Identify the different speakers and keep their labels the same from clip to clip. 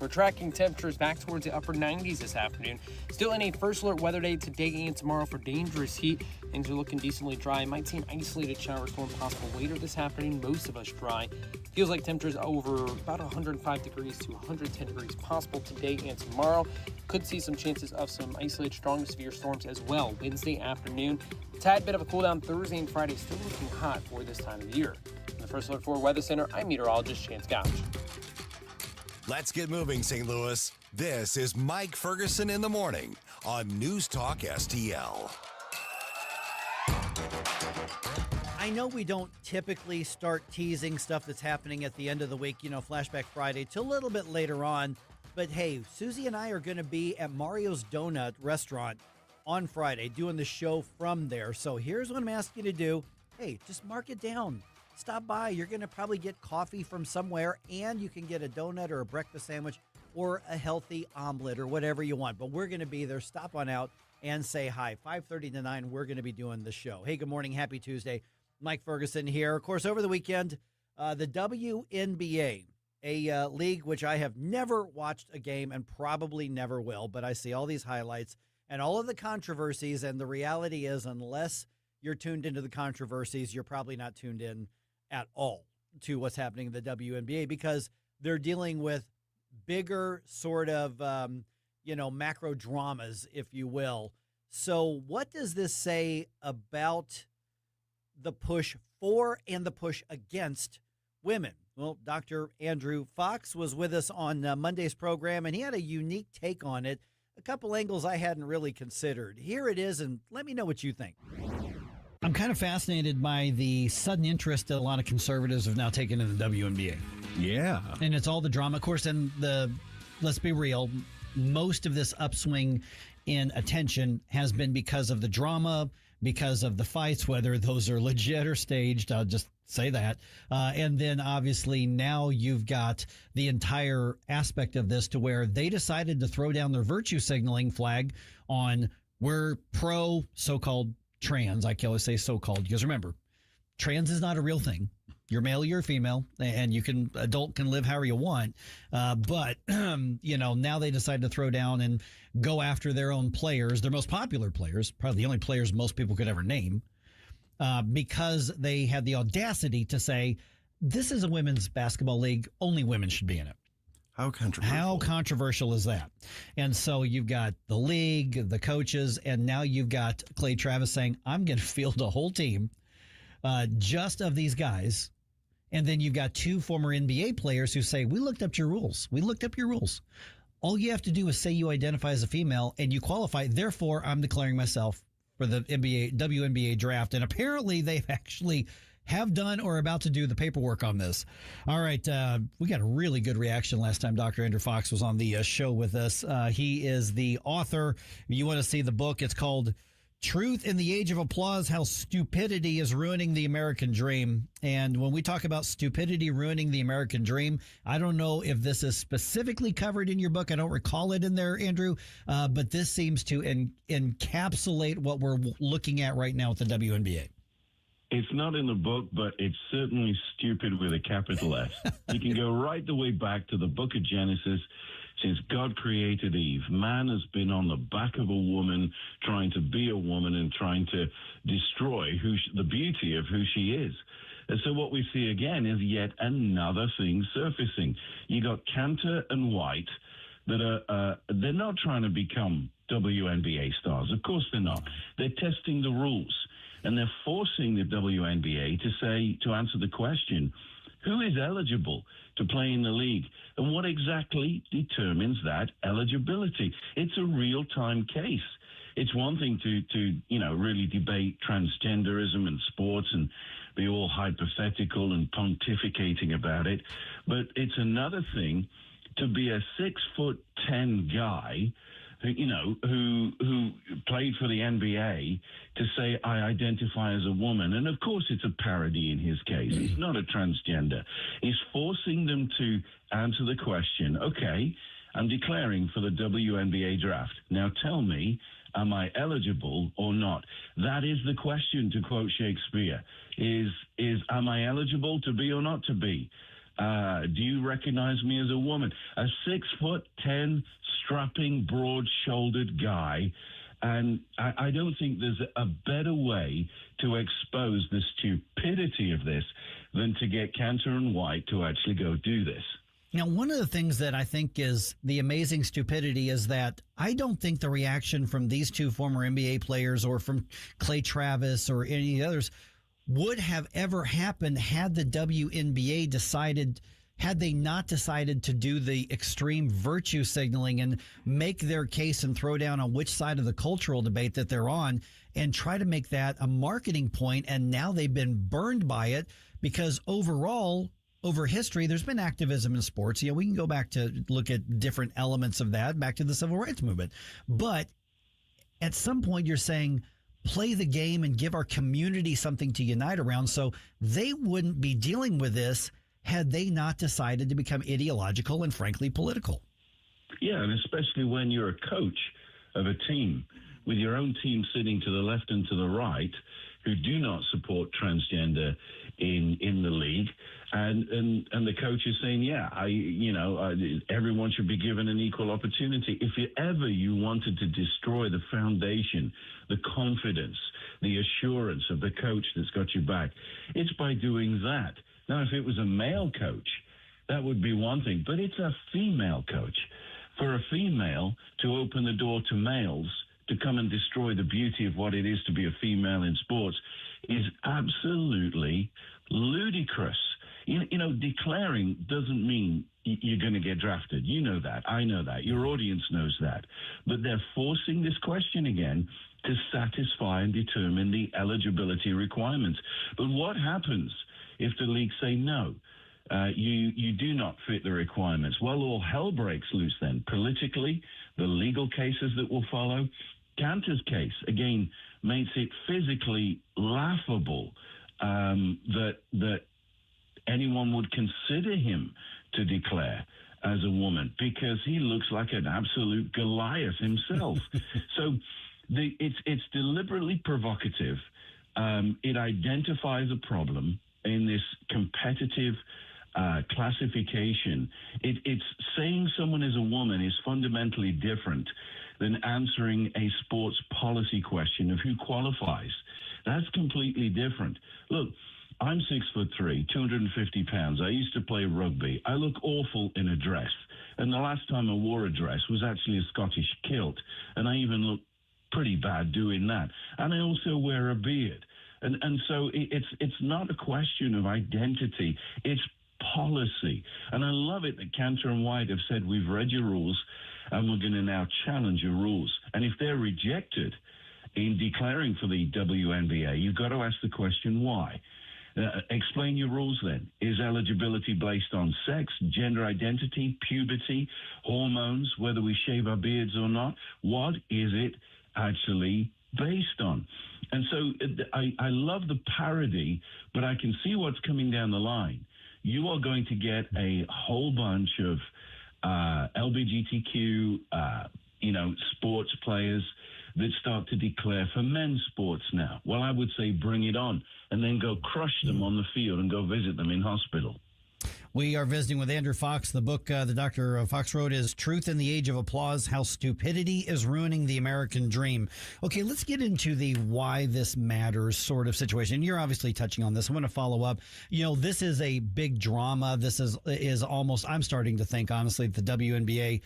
Speaker 1: We're tracking temperatures back towards the upper 90s this afternoon. Still in a first alert weather day today and tomorrow for dangerous heat. Things are looking decently dry. Might see an isolated shower storm possible later this afternoon. Most of us dry. Feels like temperatures over about 105 degrees to 110 degrees possible today and tomorrow. Could see some chances of some isolated strong to severe storms as well Wednesday afternoon. Tad bit of a cool down Thursday and Friday. Still looking hot for this time of the year. In the First Alert 4 Weather Center, I'm meteorologist Chance Gouch.
Speaker 2: Let's get moving, St. Louis. This is Mike Ferguson in the morning on NewsTalkSTL.
Speaker 3: I know we don't typically start teasing stuff that's happening at the end of the week, Flashback Friday, till a little bit later on. But hey, Susie and I are going to be at Mario's Donut restaurant on Friday doing the show from there. So here's what I'm asking you to do. Hey, just mark it down. Stop by. You're going to probably get coffee from somewhere, and you can get a donut or a breakfast sandwich or a healthy omelet or whatever you want. But we're going to be there. Stop on out and say hi. 5:30 to 9, we're going to be doing the show. Hey, good morning. Happy Tuesday. Mike Ferguson here. Of course, over the weekend, the WNBA, a league which I have never watched a game and probably never will, but I see all these highlights and all of the controversies, and the reality is unless you're tuned into the controversies, you're probably not tuned in at all to what's happening in the WNBA because they're dealing with bigger sort of, macro dramas, if you will. So what does this say about the push for and the push against women? Well, Dr. Andrew Fox was with us on Monday's program, and he had a unique take on it, a couple angles I hadn't really considered. Here it is, and let me know what you think.
Speaker 4: I'm kind of fascinated by the sudden interest that a lot of conservatives have now taken in the WNBA.
Speaker 5: Yeah.
Speaker 4: And it's all the drama, of course, and let's be real, most of this upswing in attention has been because of the drama, because of the fights, whether those are legit or staged. I'll just say that. And then obviously now you've got the entire aspect of this to where they decided to throw down their virtue signaling flag on we're pro so-called trans. I can always say so-called because remember, trans is not a real thing. You're male, you're female, and you can live however you want. But now they decide to throw down and go after their own players, their most popular players, probably the only players most people could ever name, because they had the audacity to say, this is a women's basketball league. Only women should be in it.
Speaker 5: How controversial.
Speaker 4: How controversial is that? And so you've got the league, the coaches, and now you've got Clay Travis saying, I'm going to field a whole team just of these guys. And then you've got two former NBA players who say, we looked up your rules. We looked up your rules. All you have to do is say you identify as a female and you qualify. Therefore, I'm declaring myself for the WNBA draft. And apparently they actually have done or about to do the paperwork on this. All right. We got a really good reaction last time Dr. Andrew Fox was on the show with us. He is the author. You want to see the book. It's called Truth in the Age of Applause, How Stupidity is Ruining the American Dream. And when we talk about stupidity ruining the American dream, I don't know if this is specifically covered in your book. I don't recall it in there, Andrew, but this seems to encapsulate what we're looking at right now with the WNBA.
Speaker 6: It's not in the book, but it's certainly stupid with a capital S. You can go right the way back to the book of Genesis. Since God created Eve, man has been on the back of a woman trying to be a woman and trying to destroy the beauty of who she is. And so what we see again is yet another thing surfacing. You got Cantor and White that they're not trying to become WNBA stars. Of course they're not. They're testing the rules. And they're forcing the WNBA to answer the question, who is eligible to play in the league? And what exactly determines that eligibility? It's a real-time case. It's one thing to really debate transgenderism in sports and be all hypothetical and pontificating about it. But it's another thing to be a 6'10" guy who played for the NBA to say, I identify as a woman. And of course, it's a parody in his case. He's not a transgender. He's forcing them to answer the question, okay, I'm declaring for the WNBA draft. Now tell me, am I eligible or not? That is the question, to quote Shakespeare, is am I eligible to be or not to be? Do you recognize me as a woman? A 6'10", strapping, broad-shouldered guy. And I don't think there's a better way to expose the stupidity of this than to get Cantor and White to actually go do this.
Speaker 4: Now, one of the things that I think is the amazing stupidity is that I don't think the reaction from these two former NBA players or from Clay Travis or any of the others would have ever happened had the WNBA had they not decided to do the extreme virtue signaling and make their case and throw down on which side of the cultural debate that they're on and try to make that a marketing point. And now they've been burned by it because overall, over history, there's been activism in sports. You know, we can go back to look at different elements of that, back to the civil rights movement. But at some point, you're saying, play the game and give our community something to unite around. So they wouldn't be dealing with this had they not decided to become ideological and, frankly, political.
Speaker 6: Yeah, and especially when you're a coach of a team, with your own team sitting to the left and to the right, who do not support transgender in the league, and the coach is saying, everyone should be given an equal opportunity. If you wanted to destroy the foundation, the confidence, the assurance of the coach that's got your back, it's by doing that. Now, if it was a male coach, that would be one thing, but it's a female coach. For a female to open the door to males to come and destroy the beauty of what it is to be a female in sports is absolutely ludicrous. You know, declaring doesn't mean you're going to get drafted. You know that. I know that. Your audience knows that. But they're forcing this question again to satisfy and determine the eligibility requirements. But what happens if the league say no? You do not fit the requirements. Well, all hell breaks loose then. Politically, the legal cases that will follow. Cantor's case, again, makes it physically laughable that anyone would consider him to declare as a woman because he looks like an absolute Goliath himself. So it's deliberately provocative. It identifies a problem in this competitive classification. It's saying someone is a woman is fundamentally different than answering a sports policy question of who qualifies. That's completely different. Look, I'm 6'3", 250 pounds. I used to play rugby. I look awful in a dress. And the last time I wore a dress was actually a Scottish kilt. And I even look pretty bad doing that. And I also wear a beard. And so it's not a question of identity. It's policy. And I love it that Cantor and White have said, we've read your rules and we're going to now challenge your rules. And if they're rejected in declaring for the WNBA, you've got to ask the question, why? Explain your rules then. Is eligibility based on sex, gender identity, puberty, hormones, whether we shave our beards or not? What is it actually based on? And so I love the parody, but I can see what's coming down the line. You are going to get a whole bunch of LGBTQ, sports players that start to declare for men's sports now. Well, I would say bring it on, and then go crush them on the field and go visit them in hospital.
Speaker 4: We are visiting with Andrew Fox. The book the Dr. Fox wrote is Truth in the Age of Applause, How Stupidity is Ruining the American Dream. Okay, let's get into the why this matters sort of situation. You're obviously touching on this. I want to follow up. You know, this is a big drama. This is almost, I'm starting to think, honestly, the WNBA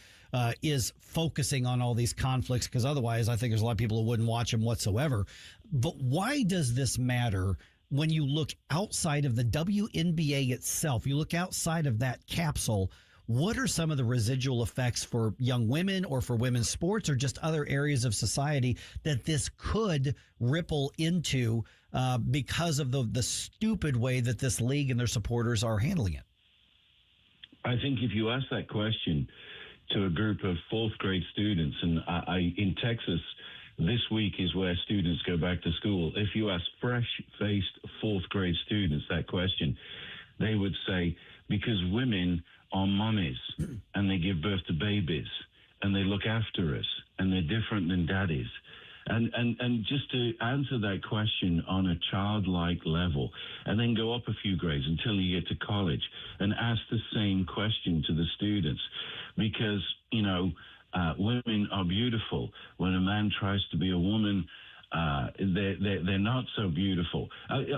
Speaker 4: is focusing on all these conflicts because otherwise I think there's a lot of people who wouldn't watch them whatsoever. But why does this matter? When you look outside of the WNBA itself, you look outside of that capsule, what are some of the residual effects for young women or for women's sports or just other areas of society that this could ripple into because of the stupid way that this league and their supporters are handling it?
Speaker 6: I think if you ask that question to a group of fourth grade students, and I in Texas, this week is where students go back to school. If you ask fresh-faced fourth grade students that question, they would say, because women are mummies and they give birth to babies and they look after us and they're different than daddies. And just to answer that question on a childlike level, and then go up a few grades until you get to college and ask the same question to the students, because, women are beautiful. When a man tries to be a woman, they're not so beautiful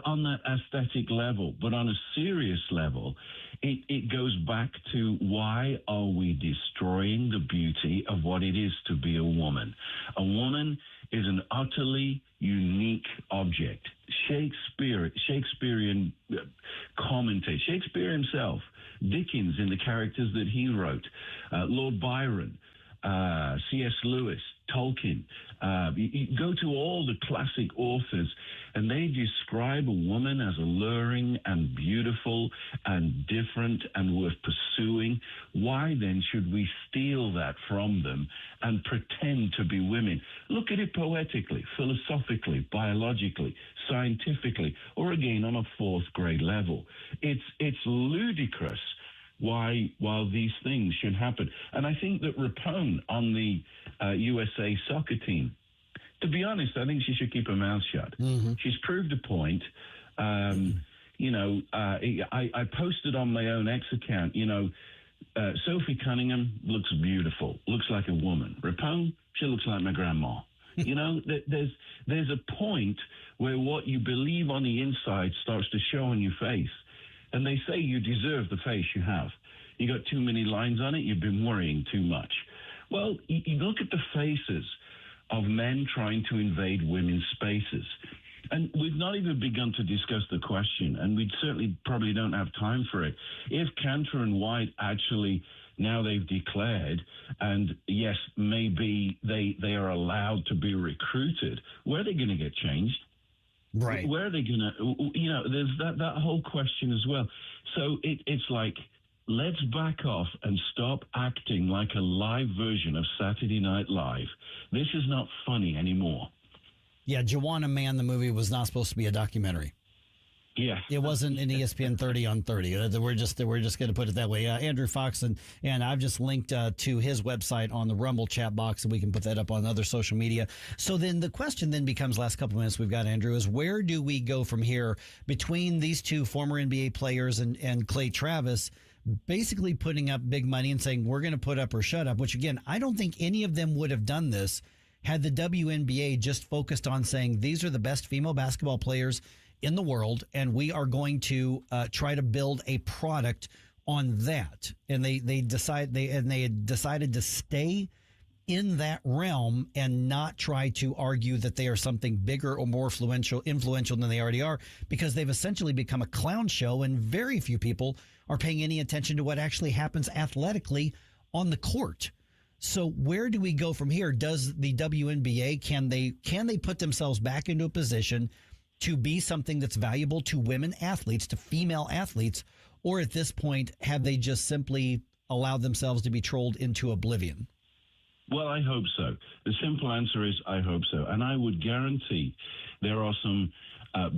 Speaker 6: on that aesthetic level. But on a serious level, it goes back to, why are we destroying the beauty of what it is to be a woman? A woman is an utterly unique object. Shakespearean commentator, Shakespeare himself, Dickens in the characters that he wrote, Lord Byron, C.S. Lewis, Tolkien. You go to all the classic authors, and they describe a woman as alluring and beautiful and different and worth pursuing. Why then should we steal that from them and pretend to be women? Look at it poetically, philosophically, biologically, scientifically, or again on a fourth grade level. It's ludicrous while these things should happen. And I think that Rapone on the USA soccer team, to be honest, I think she should keep her mouth shut. Mm-hmm. She's proved a point. I posted on my own X account, Sophie Cunningham looks beautiful, looks like a woman. Rapone, she looks like my grandma. There's a point where what you believe on the inside starts to show on your face. And they say you deserve the face you have. You got too many lines on it, you've been worrying too much. Well, you look at the faces of men trying to invade women's spaces. And we've not even begun to discuss the question, and we certainly probably don't have time for it. If Cantor and White actually, now they've declared, and yes, maybe they are allowed to be recruited, where are they going to get changed?
Speaker 4: Right.
Speaker 6: Where are they going to, there's that whole question as well. So it's like, let's back off and stop acting like a live version of Saturday Night Live. This is not funny anymore.
Speaker 4: Yeah, Joanna Man, the movie, was not supposed to be a documentary.
Speaker 6: Yeah.
Speaker 4: It wasn't an ESPN 30 on 30. We're just going to put it that way. Andrew Fox, and I've just linked to his website on the Rumble chat box, and we can put that up on other social media. So then the question then becomes, last couple minutes we've got, Andrew, is where do we go from here between these two former NBA players and Clay Travis basically putting up big money and saying, we're going to put up or shut up, which, again, I don't think any of them would have done this had the WNBA just focused on saying, these are the best female basketball players in the world, and we are going to try to build a product on that. And they had decided to stay in that realm and not try to argue that they are something bigger or more influential than they already are, because they've essentially become a clown show, and very few people are paying any attention to what actually happens athletically on the court. So where do we go from here? Does the WNBA, can they put themselves back into a position to be something that's valuable to women athletes, to female athletes, or at this point, have they just simply allowed themselves to be trolled into oblivion?
Speaker 6: Well, I hope so. The simple answer is I hope so. And I would guarantee there are some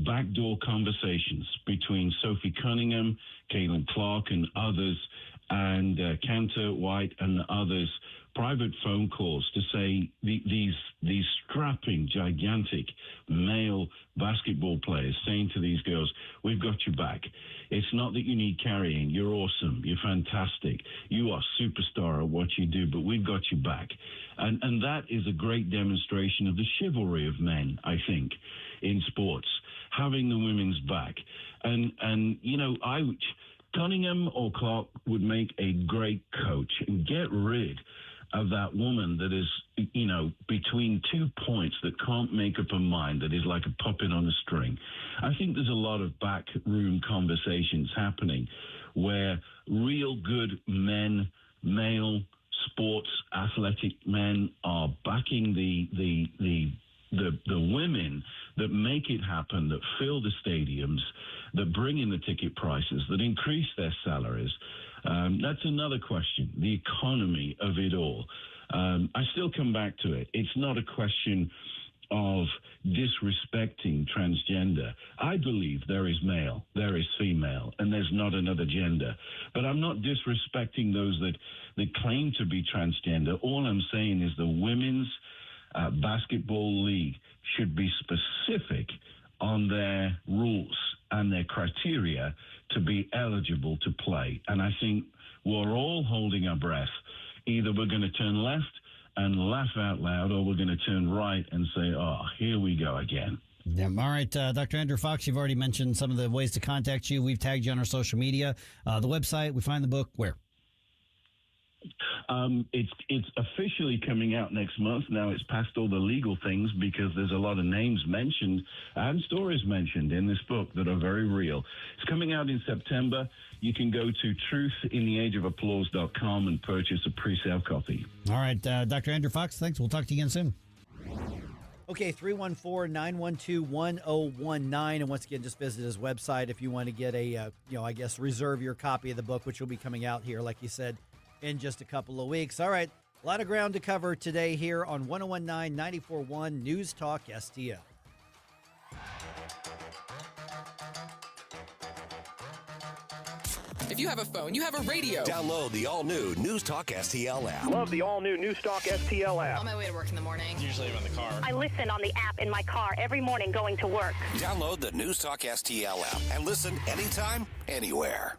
Speaker 6: backdoor conversations between Sophie Cunningham, Caitlin Clark, and others, and Cantor, White, and others, private phone calls to say these strapping, gigantic male basketball players saying to these girls, we've got your back. It's not that you need carrying. You're awesome. You're fantastic. You are superstar at what you do, but we've got your back. And that is a great demonstration of the chivalry of men, I think, in sports, having the women's back. And Cunningham or Clark would make a great coach and get rid of that woman that is, between 2 points that can't make up her mind, that is like a puppet on a string. I think there's a lot of backroom conversations happening where real good men, male sports athletic men, are backing the women that make it happen, that fill the stadiums, that bring in the ticket prices, that increase their salaries. That's another question, the economy of it all. I still come back to it. It's not a question of disrespecting transgender. I believe there is male, there is female, and there's not another gender. But I'm not disrespecting those that claim to be transgender. All I'm saying is the women's basketball league should be specific on their rules and their criteria to be eligible to play. And I think we're all holding our breath. Either we're going to turn left and laugh out loud, or we're going to turn right and say, oh, here we go again.
Speaker 4: Yeah. All right, Dr. Andrew Fox, you've already mentioned some of the ways to contact you. We've tagged you on our social media. The website, we find the book where?
Speaker 6: It's officially coming out next month. Now it's past all the legal things because there's a lot of names mentioned and stories mentioned in this book that are very real. It's coming out in September. You can go to truthintheageofapplause.com and purchase a pre-sale copy.
Speaker 4: All right, Dr. Andrew Fox, thanks. We'll talk to you again soon.
Speaker 3: Okay, 314-912-1019. And once again, just visit his website if you want to get a, reserve your copy of the book, which will be coming out here, like you said, in just a couple of weeks. All right, a lot of ground to cover today here on 101.9, 94.1 News Talk STL.
Speaker 5: If you have a phone, you have a radio.
Speaker 2: Download the all-new NewsTalk STL app.
Speaker 7: Love the all-new NewsTalk STL app.
Speaker 5: On my way to work in the morning.
Speaker 8: Usually I'm in the car.
Speaker 9: I listen on the app in my car every morning going to work.
Speaker 2: Download the NewsTalk STL app and listen anytime, anywhere.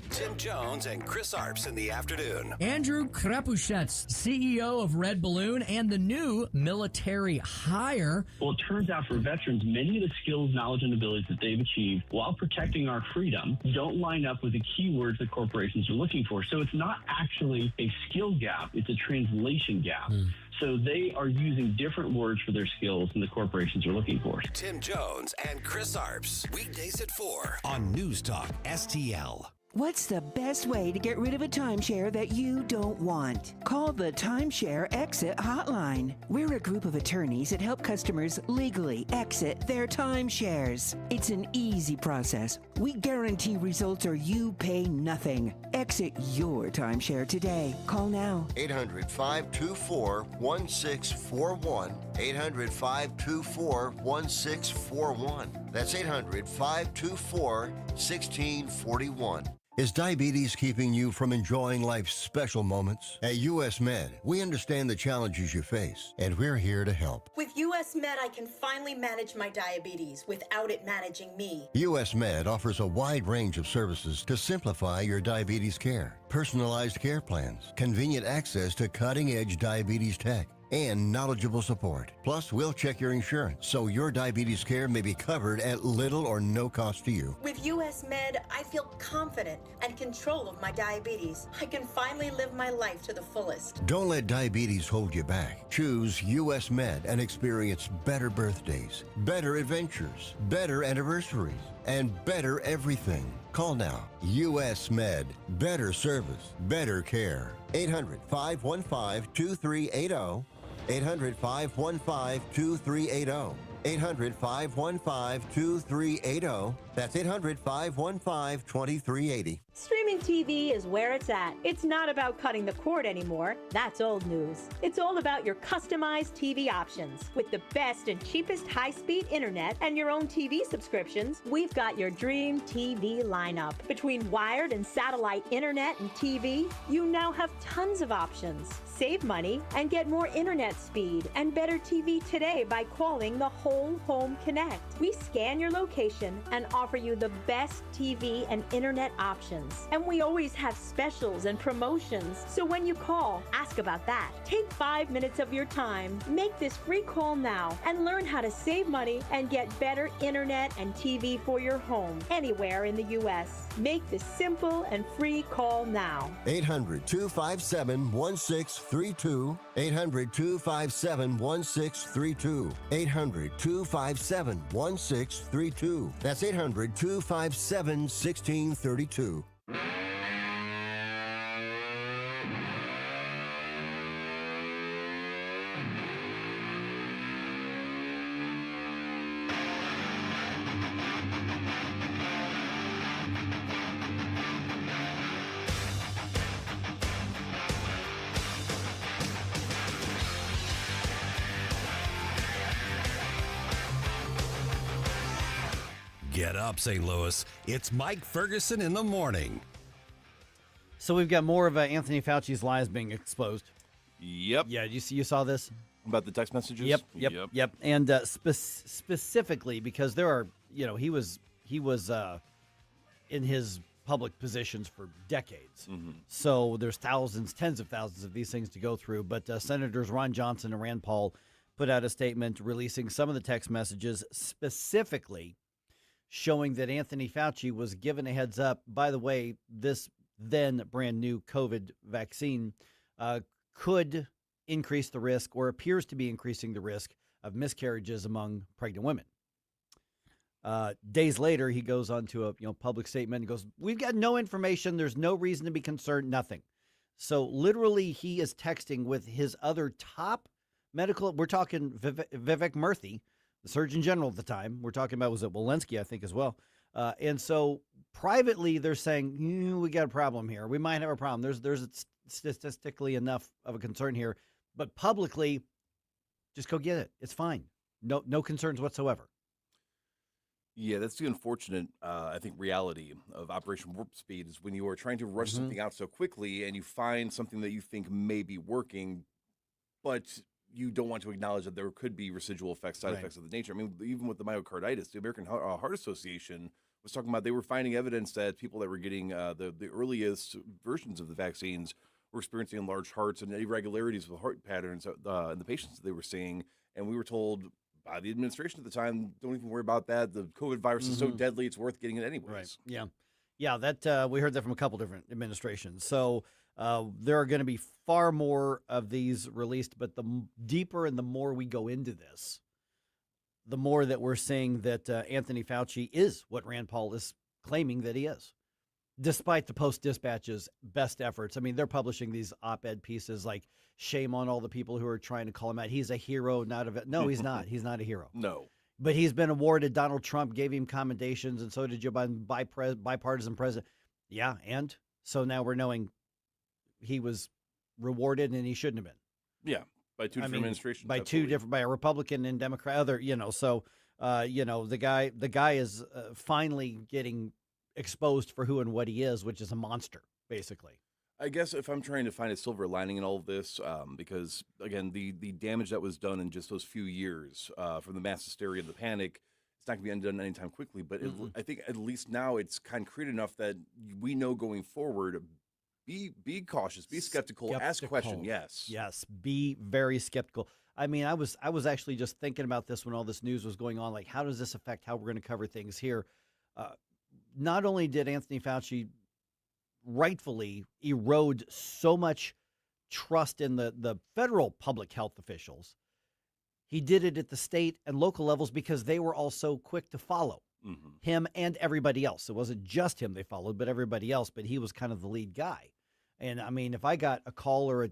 Speaker 2: Tim Jones and Chris Arps in the afternoon.
Speaker 10: Andrew Krepushets, CEO of Red Balloon and the new military hire.
Speaker 11: Well, it turns out for veterans, many of the skills, knowledge, and abilities that they've achieved while protecting our freedom don't line up with the keywords that corporations are looking for. So it's not actually a skill gap, it's a translation gap. So they are using different words for their skills than the corporations are looking for.
Speaker 2: Tim Jones and Chris Arps, weekdays at 4 on NewsTalk STL.
Speaker 12: What's the best way to get rid of a timeshare that you don't want? Call the Timeshare Exit Hotline. We're a group of attorneys that help customers legally exit their timeshares. It's an easy process. We guarantee results or you pay nothing. Exit your timeshare today. Call now.
Speaker 13: 800-524-1641. 800-524-1641. That's 800-524-1641. Is diabetes keeping you from enjoying life's special moments? At U.S. Med, we understand the challenges you face, and we're here to help.
Speaker 14: With U.S. Med, I can finally manage my diabetes without it managing me.
Speaker 13: U.S. Med offers a wide range of services to simplify your diabetes care. Personalized care plans, convenient access to cutting-edge diabetes tech, and knowledgeable support. Plus, we'll check your insurance so your diabetes care may be covered at little or no cost to you.
Speaker 14: With U.S. Med, I feel confident and control of my diabetes. I can finally live my life to the fullest.
Speaker 13: Don't let diabetes hold you back. Choose U.S. Med and experience better birthdays, better adventures, better anniversaries, and better everything. Call now. U.S. Med. Better service, better care. 800-515-2380. 800-515-2380. 800-515-2380. That's 800-515-2380.
Speaker 15: Streaming TV is where it's at. It's not about cutting the cord anymore. That's old news. It's all about your customized TV options. With the best and cheapest high-speed internet and your own TV subscriptions, we've got your dream TV lineup. Between wired and satellite internet and TV, you now have tons of options. Save money and get more internet speed and better TV today by calling the Whole Home Connect. We scan your location and offer you the best TV and internet options. And we always have specials and promotions. So when you call, ask about that. Take 5 minutes of your time, make this free call now, and learn how to save money and get better internet and TV for your home anywhere in the U.S. Make this simple and free call now.
Speaker 13: 800-257-1632. 800-257-1632. 800-257-1632. That's 800-257-1632.
Speaker 2: Get up, St. Louis. It's Mike Ferguson in the morning.
Speaker 3: So we've got more of Anthony Fauci's lies being exposed.
Speaker 8: Yep.
Speaker 3: Yeah, you saw this?
Speaker 8: About the text messages?
Speaker 3: Yep. And specifically because there are, he was in his public positions for decades.
Speaker 8: Mm-hmm.
Speaker 3: So there's thousands, tens of thousands of these things to go through. But Senators Ron Johnson and Rand Paul put out a statement releasing some of the text messages, specifically showing that Anthony Fauci was given a heads up. By the way, this then brand new COVID vaccine could increase the risk, or appears to be increasing the risk, of miscarriages among pregnant women. Days later, he goes on to a public statement and goes, "We've got no information. There's no reason to be concerned. Nothing." So literally, he is texting with his other top medical. We're talking Vivek Murthy, the Surgeon General at the time. We're talking about, was it Walensky, I think, as well. And so privately, they're saying, we got a problem here. We might have a problem. There's statistically enough of a concern here. But publicly, just go get it. It's fine. No concerns whatsoever.
Speaker 8: Yeah, that's the unfortunate, I think, reality of Operation Warp Speed is when you are trying to rush something out so quickly and you find something that you think may be working, but you don't want to acknowledge that there could be residual effects, side effects of the nature. I mean, even with the myocarditis, the American Heart Association was talking about they were finding evidence that people that were getting the earliest versions of the vaccines were experiencing large hearts and irregularities with heart patterns in the patients that they were seeing. And we were told by the administration at the time, don't even worry about that. The COVID virus is so deadly, it's worth getting it anyways.
Speaker 3: Right. Yeah. Yeah, that we heard that from a couple different administrations. So there are going to be far more of these released, but the deeper and the more we go into this, the more that we're seeing that Anthony Fauci is what Rand Paul is claiming that he is, despite the Post-Dispatch's best efforts. I mean, they're publishing these op-ed pieces like, shame on all the people who are trying to call him out. He's a hero, not a... No, he's not. He's not a hero.
Speaker 8: No.
Speaker 3: But he's been awarded. Donald Trump gave him commendations, and so did Joe Biden, bipartisan president. Yeah, and so now we're knowing he was rewarded and he shouldn't have been.
Speaker 8: Yeah, by two different administrations.
Speaker 3: By by a Republican and Democrat, so the guy is finally getting exposed for who and what he is, which is a monster, basically.
Speaker 8: I guess if I'm trying to find a silver lining in all of this, because, again, the damage that was done in just those few years from the mass hysteria and the panic, it's not going to be undone anytime quickly. But I think at least now it's concrete enough that we know going forward, be cautious, be skeptical, ask questions.
Speaker 3: Yes, be very skeptical. I mean, I was actually just thinking about this when all this news was going on. Like, how does this affect how we're going to cover things here? Not only did Anthony Fauci rightfully erode so much trust in the federal public health officials, he did it at the state and local levels because they were also quick to follow him and everybody else. It wasn't just him they followed, but everybody else. But he was kind of the lead guy. And I mean, if I got a call or a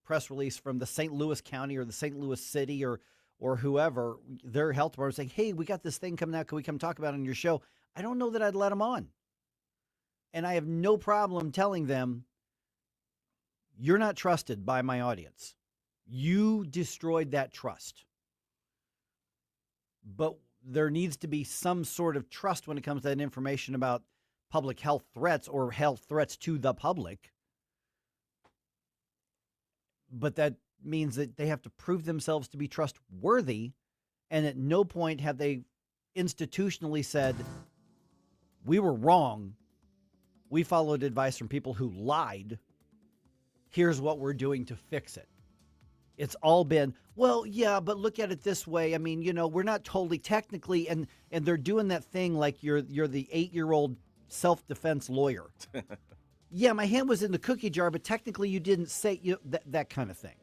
Speaker 3: press release from the St. Louis County or the St. Louis City or whoever, their health department saying, "Hey, we got this thing coming out. Can we come talk about it on your show?" I don't know that I'd let them on. And I have no problem telling them, you're not trusted by my audience. You destroyed that trust. But there needs to be some sort of trust when it comes to that information about public health threats or health threats to the public. But that means that they have to prove themselves to be trustworthy. And at no point have they institutionally said, we were wrong. We followed advice from people who lied. Here's what we're doing to fix it. It's all been, well, yeah, but look at it this way. I mean, we're not totally technically, and they're doing that thing like you're the 8-year-old self-defense lawyer. Yeah, my hand was in the cookie jar, but technically you didn't say that kind of thing.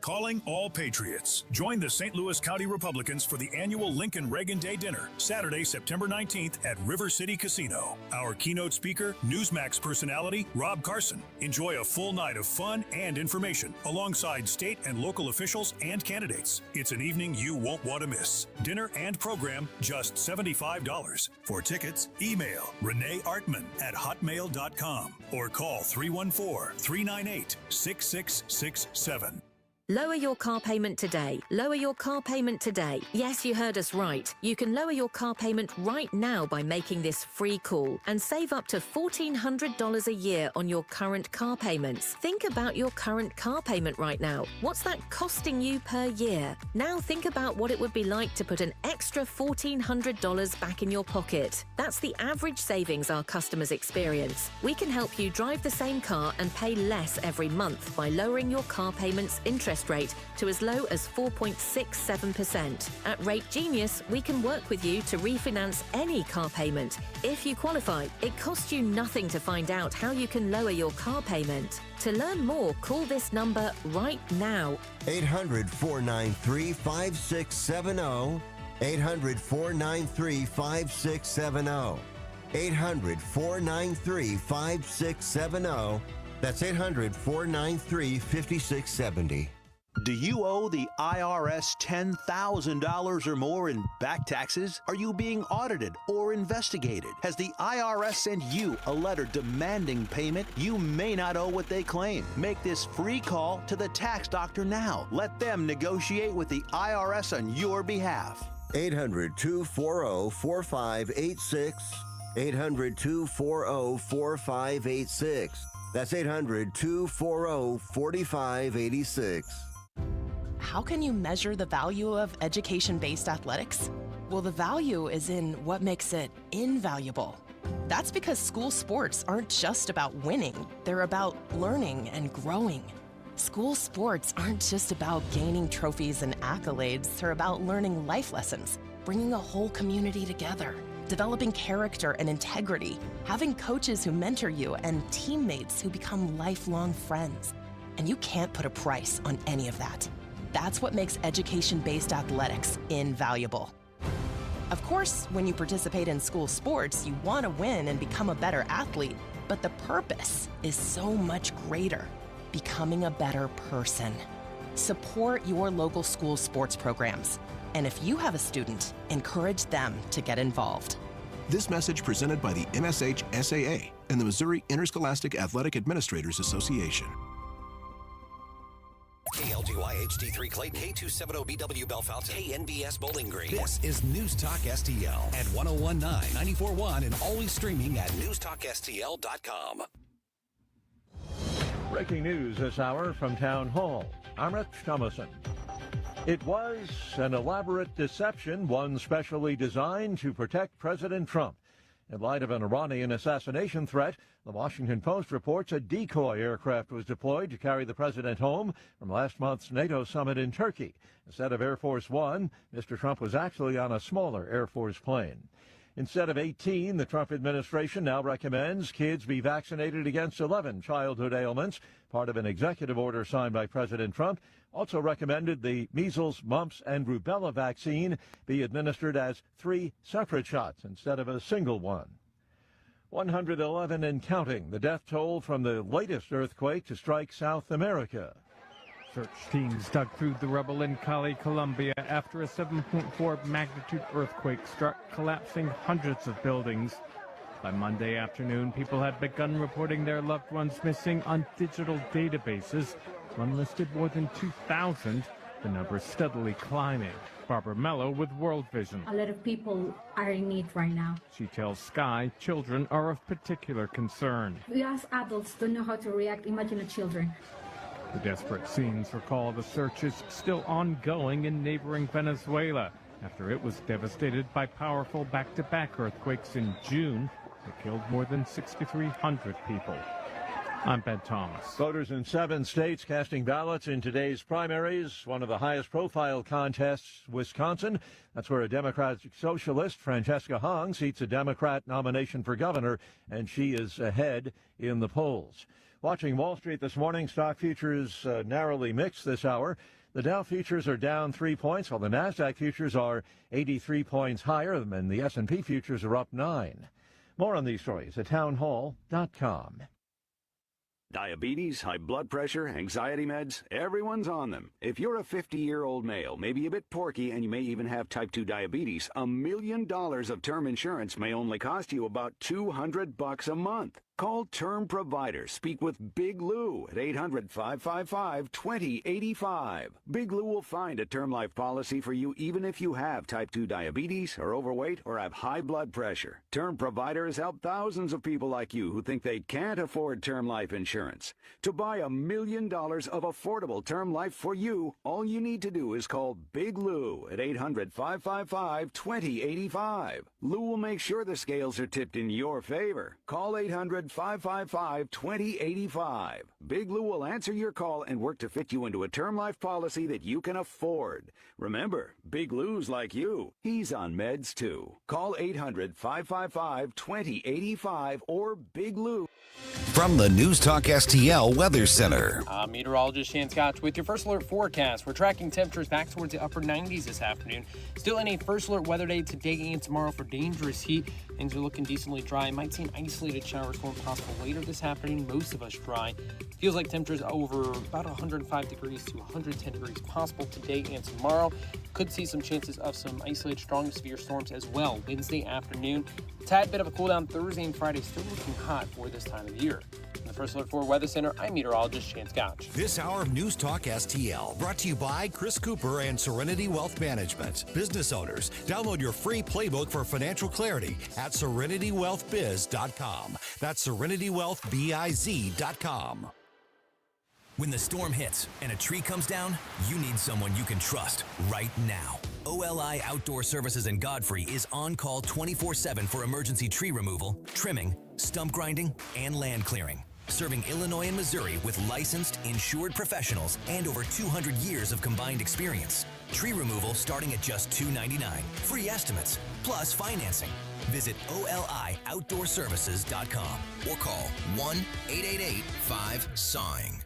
Speaker 16: Calling all patriots. Join the St. Louis County Republicans for the annual Lincoln Reagan Day Dinner, Saturday, September 19th at River City Casino. Our keynote speaker, Newsmax personality, Rob Carson. Enjoy a full night of fun and information alongside state and local officials and candidates. It's an evening you won't want to miss. Dinner and program, just $75. For tickets, email reneeartman@hotmail.com or call 314-398-6667.
Speaker 17: Lower your car payment today. Lower your car payment today. Yes, you heard us right. You can lower your car payment right now by making this free call and save up to $1,400 a year on your current car payments. Think about your current car payment right now. What's that costing you per year? Now think about what it would be like to put an extra $1,400 back in your pocket. That's the average savings our customers experience. We can help you drive the same car and pay less every month by lowering your car payment's interest rate to as low as 4.67%. At Rate Genius, we can work with you to refinance any car payment. If you qualify, it costs you nothing to find out how you can lower your car payment. To learn more, call this number right now.
Speaker 13: 800-493-5670. 800-493-5670. 800-493-5670. That's 800-493-5670.
Speaker 18: Do you owe the IRS $10,000 or more in back taxes? Are you being audited or investigated? Has the IRS sent you a letter demanding payment? You may not owe what they claim. Make this free call to the tax doctor now. Let them negotiate with the IRS on your behalf.
Speaker 13: 800-240-4586. 800-240-4586. That's 800-240-4586.
Speaker 19: How can you measure the value of education-based athletics? Well, the value is in what makes it invaluable. That's because school sports aren't just about winning. They're about learning and growing. School sports aren't just about gaining trophies and accolades. They're about learning life lessons, bringing a whole community together, developing character and integrity, having coaches who mentor you, and teammates who become lifelong friends. And you can't put a price on any of that. That's what makes education-based athletics invaluable. Of course, when you participate in school sports, you want to win and become a better athlete, but the purpose is so much greater: becoming a better person. Support your local school sports programs. And if you have a student, encourage them to get involved.
Speaker 20: This message presented by the MSH SAA and the Missouri Interscholastic Athletic Administrators Association.
Speaker 2: KLGY HD3 Clayton, K270BW Bellefontaine, KNBS Bowling Green. This is News Talk STL at 1019, 94.1, and always streaming at NewsTalkSTL.com.
Speaker 21: Breaking news this hour from Town Hall. I'm Rich Thomason. It was an elaborate deception, one specially designed to protect President Trump. In light of an Iranian assassination threat, the Washington Post reports a decoy aircraft was deployed to carry the president home from last month's NATO summit in Turkey. Instead of Air Force One, Mr. Trump was actually on a smaller Air Force plane. Instead of 18, the Trump administration now recommends kids be vaccinated against 11 childhood ailments, part of an executive order signed by President Trump. Also recommended the measles, mumps, and rubella vaccine be administered as 3 separate shots instead of a single one. 111 and counting, the death toll from the latest earthquake to strike South America.
Speaker 22: Search teams dug through the rubble in Cali, Colombia, after a 7.4 magnitude earthquake struck, collapsing hundreds of buildings. By Monday afternoon, people had begun reporting their loved ones missing on digital databases. One listed more than 2,000, the number steadily climbing. Barbara Mello with World Vision.
Speaker 23: A lot of people are in need right now.
Speaker 22: She tells Sky children are of particular concern.
Speaker 23: We as adults don't know how to react. Imagine the children.
Speaker 22: The desperate scenes recall the search is still ongoing in neighboring Venezuela after it was devastated by powerful back-to-back earthquakes in June that killed more than 6,300 people. I'm Ben Thomas.
Speaker 21: Voters in 7 states casting ballots in today's primaries, one of the highest profile contests, Wisconsin. That's where a Democratic socialist, Francesca Hong, seats a Democrat nomination for governor, and she is ahead in the polls. Watching Wall Street this morning, stock futures narrowly mixed this hour. The Dow futures are down 3 points, while the NASDAQ futures are 83 points higher, and the S&P futures are up 9. More on these stories at townhall.com.
Speaker 24: Diabetes, high blood pressure, anxiety meds, everyone's on them. If you're a 50-year-old male, maybe a bit porky, and you may even have type 2 diabetes, $1 million of term insurance may only cost you about $200 a month. Call Term Provider. Speak with Big Lou at 800-555-2085. Big Lou will find a term life policy for you even if you have type 2 diabetes, are overweight, or have high blood pressure. Term Provider has helped thousands of people like you who think they can't afford term life insurance. To buy $1 million of affordable term life for you, all you need to do is call Big Lou at 800-555-2085. Lou will make sure the scales are tipped in your favor. Call 800-555-2085. Big Lou will answer your call and work to fit you into a term life policy that you can afford. Remember, Big Lou's like you. He's on meds too. Call 800-555-2085 or Big Lou.
Speaker 2: From the News Talk STL Weather Center.
Speaker 1: I'm meteorologist Shan Scott with your first alert forecast. We're tracking temperatures back towards the upper 90s this afternoon. Still in a first alert weather day today and tomorrow for dangerous heat. Things are looking decently dry. Might see an isolated shower storm possible later this afternoon. Most of us dry. Feels like temperatures over about 105 degrees to 110 degrees possible today and tomorrow. Could see some chances of some isolated strong to severe storms as well Wednesday afternoon. Tad bit of a cool down Thursday and Friday, still looking hot for this time of year. In the First Alert 4 Weather Center, I'm meteorologist Shan Scott.
Speaker 2: This hour of News Talk STL brought to you by Chris Cooper and Serenity Wealth Management. Business owners, download your free playbook for financial clarity at SerenityWealthBiz.com. That's SerenityWealthBiz.com.
Speaker 4: When the storm hits and a tree comes down, you need someone you can trust right now. OLI Outdoor Services in Godfrey is on call 24/7 for emergency tree removal, trimming, stump grinding, and land clearing. Serving Illinois and Missouri with licensed, insured professionals and over 200 years of combined experience. Tree removal starting at just $2.99. Free estimates, plus financing. Visit OLIOutdoorServices.com or call 1-888-5-SAWING.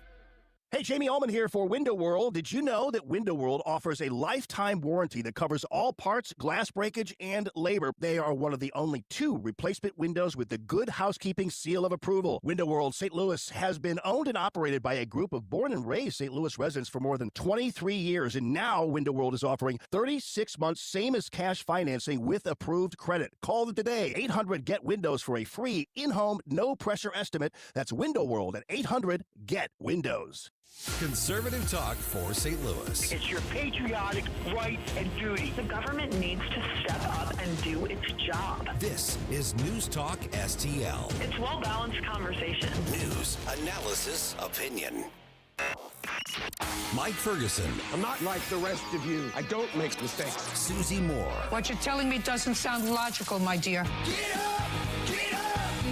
Speaker 6: Hey, Jamie Ullman here for Window World. Did you know that Window World offers a lifetime warranty that covers all parts, glass breakage, and labor? They are one of the only 2 replacement windows with the Good Housekeeping seal of approval. Window World St. Louis has been owned and operated by a group of born and raised St. Louis residents for more than 23 years, and now Window World is offering 36 months, same as cash financing with approved credit. Call them today, 800-GET-WINDOWS for a free in-home, no-pressure estimate. That's Window World at 800-GET-WINDOWS.
Speaker 2: Conservative talk for St. Louis.
Speaker 7: It's your patriotic right and duty. The government needs to step up and do its job.
Speaker 2: This is News Talk STL.
Speaker 7: It's well-balanced conversation.
Speaker 2: News, analysis, opinion. Mike Ferguson.
Speaker 25: I'm not like the rest of you. I don't make mistakes.
Speaker 2: Susie Moore.
Speaker 26: What you're telling me doesn't sound logical, my dear.
Speaker 2: Get up! Get up!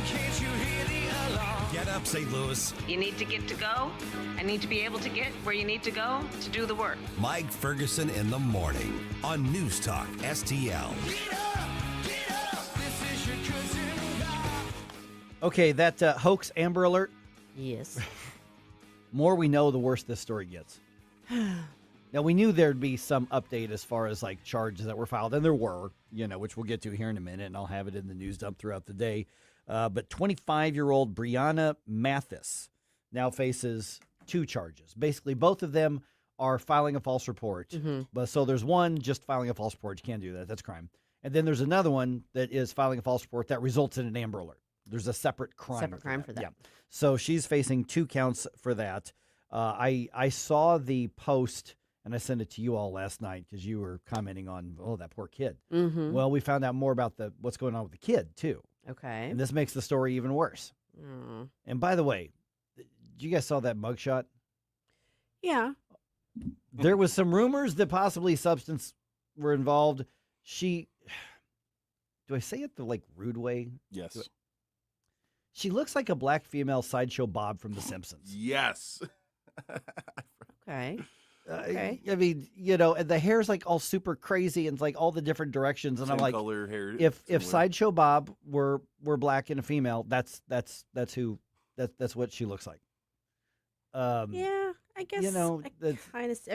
Speaker 2: Can't you hear the alarm? Get up, St. Louis.
Speaker 27: You need to get to go. I need to be able to get where you need to go to do the work.
Speaker 2: Mike Ferguson in the morning on News Talk STL. Get up! Get up! This is your cousin.
Speaker 3: Okay, that hoax Amber Alert.
Speaker 28: Yes.
Speaker 3: More we know, the worse this story gets. Now, we knew there'd be some update as far as like charges that were filed, and there were, which we'll get to here in a minute, and I'll have it in the news dump throughout the day. But 25-year-old Brianna Mathis now faces 2 charges. Basically, both of them are filing a false report.
Speaker 28: Mm-hmm.
Speaker 3: But so there's one just filing a false report. You can't do that. That's crime. And then there's another one that is filing a false report that results in an Amber Alert. There's a separate crime.
Speaker 28: Separate crime for that.
Speaker 3: Yeah. So she's facing 2 counts for that. I saw the post, and I sent it to you all last night because you were commenting on, that poor kid.
Speaker 28: Mm-hmm.
Speaker 3: Well, we found out more about what's going on with the kid, too.
Speaker 28: Okay.
Speaker 3: And this makes the story even worse.
Speaker 28: Mm.
Speaker 3: And by the way, you guys saw that mugshot?
Speaker 28: Yeah.
Speaker 3: There was some rumors that possibly substance were involved. Do I say it the rude way?
Speaker 8: Yes.
Speaker 3: She looks like a black female Sideshow Bob from The Simpsons.
Speaker 8: Yes.
Speaker 28: Okay. Okay.
Speaker 3: I mean, and the hair's all super crazy and it's all the different directions. And
Speaker 8: Same
Speaker 3: I'm like,
Speaker 8: color hair,
Speaker 3: if Sideshow Bob were black and a female, that's what she looks like.
Speaker 28: Yeah, I guess. I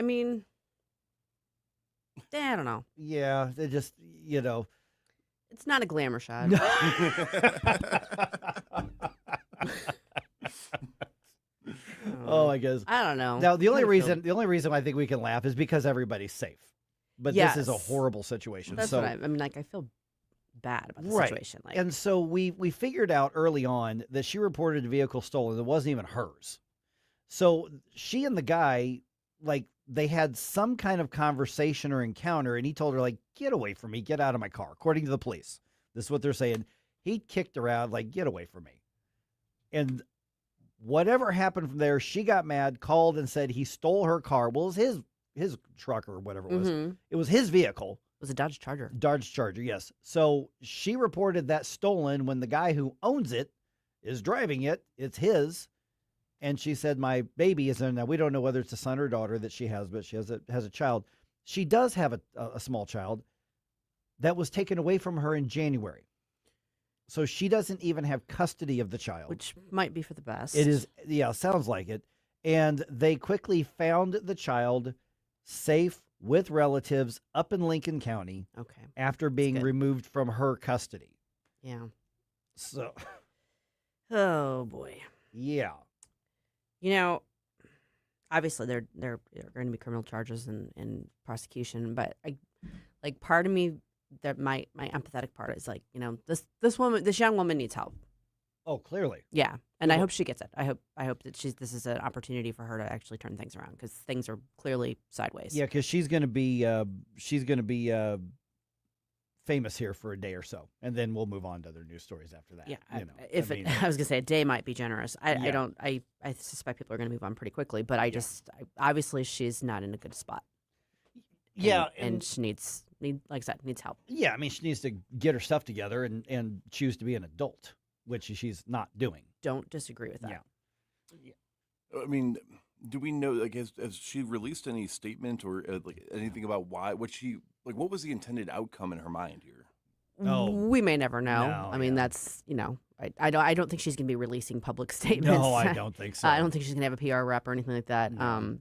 Speaker 28: mean, I don't know.
Speaker 3: Yeah, they just,
Speaker 28: It's not a glamour shot.
Speaker 3: Oh, I guess.
Speaker 28: I don't know.
Speaker 3: Now, the only reason I think we can laugh is because everybody's safe. But this is a horrible situation.
Speaker 28: That's what I mean. I feel bad about the
Speaker 3: Right.
Speaker 28: situation. Like,
Speaker 3: And so we figured out early on that she reported a vehicle stolen that wasn't even hers. So she and the guy, like, they had some kind of conversation or encounter, and he told her, like, get away from me, get out of my car, according to the police. This is what they're saying. He kicked her out, like, get away from me. And whatever happened from there, she got mad, called and said he stole her car. Well, it was his truck or whatever it was. It was his vehicle.
Speaker 28: it was a Dodge Charger.
Speaker 3: Dodge Charger, yes. So she reported that stolen when the guy who owns it is driving it. It's his. And she said, my baby is in there. We don't know whether it's a son or daughter that she has, but she has a child. She does have a small child that was taken away from her in January. So she doesn't even have custody of the child.
Speaker 28: Which might be for the best.
Speaker 3: It is, yeah, sounds like it. And they quickly found the child safe with relatives up in Lincoln County.
Speaker 28: Okay.
Speaker 3: After being removed from her custody.
Speaker 28: Yeah.
Speaker 3: So.
Speaker 28: Oh, boy.
Speaker 3: Yeah.
Speaker 28: You know, obviously there are going to be criminal charges and prosecution, but part of me, that my empathetic part is like, you know, this young woman needs help.
Speaker 3: Oh, clearly.
Speaker 28: Yeah, and I hope she gets it. I hope that this is an opportunity for her to actually turn things around, because things are clearly sideways.
Speaker 3: Yeah, because she's going to be famous here for a day or so, and then we'll move on to other news stories after that.
Speaker 28: Yeah,
Speaker 3: you know,
Speaker 28: I was going to say a day might be generous. I suspect people are going to move on pretty quickly, but obviously she's not in a good spot. And she needs like I said, needs help.
Speaker 3: Yeah, I mean, she needs to get her stuff together and choose to be an adult, which she's not doing.
Speaker 28: Don't disagree with that.
Speaker 3: Yeah.
Speaker 8: I mean, do we know, like, has she released any statement or like anything about what was the intended outcome in her mind here?
Speaker 3: Oh,
Speaker 28: we may never know.
Speaker 3: No,
Speaker 28: I mean, that's, you know, I don't think she's going to be releasing public statements.
Speaker 3: No, I don't think so.
Speaker 28: I don't think she's going to have a PR rep or anything like that.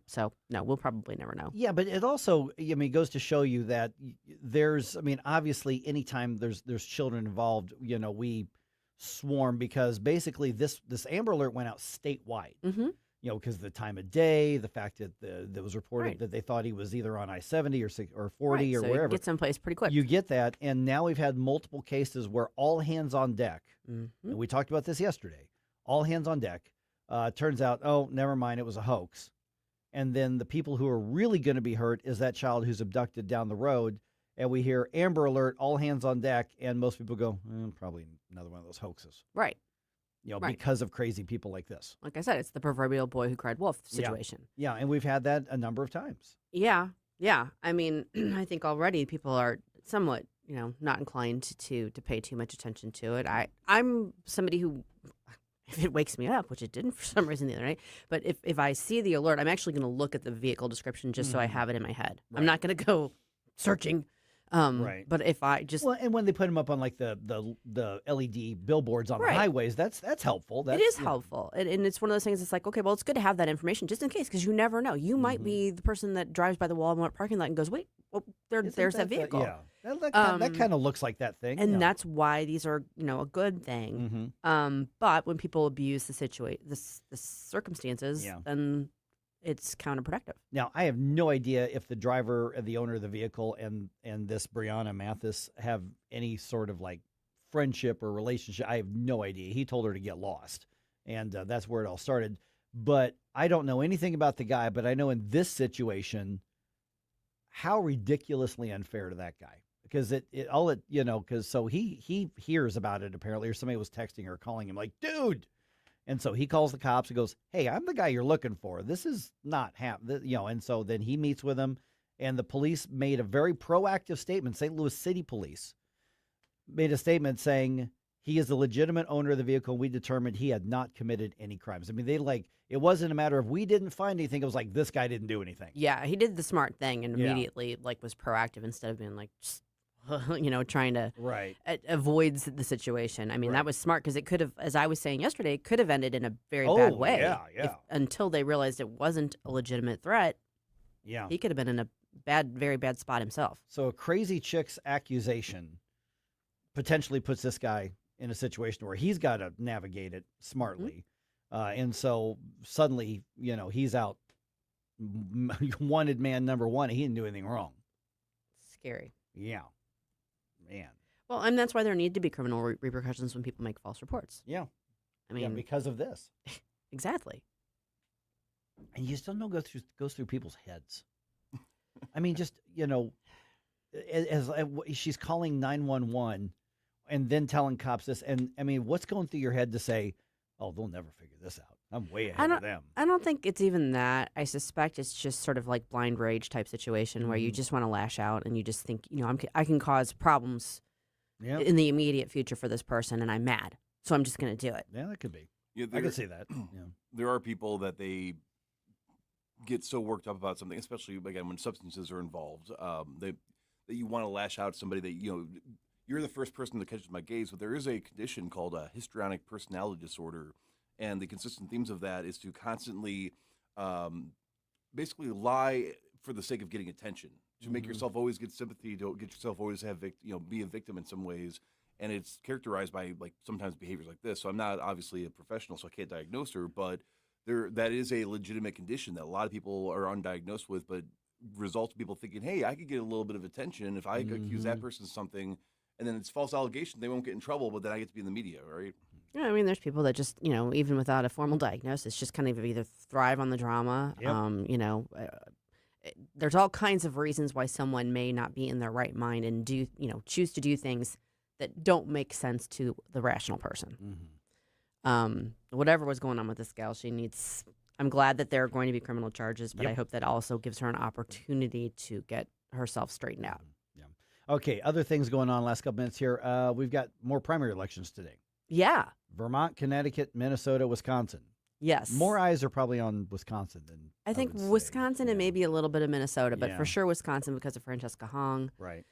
Speaker 28: So no, we'll probably never know.
Speaker 3: Yeah, but it also, I mean, goes to show you that obviously anytime there's children involved, you know, we swarm, because basically this Amber Alert went out statewide.
Speaker 28: Mm-hmm.
Speaker 3: You know, because the time of day, the fact that that was reported that they thought he was either on I-70 or 40 or
Speaker 28: so
Speaker 3: wherever.
Speaker 28: Get someplace pretty quick.
Speaker 3: You get that, and now we've had multiple cases where all hands on deck.
Speaker 28: Mm-hmm.
Speaker 3: And we talked about this yesterday. All hands on deck. Turns out, oh, never mind, it was a hoax. And then the people who are really going to be hurt is that child who's abducted down the road. And we hear Amber Alert, all hands on deck, and most people go, probably another one of those hoaxes.
Speaker 28: Right.
Speaker 3: You know, because of crazy people like this.
Speaker 28: Like I said, it's the proverbial boy who cried wolf situation.
Speaker 3: Yeah, and we've had that a number of times.
Speaker 28: Yeah. I mean, I think already people are somewhat, you know, not inclined to pay too much attention to it. I'm somebody who, if it wakes me up, which it didn't for some reason the other night, but if I see the alert, I'm actually going to look at the vehicle description just so I have it in my head. Right. I'm not going to go searching.
Speaker 3: Right.
Speaker 28: But if I just
Speaker 3: and when they put them up on like the LED billboards on the highways, that's helpful.
Speaker 28: It is helpful, and it's one of those things. It's like, okay, well, it's good to have that information just in case, because you never know. You might be the person that drives by the Walmart parking lot and goes, "Wait, there's that vehicle."
Speaker 3: That kind of looks like that thing,
Speaker 28: and that's why these are, you know, a good thing.
Speaker 3: Mm-hmm.
Speaker 28: But when people abuse the circumstances, then it's counterproductive.
Speaker 3: Now, I have no idea if the driver, the owner of the vehicle, and this Brianna Mathis have any sort of like friendship or relationship. I have no idea. He told her to get lost, and that's where it all started. But I don't know anything about the guy, but I know in this situation, how ridiculously unfair to that guy. Because so he hears about it apparently, or somebody was texting or calling him like, dude. And so he calls the cops and goes, hey, I'm the guy you're looking for. This is not and so then he meets with him, and the police made a very proactive statement. St. Louis City Police made a statement saying he is the legitimate owner of the vehicle, and we determined he had not committed any crimes. I mean, it wasn't a matter of we didn't find anything. It was like, this guy didn't do anything.
Speaker 28: Yeah, he did the smart thing and immediately was proactive instead of being like, just, trying to avoid the situation. I mean, that was smart, because it could have, as I was saying yesterday, it could have ended in a very bad way.
Speaker 3: Yeah.
Speaker 28: Until they realized it wasn't a legitimate threat.
Speaker 3: Yeah.
Speaker 28: He could have been in a very bad spot himself.
Speaker 3: So a crazy chick's accusation potentially puts this guy in a situation where he's got to navigate it smartly. Mm-hmm. And so suddenly, he's out wanted man number one. He didn't do anything wrong.
Speaker 28: Scary.
Speaker 3: Yeah. Man.
Speaker 28: Well, and that's why there need to be criminal repercussions when people make false reports.
Speaker 3: Yeah.
Speaker 28: I mean,
Speaker 3: because of this.
Speaker 28: Exactly.
Speaker 3: And you still know goes through people's heads. I mean, just, as she's calling 911 and then telling cops this. And I mean, what's going through your head to say, oh, they'll never figure this out. I'm way ahead of them.
Speaker 28: I don't think it's even that. I suspect it's just sort of like blind rage type situation where you just want to lash out and you just think, I can cause problems in the immediate future for this person and I'm mad. So I'm just going to do it.
Speaker 3: Yeah, that could be.
Speaker 8: Yeah,
Speaker 3: I could see that. Yeah.
Speaker 8: There are people that they get so worked up about something, especially, again, when substances are involved, that you want to lash out at somebody that, you're the first person that catches my gaze, but there is a condition called a histrionic personality disorder. And the consistent themes of that is to constantly basically lie for the sake of getting attention, to make yourself always get sympathy, to get yourself always have be a victim in some ways. And it's characterized by sometimes behaviors like this. So I'm not obviously a professional, so I can't diagnose her, but that is a legitimate condition that a lot of people are undiagnosed with, but results in people thinking, hey, I could get a little bit of attention if I accuse that person of something, and then it's false allegation. They won't get in trouble, but then I get to be in the media, right?
Speaker 28: Yeah, I mean, there's people that just, even without a formal diagnosis, just kind of either thrive on the drama.
Speaker 3: Yep.
Speaker 28: There's all kinds of reasons why someone may not be in their right mind and choose to do things that don't make sense to the rational person. Whatever was going on with this gal, I'm glad that there are going to be criminal charges, but I hope that also gives her an opportunity to get herself straightened out.
Speaker 3: Yeah. Okay, other things going on last couple minutes here. We've got more primary elections today.
Speaker 28: Yeah.
Speaker 3: Vermont, Connecticut, Minnesota, Wisconsin.
Speaker 28: Yes.
Speaker 3: More eyes are probably on Wisconsin than
Speaker 28: I think Wisconsin and maybe a little bit of Minnesota, but for sure Wisconsin because of Francesca Hong.
Speaker 3: Right.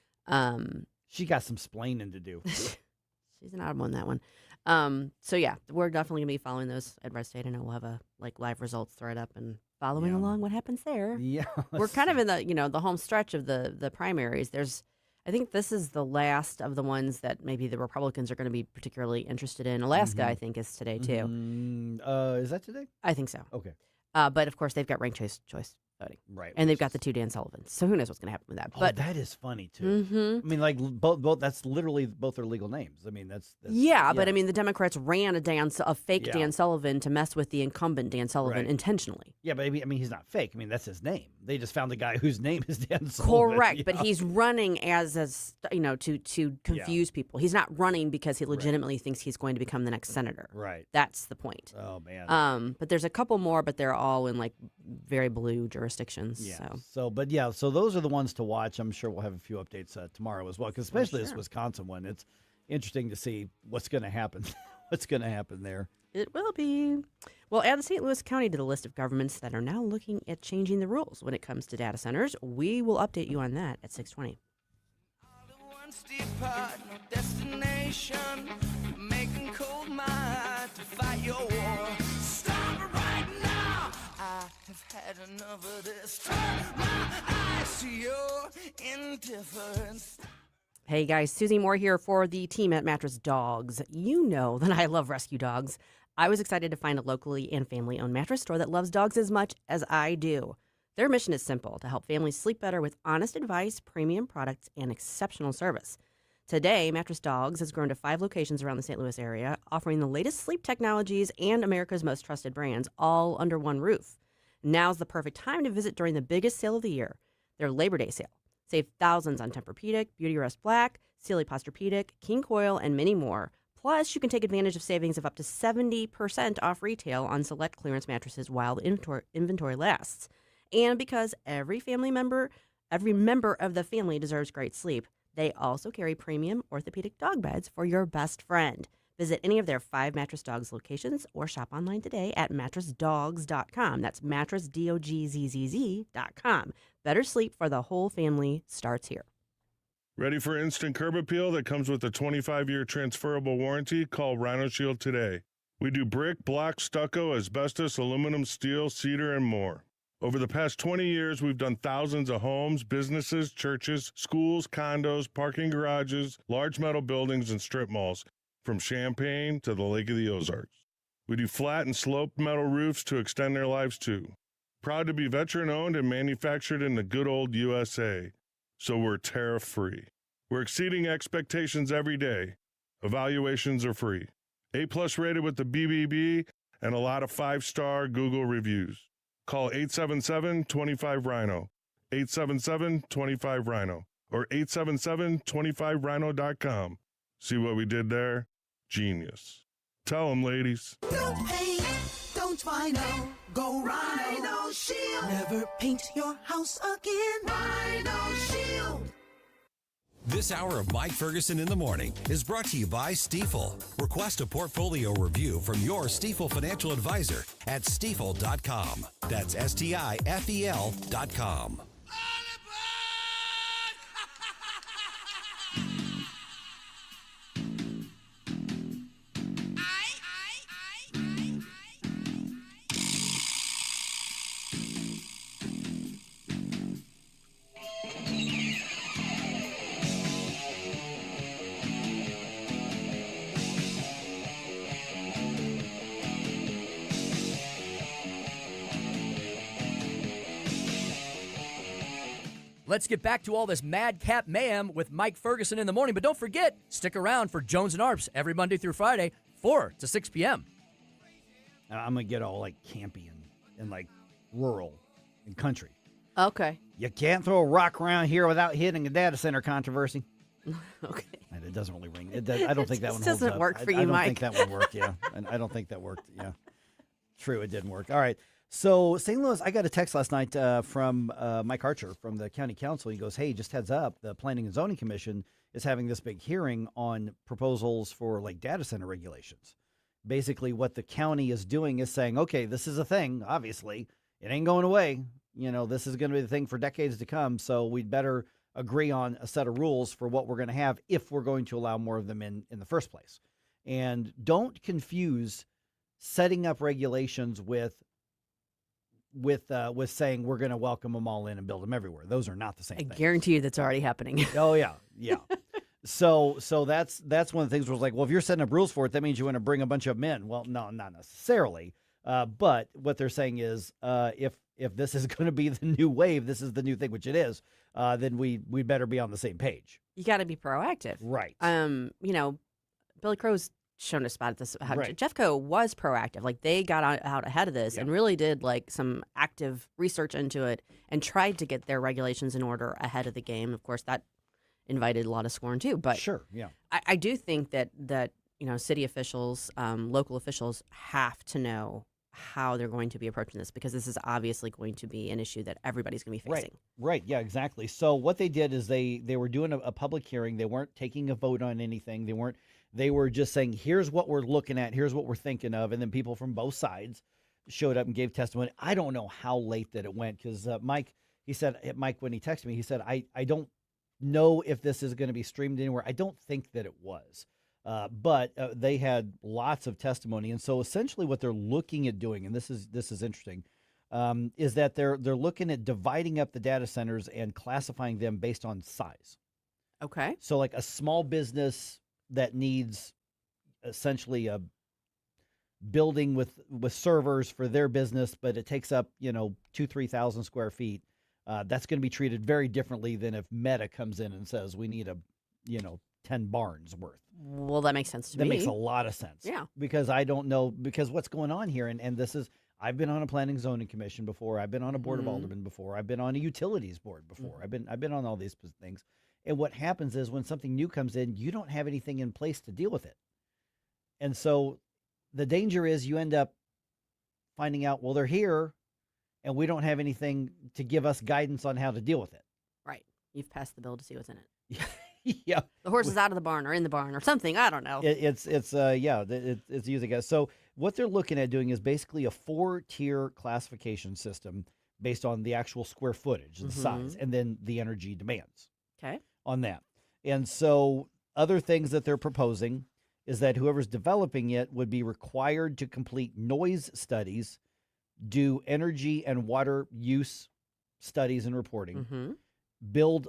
Speaker 3: She got some splaining to do.
Speaker 28: She's an odd one, that one. So yeah, we're definitely gonna be following those at Red State. I know we'll have a live results thread up and following along what happens there.
Speaker 3: Yeah.
Speaker 28: We're kind of in the the home stretch of the primaries. I think this is the last of the ones that maybe the Republicans are going to be particularly interested in. Alaska, I think, is today too.
Speaker 3: Is that today?
Speaker 28: I think so.
Speaker 3: Okay.
Speaker 28: But of course, they've got ranked choice voting,
Speaker 3: right?
Speaker 28: And they've got the 2 Dan Sullivans. So who knows what's going to happen with that? But
Speaker 3: that is funny too. I mean, both. That's literally both their legal names. I mean, that's
Speaker 28: but I mean, the Democrats ran a fake Dan Sullivan to mess with the incumbent Dan Sullivan
Speaker 3: Right.
Speaker 28: intentionally.
Speaker 3: Yeah, but I mean, he's not fake. I mean, that's his name. They just found a guy whose name is Dan Sullivan.
Speaker 28: Correct, but he's running as to confuse people. He's not running because he legitimately thinks he's going to become the next senator.
Speaker 3: Right.
Speaker 28: That's the point.
Speaker 3: Oh man.
Speaker 28: But there's a couple more, but they're all in very blue jurisdictions.
Speaker 3: Yeah.
Speaker 28: So
Speaker 3: So those are the ones to watch. I'm sure we'll have a few updates tomorrow as well, because especially this Wisconsin one, it's interesting to see what's going to happen. What's going to happen there?
Speaker 28: It will be. Well, add the St. Louis County to the list of governments that are now looking at changing the rules when it comes to data centers. We will update you on that at 6:20.
Speaker 5: Destination, making cold mind to fight your war. Stop it right now. I have had enough of this. Turn my eyes to your indifference.
Speaker 28: Hey guys, Susie Moore here for the team at Mattress Dogs. You know that I love rescue dogs. I was excited to find a locally and family-owned mattress store that loves dogs as much as I do. Their mission is simple: to help families sleep better with honest advice, premium products, and exceptional service. Today, Mattress Dogs has grown to 5 locations around the St. Louis area, offering the latest sleep technologies and America's most trusted brands, all under one roof. Now's the perfect time to visit during the biggest sale of the year, their Labor Day sale. Save thousands on Tempur-Pedic, Beautyrest Black, Sealy Posturepedic, King Coil, and many more. Plus, you can take advantage of savings of up to 70% off retail on select clearance mattresses while the inventory lasts. And because every member of the family deserves great sleep, they also carry premium orthopedic dog beds for your best friend. Visit any of their 5 Mattress Dogs locations or shop online today at mattressdogs.com. That's mattressdogzzz.com. Better sleep for the whole family starts here.
Speaker 9: Ready for instant curb appeal that comes with a 25-year transferable warranty? Call Rhino Shield today. We do brick, block, stucco, asbestos, aluminum, steel, cedar, and more. Over the past 20 years, we've done thousands of homes, businesses, churches, schools, condos, parking garages, large metal buildings, and strip malls, from Champaign to the Lake of the Ozarks. We do flat and sloped metal roofs to extend their lives too. Proud to be veteran-owned and manufactured in the good old USA. So we're tariff-free. We're exceeding expectations every day. Evaluations are free. A+ rated with the BBB and a lot of 5-star Google reviews. Call 877-25-RHINO, 877-25-RHINO, or 877-25rhino.com. See what we did there? Genius. Tell them, ladies.
Speaker 5: Don't paint, don't vinyl, go Rhino Shield. Never paint your house again. Rhino Shield.
Speaker 2: This hour of Mike Ferguson in the Morning is brought to you by Stifel. Request a portfolio review from your Stifel financial advisor at stifel.com. That's STIFEL.com.
Speaker 10: Let's get back to all this madcap mayhem with Mike Ferguson in the morning. But don't forget, stick around for Jones and Arps every Monday through Friday, 4 to 6 p.m.
Speaker 3: I'm going to get all like campy and like rural and country.
Speaker 28: Okay.
Speaker 3: You can't throw a rock around here without hitting a data center controversy.
Speaker 28: Okay.
Speaker 3: And it doesn't really ring. I don't think that one holds
Speaker 28: doesn't
Speaker 3: up.
Speaker 28: work for you,
Speaker 3: I don't
Speaker 28: Mike.
Speaker 3: think that one worked, yeah. And I don't think that worked, yeah. True, it didn't work. All right. So St. Louis, I got a text last night from Mike Archer from the county council. He goes, hey, just heads up, the Planning and Zoning Commission is having this big hearing on proposals for like data center regulations. Basically, what the county is doing is saying, okay, this is a thing, obviously. It ain't going away. You know, this is going to be the thing for decades to come. So we'd better agree on a set of rules for what we're going to have if we're going to allow more of them in the first place. And don't confuse setting up regulations with saying we're going to welcome them all in and build them everywhere. Those are not the same thing.
Speaker 28: I guarantee you that's already happening.
Speaker 3: Oh, yeah. Yeah. So that's one of the things where it's like, well, if you're setting up rules for it, that means you want to bring a bunch of them in. Well, no, not necessarily. But what they're saying is if this is going to be the new wave, this is the new thing, which it is, then we better be on the same page.
Speaker 28: You got to be proactive.
Speaker 3: Right.
Speaker 28: You know, Billy Crow's shown us about this. How
Speaker 3: Right.
Speaker 28: Jeffco was proactive. Like they got out ahead of this and really did like some active research into it and tried to get their regulations in order ahead of the game. Of course, that invited a lot of scorn too. But
Speaker 3: sure, yeah.
Speaker 28: I do think that you know, city officials, local officials have to know how they're going to be approaching this because this is obviously going to be an issue that everybody's going to be facing.
Speaker 3: Right. Yeah, exactly. So what they did is they were doing a public hearing. They weren't taking a vote on anything. They were just saying, here's what we're looking at. Here's what we're thinking of. And then people from both sides showed up and gave testimony. I don't know how late that it went because Mike, when he texted me, he said, I don't know if this is going to be streamed anywhere. I don't think that it was. But they had lots of testimony. And so essentially what they're looking at doing, and this is interesting, is that they're looking at dividing up the data centers and classifying them based on size.
Speaker 28: Okay.
Speaker 3: So like a small business that needs essentially a building with servers for their business, but it takes up, 2,000-3,000 square feet. That's going to be treated very differently than if Meta comes in and says we need 10 barns worth.
Speaker 28: Well, that makes sense to me.
Speaker 3: That makes a lot of sense.
Speaker 28: Yeah.
Speaker 3: Because I don't know, because what's going on here, and this is, I've been on a planning zoning commission before. I've been on a board of aldermen before. I've been on a utilities board before. I've been on all these things. And what happens is when something new comes in, you don't have anything in place to deal with it. And so the danger is you end up finding out, well, they're here and we don't have anything to give us guidance on how to deal with it.
Speaker 28: Right. You've passed the bill to see what's in it.
Speaker 3: Yeah.
Speaker 28: The horse is out of the barn or in the barn or something. I don't know.
Speaker 3: It's using it. So what they're looking at doing is basically a 4-tier classification system based on the actual square footage, the size, and then the energy demands.
Speaker 28: Okay.
Speaker 3: On that. And so other things that they're proposing is that whoever's developing it would be required to complete noise studies, do energy and water use studies and reporting, build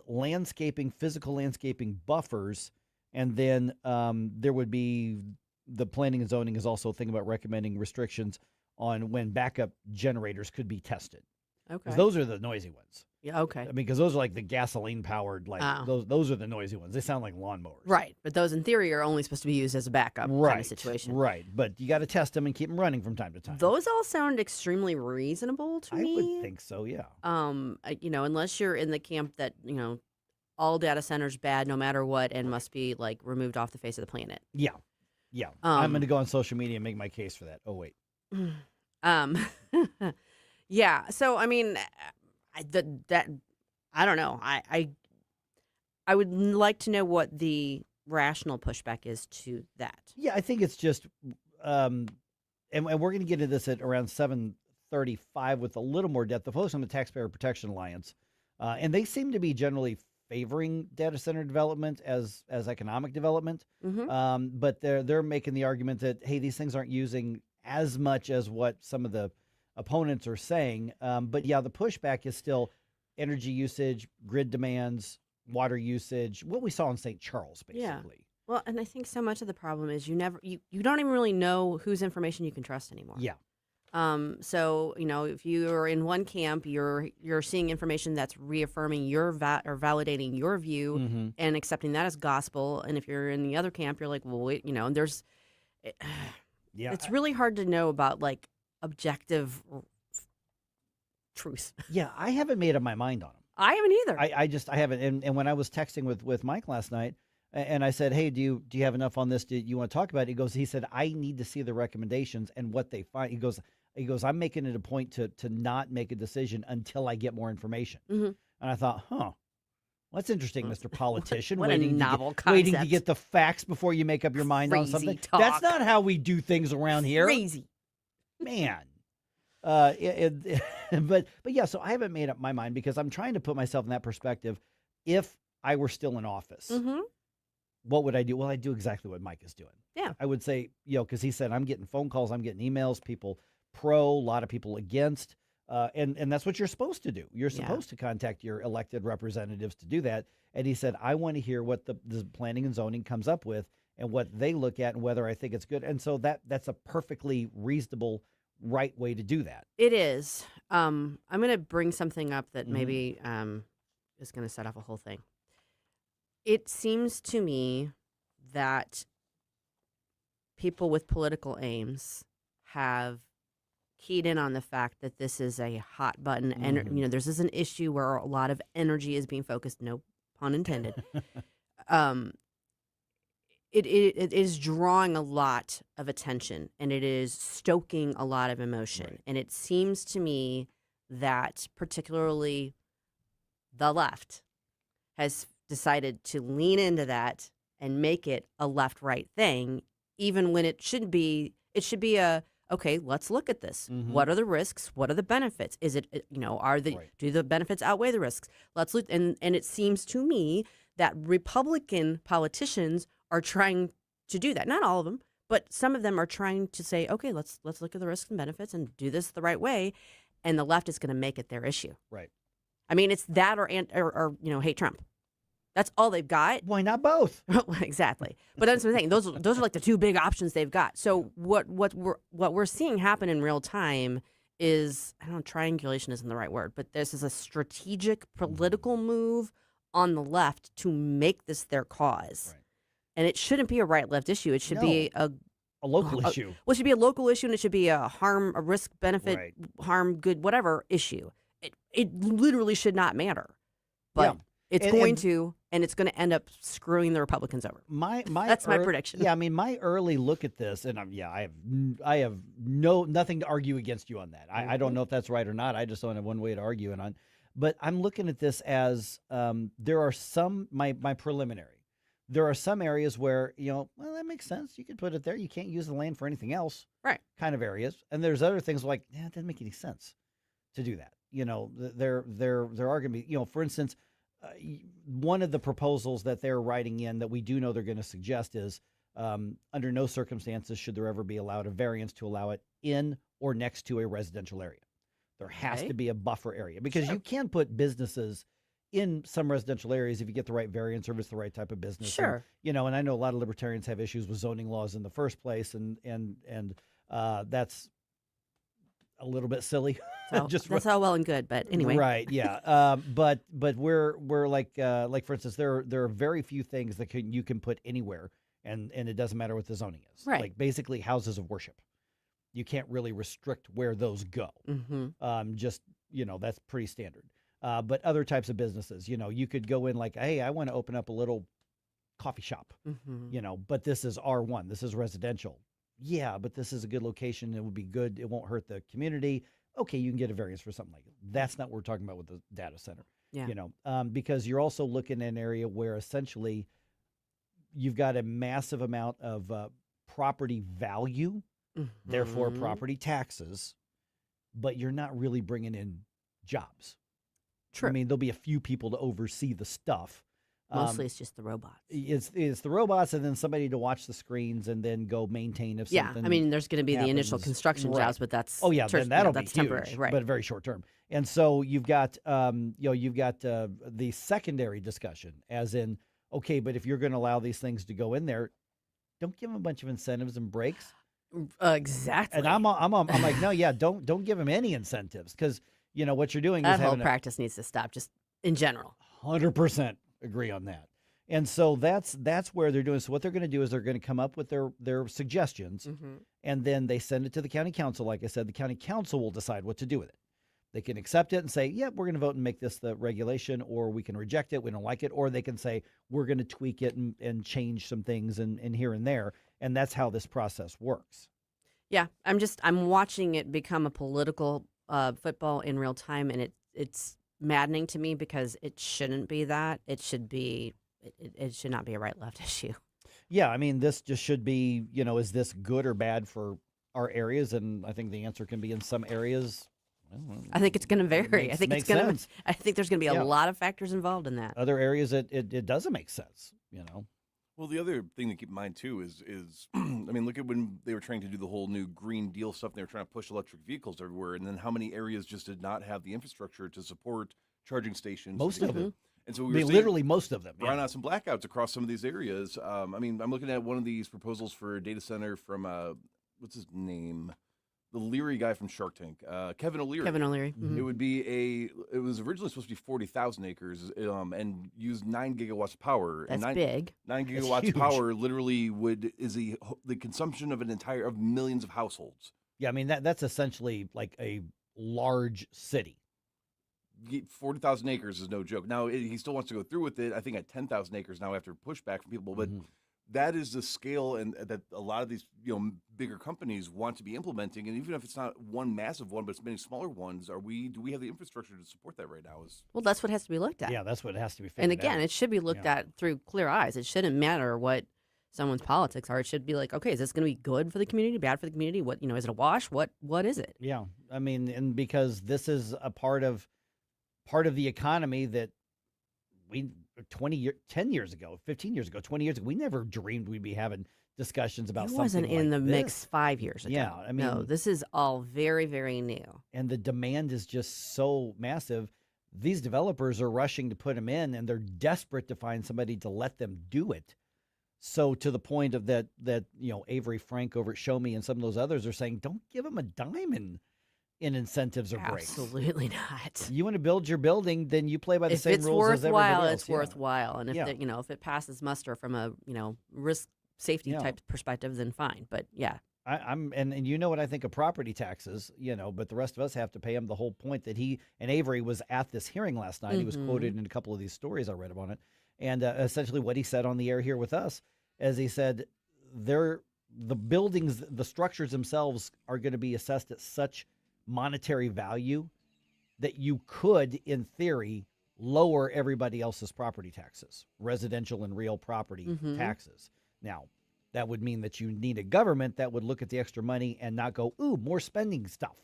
Speaker 3: physical landscaping buffers, and then there would be, the planning and zoning is also thinking about recommending restrictions on when backup generators could be tested.
Speaker 28: Okay.
Speaker 3: 'Cause those are the noisy ones.
Speaker 28: Yeah, okay.
Speaker 3: I mean, because those are like the gasoline-powered,
Speaker 28: Oh.
Speaker 3: those are the noisy ones. They sound like lawnmowers.
Speaker 28: Right, but those in theory are only supposed to be used as a backup kind of situation.
Speaker 3: Right, but you got to test them and keep them running from time to time.
Speaker 28: Those all sound extremely reasonable to me.
Speaker 3: I would think so, yeah.
Speaker 28: Unless you're in the camp that, all data centers bad no matter what and must be like removed off the face of the planet.
Speaker 3: Yeah. I'm going to go on social media and make my case for that. Oh, wait.
Speaker 28: Yeah. So, I mean, I don't know. I would like to know what the rational pushback is to that.
Speaker 3: Yeah, I think it's just, and we're going to get into this at around 7:35 with a little more depth. The folks on the Taxpayer Protection Alliance, and they seem to be generally favoring data center development as economic development. But they're making the argument that, hey, these things aren't using as much as what some of the opponents are saying. But yeah, the pushback is still energy usage, grid demands, water usage, what we saw in St. Charles, basically.
Speaker 28: Yeah. Well, and I think so much of the problem is you don't even really know whose information you can trust anymore.
Speaker 3: Yeah.
Speaker 28: So, if you're in one camp, you're seeing information that's reaffirming or validating your view and accepting that as gospel. And if you're in the other camp, you're like, well, wait, it's really hard to know about like objective truth.
Speaker 3: Yeah, I haven't made up my mind on them.
Speaker 28: I haven't either.
Speaker 3: I haven't. And when I was texting with Mike last night, and I said, hey, do you have enough on this? Do you want to talk about it? He said, I need to see the recommendations and what they find. He goes, I'm making it a point to not make a decision until I get more information. And I thought, well, that's interesting, Mr. Politician.
Speaker 28: What a novel concept.
Speaker 3: Waiting to get the facts before you make up your mind on something.
Speaker 28: Talk.
Speaker 3: That's not how we do things around here.
Speaker 28: Crazy.
Speaker 3: Man. But yeah, so I haven't made up my mind because I'm trying to put myself in that perspective. If I were still in office, what would I do? Well, I'd do exactly what Mike is doing.
Speaker 28: Yeah.
Speaker 3: I would say, because he said, I'm getting phone calls, I'm getting emails, people pro, a lot of people against. And that's what you're supposed to do. You're supposed to contact your elected representatives to do that. And he said, I want to hear what the planning and zoning comes up with and what they look at and whether I think it's good. And so that's a perfectly reasonable, right way to do that.
Speaker 28: It is. I'm going to bring something up that maybe is going to set off a whole thing. It seems to me that people with political aims have keyed in on the fact that this is a hot button, and this is an issue where a lot of energy is being focused. No pun intended. It is drawing a lot of attention, and it is stoking a lot of emotion. Right. And it seems to me that particularly the left has decided to lean into that and make it a left-right thing, even when it should be a, okay, let's look at this. What are the risks? What are the benefits? Is it, do the benefits outweigh the risks? Let's look. And it seems to me that Republican politicians are trying to do that. Not all of them, but some of them are trying to say, okay, let's look at the risks and benefits and do this the right way. And the left is going to make it their issue.
Speaker 3: Right.
Speaker 28: I mean, it's that or hate Trump. That's all they've got.
Speaker 3: Why not both?
Speaker 28: Exactly. But that's what I'm saying. Those are like the two big options they've got. So what we're seeing happen in real time is, I don't know, triangulation isn't the right word, but this is a strategic political move on the left to make this their cause. Right. And it shouldn't be a right-left issue. It should be a
Speaker 3: local issue.
Speaker 28: Well, it should be a local issue, and it should be a risk, benefit, harm, good, whatever issue. It literally should not matter. But it's going to, and it's going to end up screwing the Republicans over. That's my prediction.
Speaker 3: Yeah, I mean, my early look at this, and I have nothing to argue against you on that. I don't know if that's right or not. I just don't have one way to argue it on. But I'm looking at this as there are some, my preliminary. There are some areas where, well, that makes sense. You could put it there. You can't use the land for anything else.
Speaker 28: Right.
Speaker 3: Kind of areas. And there's other things like, it doesn't make any sense to do that. There are going to be, for instance, one of the proposals that they're writing in that we do know they're going to suggest is under no circumstances should there ever be allowed a variance to allow it in or next to a residential area. There has to be a buffer area because you can put businesses in some residential areas if you get the right variance or if it's the right type of business.
Speaker 28: Sure.
Speaker 3: And, and I know a lot of libertarians have issues with zoning laws in the first place, and that's a little bit silly.
Speaker 28: So that's all well and good, but anyway.
Speaker 3: Right, yeah. But we're like for instance, there are very few things that you can put anywhere, and it doesn't matter what the zoning is.
Speaker 28: Right.
Speaker 3: Like basically houses of worship. You can't really restrict where those go. Just, that's pretty standard. But other types of businesses, you could go in like, hey, I want to open up a little coffee shop, but this is R1. This is residential. Yeah, but this is a good location. It would be good. It won't hurt the community. Okay, you can get a variance for something like that. That's not what we're talking about with the data center.
Speaker 28: Yeah.
Speaker 3: Because you're also looking at an area where essentially you've got a massive amount of property value, therefore property taxes, but you're not really bringing in jobs.
Speaker 28: True.
Speaker 3: I mean, there'll be a few people to oversee the stuff.
Speaker 28: Mostly it's just the robots.
Speaker 3: It's the robots and then somebody to watch the screens and then go maintain if something
Speaker 28: I mean, there's going to be the initial
Speaker 3: happens.
Speaker 28: construction
Speaker 3: Right.
Speaker 28: jobs, but that's
Speaker 3: then that'll
Speaker 28: that's
Speaker 3: be huge,
Speaker 28: temporary, right?
Speaker 3: but very short term. And so you've got the secondary discussion, as in, okay, but if you're going to allow these things to go in there, don't give them a bunch of incentives and breaks.
Speaker 28: Exactly.
Speaker 3: And I'm like, no, yeah, don't give them any incentives, because what you're doing
Speaker 28: that
Speaker 3: is
Speaker 28: whole
Speaker 3: having
Speaker 28: practice needs to stop, just in general.
Speaker 3: 100% agree on that. And so that's where they're doing. So what they're going to do is they're going to come up with their suggestions, and then they send it to the county council. Like I said, the county council will decide what to do with it. They can accept it and say, yeah, we're going to vote and make this the regulation, or we can reject it. We don't like it. Or they can say, we're going to tweak it and change some things and here and there. And that's how this process works.
Speaker 28: Yeah, I'm watching it become a political football in real time, and it's maddening to me, because it shouldn't be that. It should be. It should not be a right-left issue.
Speaker 3: Yeah, I mean, this just should be, is this good or bad for our areas? And I think the answer can be in some areas.
Speaker 28: I think it's going to vary. I think there's going to be a lot of factors involved in that.
Speaker 3: Other areas it doesn't make sense,
Speaker 8: Well, the other thing to keep in mind too is I mean, look at when they were trying to do the whole new Green Deal stuff. And they were trying to push electric vehicles everywhere, and then how many areas just did not have the infrastructure to support charging stations?
Speaker 3: Most of them.
Speaker 8: And so we were
Speaker 3: literally most of them.
Speaker 8: Brown out some blackouts across some of these areas. I mean, I'm looking at one of these proposals for a data center from what's his name? The Leary guy from Shark Tank, Kevin O'Leary.
Speaker 28: Kevin O'Leary.
Speaker 8: It would be it was originally supposed to be 40,000 acres, and use 9 gigawatts of power.
Speaker 28: That's
Speaker 8: and
Speaker 28: big.
Speaker 8: 9 gigawatts of power literally is the consumption of of millions of households.
Speaker 3: Yeah, I mean that's essentially like a large city.
Speaker 8: 40,000 acres is no joke. Now he still wants to go through with it. I think at 10,000 acres now after pushback from people, but. That is the scale and that a lot of these bigger companies want to be implementing, and even if it's not one massive one, but it's many smaller ones, do we have the infrastructure to support that right now?
Speaker 28: Well, that's what has to be looked at.
Speaker 3: Yeah, that's what has to be figured
Speaker 28: And again,
Speaker 3: out.
Speaker 28: it should be looked at through clear eyes. It shouldn't matter what someone's politics are. It should be like, okay, is this going to be good for the community, bad for the community? What is it a wash? What is it?
Speaker 3: Yeah, I mean, and because this is a part of the economy that we 10 years ago, 15 years ago, 20 years ago, we never dreamed we'd be having discussions about something
Speaker 28: wasn't in
Speaker 3: like
Speaker 28: the
Speaker 3: this.
Speaker 28: mix 5 years ago.
Speaker 3: Yeah, I mean,
Speaker 28: no, this is all very, very new.
Speaker 3: And the demand is just so massive. These developers are rushing to put them in, and they're desperate to find somebody to let them do it. So to the point of that Avery Frank over at Show Me and some of those others are saying, don't give them a dime in incentives or breaks.
Speaker 28: Absolutely not.
Speaker 3: You want to build your building, then you play by the same rules as everybody else.
Speaker 28: It's worthwhile. And if if it passes muster from a risk safety type perspective, then fine. But yeah,
Speaker 3: I'm and you know what I think of property taxes, but the rest of us have to pay him. The whole point that he and Avery was at this hearing last night. He was quoted in a couple of these stories I read about it, and essentially what he said on the air here with us, as he said, the buildings, the structures themselves are going to be assessed at such monetary value that you could, in theory, lower everybody else's property taxes, residential and real property taxes. Now, that would mean that you need a government that would look at the extra money and not go, ooh, more spending stuff,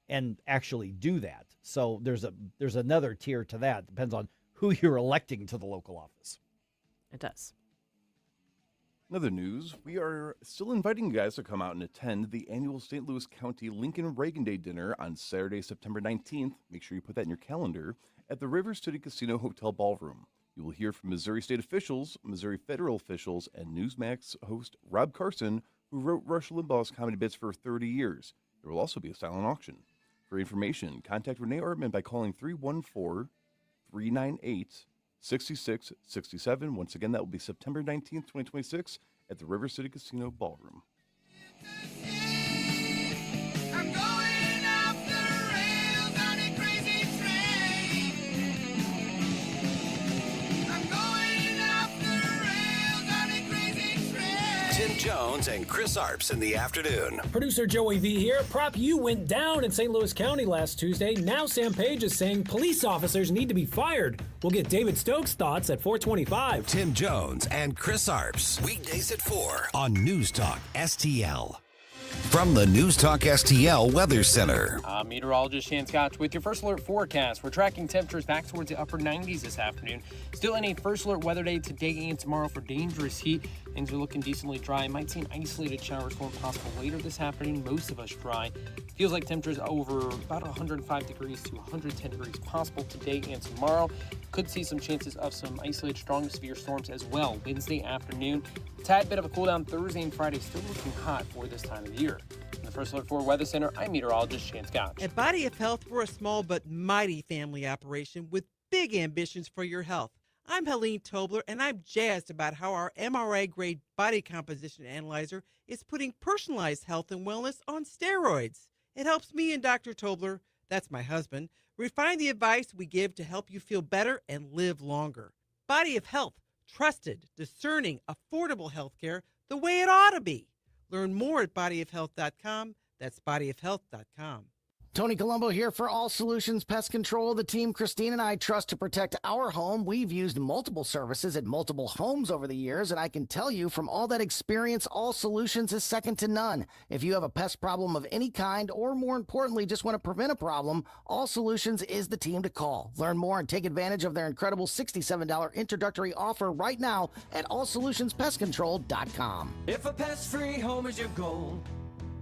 Speaker 3: and actually do that. So there's another tier to that. Depends on who you're electing to the local office.
Speaker 28: It does.
Speaker 8: In other news, we are still inviting you guys to come out and attend the annual St. Louis County Lincoln Reagan Day dinner on Saturday, September 19th. Make sure you put that in your calendar at the River City Casino Hotel Ballroom. You will hear from Missouri state officials, Missouri federal officials, and Newsmax host Rob Carson, who wrote Rush Limbaugh's comedy bits for 30 years. There will also be a silent auction. For information, contact Renee Ortman by calling 314-398-6667. Once again, that will be September 19th, 2026 at the River City Casino Ballroom.
Speaker 2: Tim Jones and Chris Arps in the afternoon.
Speaker 11: Producer Joey V here. Prop U went down in St. Louis County last Tuesday. Now Sam Page is saying police officers need to be fired. We'll get David Stokes' thoughts at 4:25.
Speaker 2: Tim Jones and Chris Arps. Weekdays at 4 on News Talk STL. From the News Talk STL Weather Center.
Speaker 1: I'm meteorologist Shan Scott with your first alert forecast. We're tracking temperatures back towards the upper 90s this afternoon. Still in a first alert weather day today and tomorrow for dangerous heat. Things are looking decently dry. Might see an isolated shower storm possible later this afternoon. Most of us dry. Feels like temperatures over about 105 degrees to 110 degrees possible today and tomorrow. Could see some chances of some isolated strong to severe storms as well Wednesday afternoon. A tad bit of a cool down Thursday and Friday. Still looking hot for this time of year. In the First Alert 4 Weather Center, I'm meteorologist Chance Scott.
Speaker 12: At Body of Health, we're a small but mighty family operation with big ambitions for your health. I'm Helene Tobler, and I'm jazzed about how our MRI-grade body composition analyzer is putting personalized health and wellness on steroids. It helps me and Dr. Tobler, that's my husband, refine the advice we give to help you feel better and live longer. Body of Health, trusted, discerning, affordable health care the way it ought to be. Learn more at bodyofhealth.com. That's bodyofhealth.com.
Speaker 13: Tony Colombo here for All Solutions Pest Control, the team Christine and I trust to protect our home. We've used multiple services at multiple homes over the years, and I can tell you from all that experience, All Solutions is second to none. If you have a pest problem of any kind, or more importantly, just want to prevent a problem, All Solutions is the team to call. Learn more and take advantage of their incredible $67 introductory offer right now at allsolutionspestcontrol.com.
Speaker 5: If a pest-free home is your goal,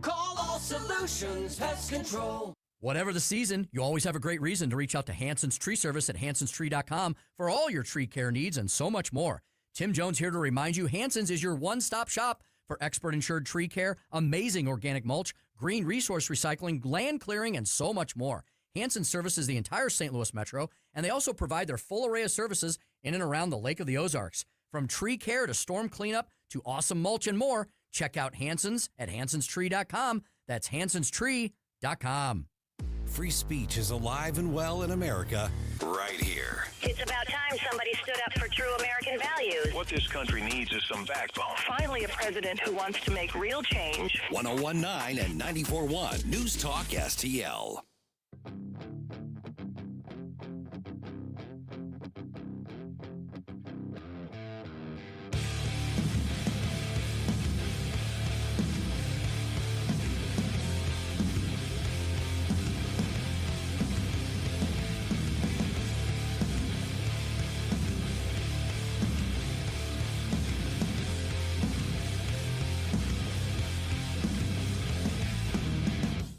Speaker 5: call All Solutions Pest Control.
Speaker 10: Whatever the season, you always have a great reason to reach out to Hanson's Tree Service at hansonstree.com for all your tree care needs and so much more. Tim Jones here to remind you Hanson's is your one-stop shop for expert insured tree care, amazing organic mulch, green resource recycling, land clearing, and so much more. Hanson services the entire St. Louis metro, and they also provide their full array of services in and around the Lake of the Ozarks. From tree care to storm cleanup to awesome mulch and more, check out Hanson's at hansonstree.com. That's hansonstree.com.
Speaker 2: Free speech is alive and well in America right here.
Speaker 27: It's about time somebody stood up for true American values.
Speaker 14: What this country needs is some backbone.
Speaker 27: Finally, a president who wants to make real change.
Speaker 2: 101.9 and 94.1 News Talk STL.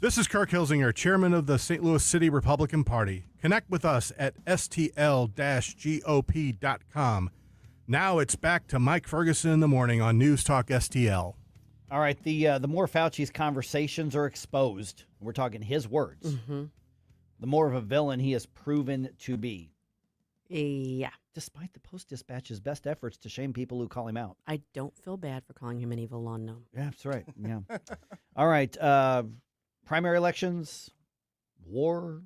Speaker 15: This is Kirk Hilsinger, chairman of the St. Louis City Republican Party. Connect with us at stl-gop.com. Now it's back to Mike Ferguson in the morning on News Talk STL.
Speaker 3: All right, the more Fauci's conversations are exposed, we're talking his words, the more of a villain he has proven to be.
Speaker 28: Yeah.
Speaker 3: Despite the Post-Dispatch's best efforts to shame people who call him out.
Speaker 28: I don't feel bad for calling him an evil lawn gnome.
Speaker 3: Yeah, that's right. Yeah. All right. Primary elections, war,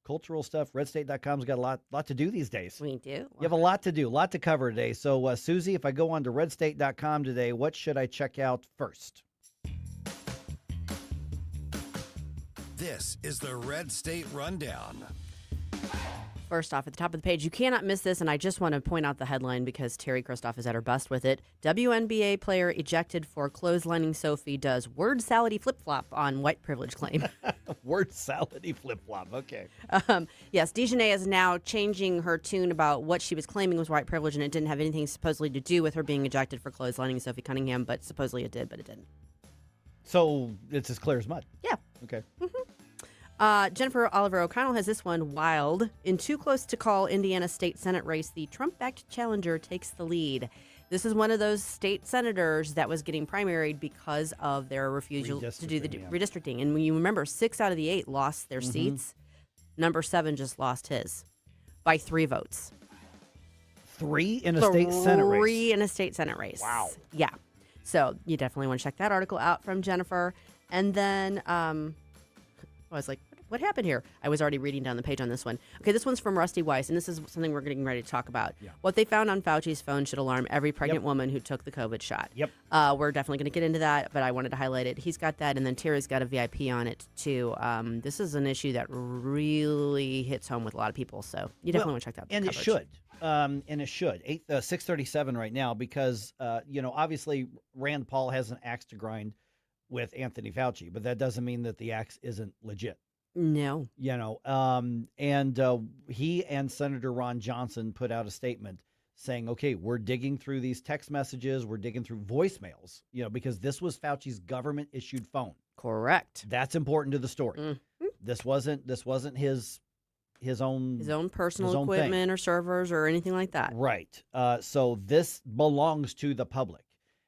Speaker 3: cultural stuff. RedState.com's got a lot to do these days.
Speaker 28: We do.
Speaker 3: You have a lot to do, a lot to cover today. So, Susie, if I go on to RedState.com today, what should I check out first?
Speaker 2: This is the Red State Rundown.
Speaker 28: First off, at the top of the page, you cannot miss this, and I just want to point out the headline because Terry Kristoff is at her best with it. WNBA player ejected for clotheslining Sophie does word salady flip-flop on white privilege claim.
Speaker 3: Word salady flip-flop, okay.
Speaker 28: Yes, Dejanay is now changing her tune about what she was claiming was white privilege, and it didn't have anything supposedly to do with her being ejected for clotheslining Sophie Cunningham, but supposedly it did, but it didn't.
Speaker 3: So it's as clear as mud?
Speaker 28: Yeah.
Speaker 3: Okay.
Speaker 28: Jennifer Oliver O'Connell has this one wild. In too close to call Indiana State Senate race, the Trump-backed challenger takes the lead. This is one of those state senators that was getting primaried because of their refusal to do the redistricting. And when you remember, 6 out of the 8 lost their seats. Number 7 just lost his by 3 votes.
Speaker 3: 3 in a state Senate race.
Speaker 28: 3 in a state Senate race.
Speaker 3: Wow.
Speaker 28: Yeah. So you definitely want to check that article out from Jennifer. And then I was like, what happened here? I was already reading down the page on this one. Okay, this one's from Rusty Weiss, and this is something we're getting ready to talk about.
Speaker 3: Yeah.
Speaker 28: What they found on Fauci's phone should alarm every pregnant woman who took the COVID shot.
Speaker 3: Yep.
Speaker 28: We're definitely going to get into that, but I wanted to highlight it. He's got that, and then Terry's got a VIP on it, too. This is an issue that really hits home with a lot of people, so you definitely want to check that out.
Speaker 3: And
Speaker 28: coverage.
Speaker 3: it should. And it should. 6:37 right now because, obviously Rand Paul has an axe to grind with Anthony Fauci, but that doesn't mean that the axe isn't legit.
Speaker 28: No.
Speaker 3: He and Senator Ron Johnson put out a statement saying, okay, we're digging through these text messages, we're digging through voicemails, because this was Fauci's government issued phone.
Speaker 28: Correct.
Speaker 3: That's important to the story.
Speaker 28: Mm-hmm.
Speaker 3: This wasn't his own
Speaker 28: personal equipment or servers or anything like that.
Speaker 3: Right. So this belongs to the public.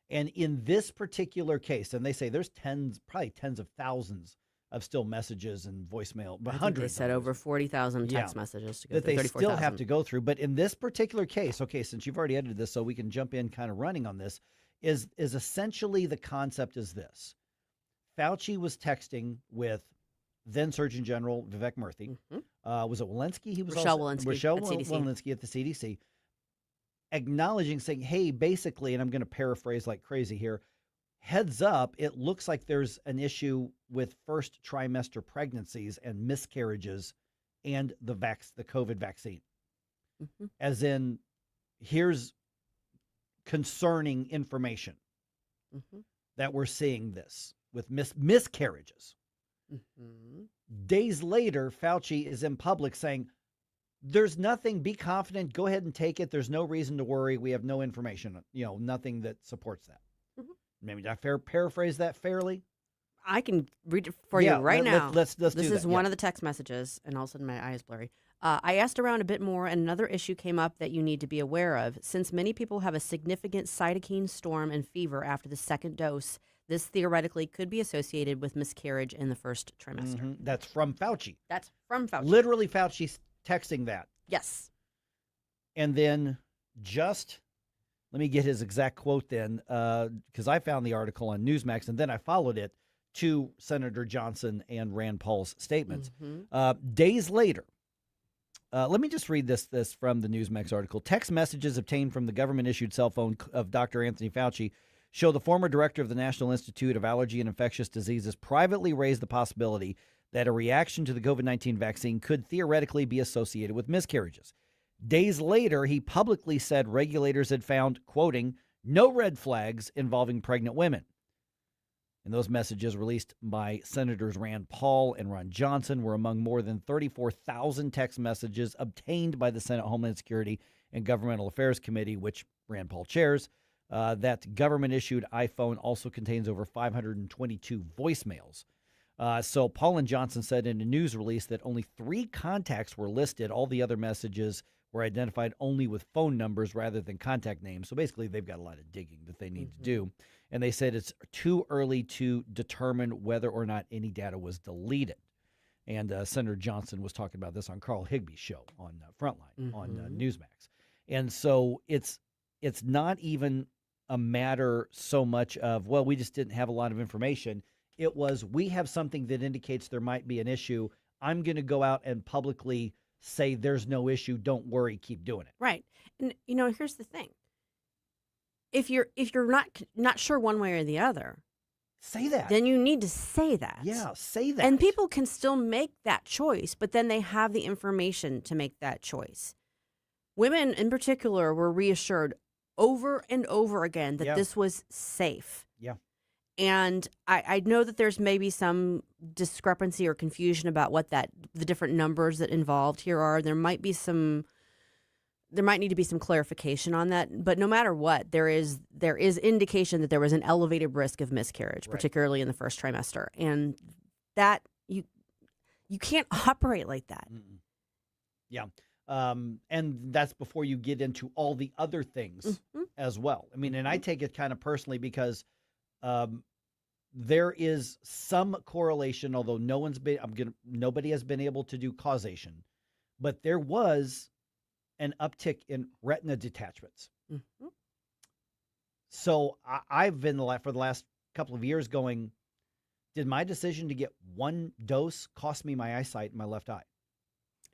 Speaker 3: And in this particular case, and they say there's probably tens of thousands of still messages and voicemail, but hundreds.
Speaker 28: They said over 40,000 text messages to go
Speaker 3: that
Speaker 28: through.
Speaker 3: they still have to go through. But in this particular case, okay, since you've already edited this, so we can jump in kind of running on this, is essentially the concept is this. Fauci was texting with then Surgeon General Vivek Murthy. Was it Walensky? He was
Speaker 28: Rochelle Walensky
Speaker 3: Walensky at the CDC, acknowledging, saying, hey, basically, and I'm going to paraphrase like crazy here, heads up, it looks like there's an issue with first trimester pregnancies and miscarriages and the COVID vaccine. As in, here's concerning information that we're seeing this with miscarriages. Days later, Fauci is in public saying, there's nothing, be confident, go ahead and take it. There's no reason to worry. We have no information, nothing that supports that. Maybe did I paraphrase that fairly?
Speaker 28: I can read it for you right now.
Speaker 3: Let's do that.
Speaker 28: This is one of the text messages, and all of a sudden my eye is blurry. I asked around a bit more, and another issue came up that you need to be aware of. Since many people have a significant cytokine storm and fever after the second dose, this theoretically could be associated with miscarriage in the first trimester.
Speaker 3: That's from Fauci.
Speaker 28: That's from Fauci.
Speaker 3: Literally, Fauci's texting that.
Speaker 28: Yes.
Speaker 3: And then let me get his exact quote then, because I found the article on Newsmax, and then I followed it to Senator Johnson and Rand Paul's statements. Days later, let me just read this from the Newsmax article. Text messages obtained from the government-issued cell phone of Dr. Anthony Fauci show the former director of the National Institute of Allergy and Infectious Diseases privately raised the possibility that a reaction to the COVID-19 vaccine could theoretically be associated with miscarriages. Days later, he publicly said regulators had found, quoting, no red flags involving pregnant women. And those messages released by Senators Rand Paul and Ron Johnson were among more than 34,000 text messages obtained by the Senate Homeland Security and Governmental Affairs Committee, which Rand Paul chairs. That government-issued iPhone also contains over 522 voicemails. So Paul and Johnson said in a news release that only 3 contacts were listed. All the other messages were identified only with phone numbers rather than contact names. So basically, they've got a lot of digging that they need to do. And they said it's too early to determine whether or not any data was deleted. And Senator Johnson was talking about this on Carl Higby's show on Frontline on Newsmax. And so it's not even a matter so much of, well, we just didn't have a lot of information. It was, we have something that indicates there might be an issue. I'm going to go out and publicly say there's no issue. Don't worry. Keep doing it.
Speaker 28: Right. And, here's the thing. If you're not sure one way or the other,
Speaker 3: say that.
Speaker 28: Then you need to say that.
Speaker 3: Yeah, say that.
Speaker 28: And people can still make that choice, but then they have the information to make that choice. Women in particular were reassured over and over again that this was safe.
Speaker 3: Yeah.
Speaker 28: And I know that there's maybe some discrepancy or confusion about what the different numbers that involved here are. There might need to be some clarification on that. But no matter what, there is indication that there was an elevated risk of miscarriage, particularly in the first trimester. And that you can't operate like that.
Speaker 3: Yeah. And that's before you get into all the other things as well. I mean, and I take it kind of personally because there is some correlation, although nobody has been able to do causation, but there was an uptick in retina detachments.
Speaker 28: Mm-hmm.
Speaker 3: So I've been for the last couple of years going, did my decision to get one dose cost me my eyesight in my left eye?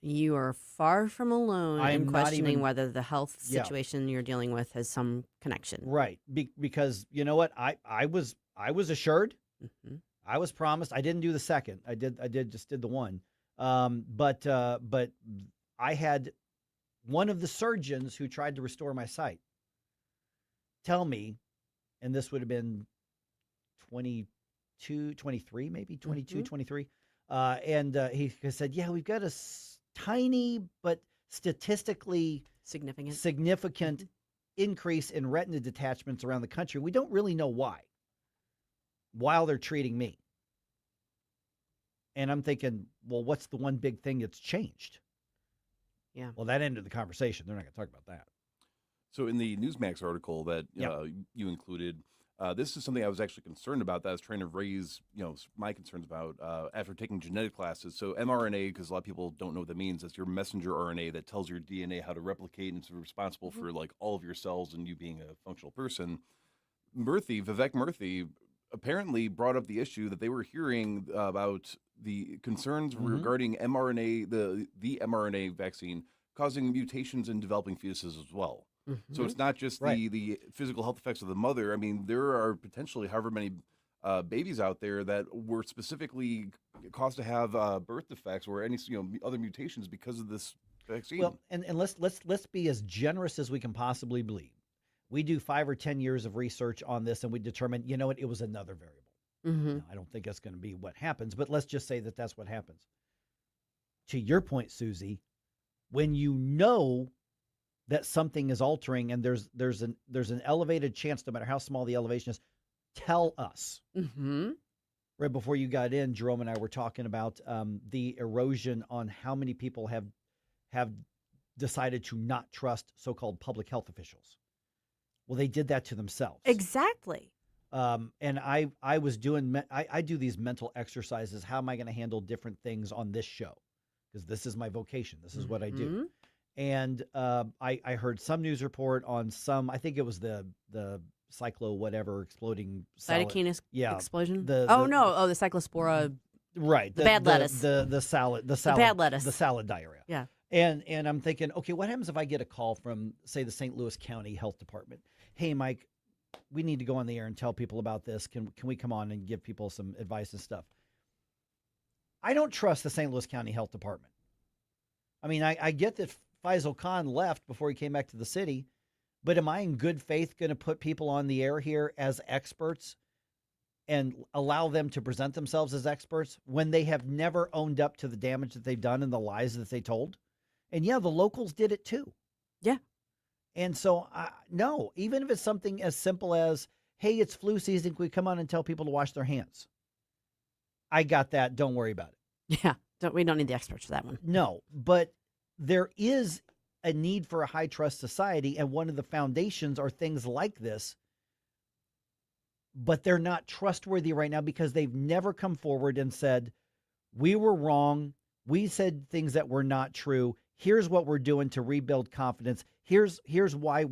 Speaker 28: You are far from alone in questioning whether the health
Speaker 3: Yeah.
Speaker 28: situation you're dealing with has some connection.
Speaker 3: Right. Because you know what? I was assured.
Speaker 28: Mm-hmm.
Speaker 3: I was promised. I didn't do the second. I just did the one. But I had one of the surgeons who tried to restore my sight tell me, and this would have been 22, 23, maybe 22, 23. And he said, yeah, we've got a tiny but statistically significant increase in retina detachments around the country. We don't really know why, while they're treating me. And I'm thinking, well, what's the one big thing that's changed?
Speaker 28: Yeah.
Speaker 3: Well, that ended the conversation. They're not going to talk about that.
Speaker 8: So in the Newsmax article that you included, this is something I was actually concerned about, that I was trying to raise, my concerns about after taking genetic classes. So mRNA, because a lot of people don't know what that means, that's your messenger RNA that tells your DNA how to replicate and it's responsible for like all of your cells and you being a functional person. Vivek Murthy apparently brought up the issue that they were hearing about the concerns regarding mRNA, the mRNA vaccine causing mutations in developing fetuses as well. So it's not just the physical health effects of the mother. I mean, there are potentially however many babies out there that were specifically caused to have birth defects or any other mutations because of this vaccine.
Speaker 3: Well, and let's be as generous as we can possibly believe. We do 5 or 10 years of research on this, and we determine, you know what, it was another variable. Now, I don't think that's going to be what happens, but let's just say that that's what happens. To your point, Susie, when you know that something is altering and there's an elevated chance, no matter how small the elevation is, tell us. Right before you got in, Jerome and I were talking about the erosion on how many people have decided to not trust so-called public health officials. Well, they did that to themselves.
Speaker 28: Exactly.
Speaker 3: And I was doing, I do these mental exercises. How am I going to handle different things on this show? Because this is my vocation. This is what I do. And I heard some news report on some, I think it was the cyclo whatever exploding
Speaker 28: cytokine explosion.
Speaker 3: The
Speaker 28: cyclospora.
Speaker 3: Right.
Speaker 28: The bad lettuce.
Speaker 3: The salad. The
Speaker 28: bad lettuce.
Speaker 3: The salad diarrhea.
Speaker 28: Yeah.
Speaker 3: And I'm thinking, okay, what happens if I get a call from, say, the St. Louis County Health Department? Hey, Mike, we need to go on the air and tell people about this. Can we come on and give people some advice and stuff? I don't trust the St. Louis County Health Department. I mean, I get that Faisal Khan left before he came back to the city, but am I in good faith going to put people on the air here as experts and allow them to present themselves as experts when they have never owned up to the damage that they've done and the lies that they told? And yeah, the locals did it too.
Speaker 28: Yeah.
Speaker 3: And so, no, even if it's something as simple as, hey, it's flu season, can we come on and tell people to wash their hands? I got that. Don't worry about it.
Speaker 28: Yeah. We don't need the experts for that one.
Speaker 3: No, but there is a need for a high trust society, and one of the foundations are things like this, but they're not trustworthy right now because they've never come forward and said, we were wrong. We said things that were not true. Here's what we're doing to rebuild confidence. Here's why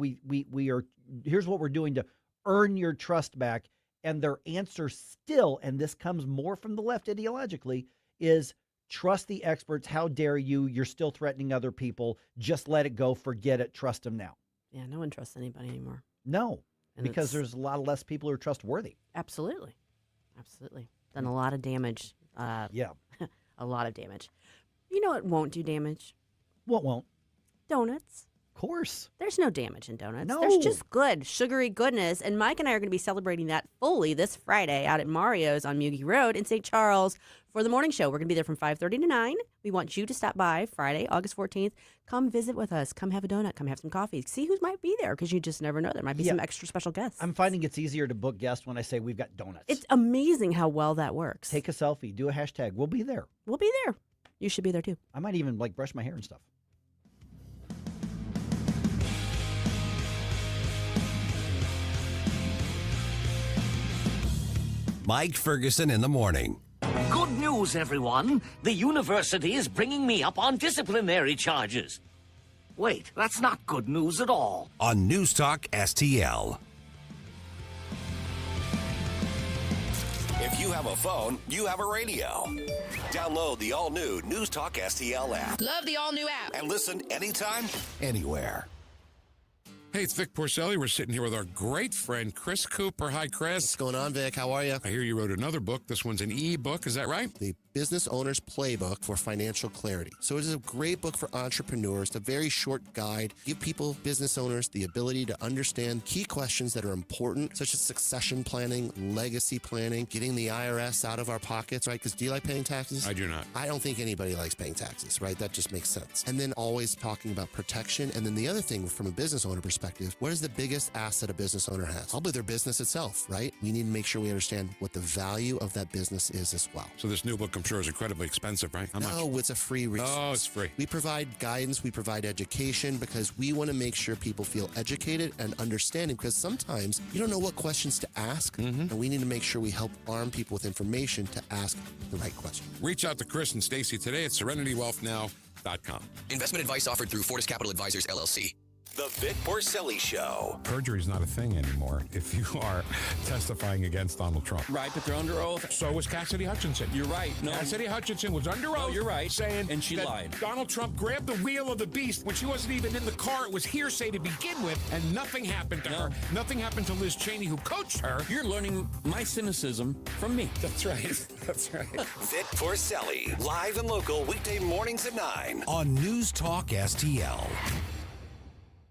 Speaker 3: here's what we're doing to earn your trust back. And their answer still, and this comes more from the left ideologically, is trust the experts. How dare you? You're still threatening other people. Just let it go. Forget it. Trust them now.
Speaker 28: Yeah, no one trusts anybody anymore.
Speaker 3: No, because there's a lot less people who are trustworthy.
Speaker 28: Absolutely. Done a lot of damage.
Speaker 3: Yeah.
Speaker 28: A lot of damage. You know what won't do damage?
Speaker 3: What won't?
Speaker 28: Donuts.
Speaker 3: Of course.
Speaker 28: There's no damage in donuts.
Speaker 3: No.
Speaker 28: There's just good, sugary goodness. And Mike and I are going to be celebrating that fully this Friday out at Mario's on Mugie Road in St. Charles for the morning show. We're going to be there from 5:30 to 9. We want you to stop by Friday, August 14th. Come visit with us. Come have a donut. Come have some coffee. See who might be there because you just never know. There might be some extra special guests.
Speaker 3: I'm finding it's easier to book guests when I say we've got donuts.
Speaker 28: It's amazing how well that works.
Speaker 3: Take a selfie. Do a hashtag. We'll be there.
Speaker 28: We'll be there. You should be there too.
Speaker 3: I might even brush my hair and stuff.
Speaker 2: Mike Ferguson in the morning.
Speaker 16: Good news, everyone. The university is bringing me up on disciplinary charges. Wait, that's not good news at all.
Speaker 2: On News Talk STL. If you have a phone, you have a radio. Download the all-new News Talk STL app.
Speaker 26: Love the all-new app.
Speaker 2: And listen anytime, anywhere.
Speaker 17: Hey, it's Vic Porcelli. We're sitting here with our great friend, Chris Cooper. Hi, Chris.
Speaker 18: What's going on, Vic? How are you?
Speaker 17: I hear you wrote another book. This one's an e-book. Is that right?
Speaker 18: The Business Owner's Playbook for Financial Clarity. So it is a great book for entrepreneurs. It's a very short guide. Give people, business owners, the ability to understand key questions that are important, such as succession planning, legacy planning, getting the IRS out of our pockets, right? Because do you like paying taxes?
Speaker 17: I do not.
Speaker 18: I don't think anybody likes paying taxes, right? That just makes sense. And then always talking about protection. And then the other thing from a business owner perspective, what is the biggest asset a business owner has? Probably their business itself, right? We need to make sure we understand what the value of that business is as well.
Speaker 17: So this new book, I'm sure, is incredibly expensive, right? How much?
Speaker 18: No, it's a free resource.
Speaker 17: Oh, it's free.
Speaker 18: We provide guidance, we provide education because we want to make sure people feel educated and understanding because sometimes you don't know what questions to ask, and we need to make sure we help arm people with information to ask the right question.
Speaker 17: Reach out to Chris and Stacy today at SerenityWealthNow.com.
Speaker 4: Investment advice offered through Fortis Capital Advisors, LLC.
Speaker 2: The Vic Porcelli Show.
Speaker 19: Perjury is not a thing anymore if you are testifying against Donald Trump.
Speaker 20: Right, but they're under oath.
Speaker 19: So was Cassidy Hutchinson.
Speaker 20: You're right. No.
Speaker 19: Cassidy Hutchinson was under oath.
Speaker 20: No, you're right.
Speaker 19: Saying
Speaker 20: and she
Speaker 19: that
Speaker 20: lied.
Speaker 19: Donald Trump grabbed the wheel of the beast when she wasn't even in the car. It was hearsay to begin with, and nothing happened to her. Nothing happened to Liz Cheney, who coached her.
Speaker 20: You're learning my cynicism from me.
Speaker 19: That's right. That's right.
Speaker 2: Vic Porcelli, live and local, weekday mornings at 9 on News Talk STL.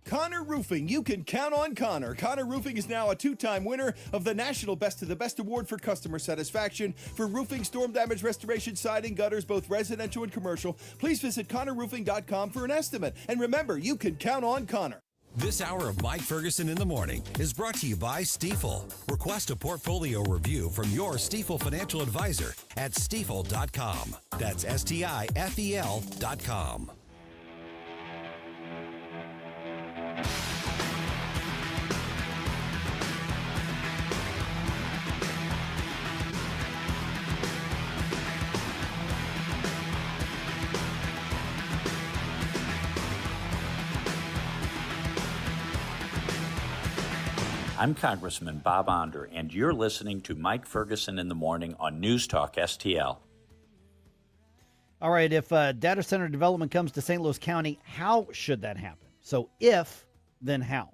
Speaker 21: Connor Roofing. You can count on Connor. Connor Roofing is now a two-time winner of the National Best of the Best Award for customer satisfaction for roofing, storm damage restoration, siding, gutters, both residential and commercial. Please visit ConnorRoofing.com for an estimate. And remember, you can count on Connor.
Speaker 2: This hour of Mike Ferguson in the Morning is brought to you by Stifel. Request a portfolio review from your Stifel financial advisor at Stifel.com. That's STIFEL.com.
Speaker 22: I'm Congressman Bob Onder, and you're listening to Mike Ferguson in the Morning on News Talk STL.
Speaker 3: All right, if data center development comes to St. Louis County, how should that happen? So if, then how?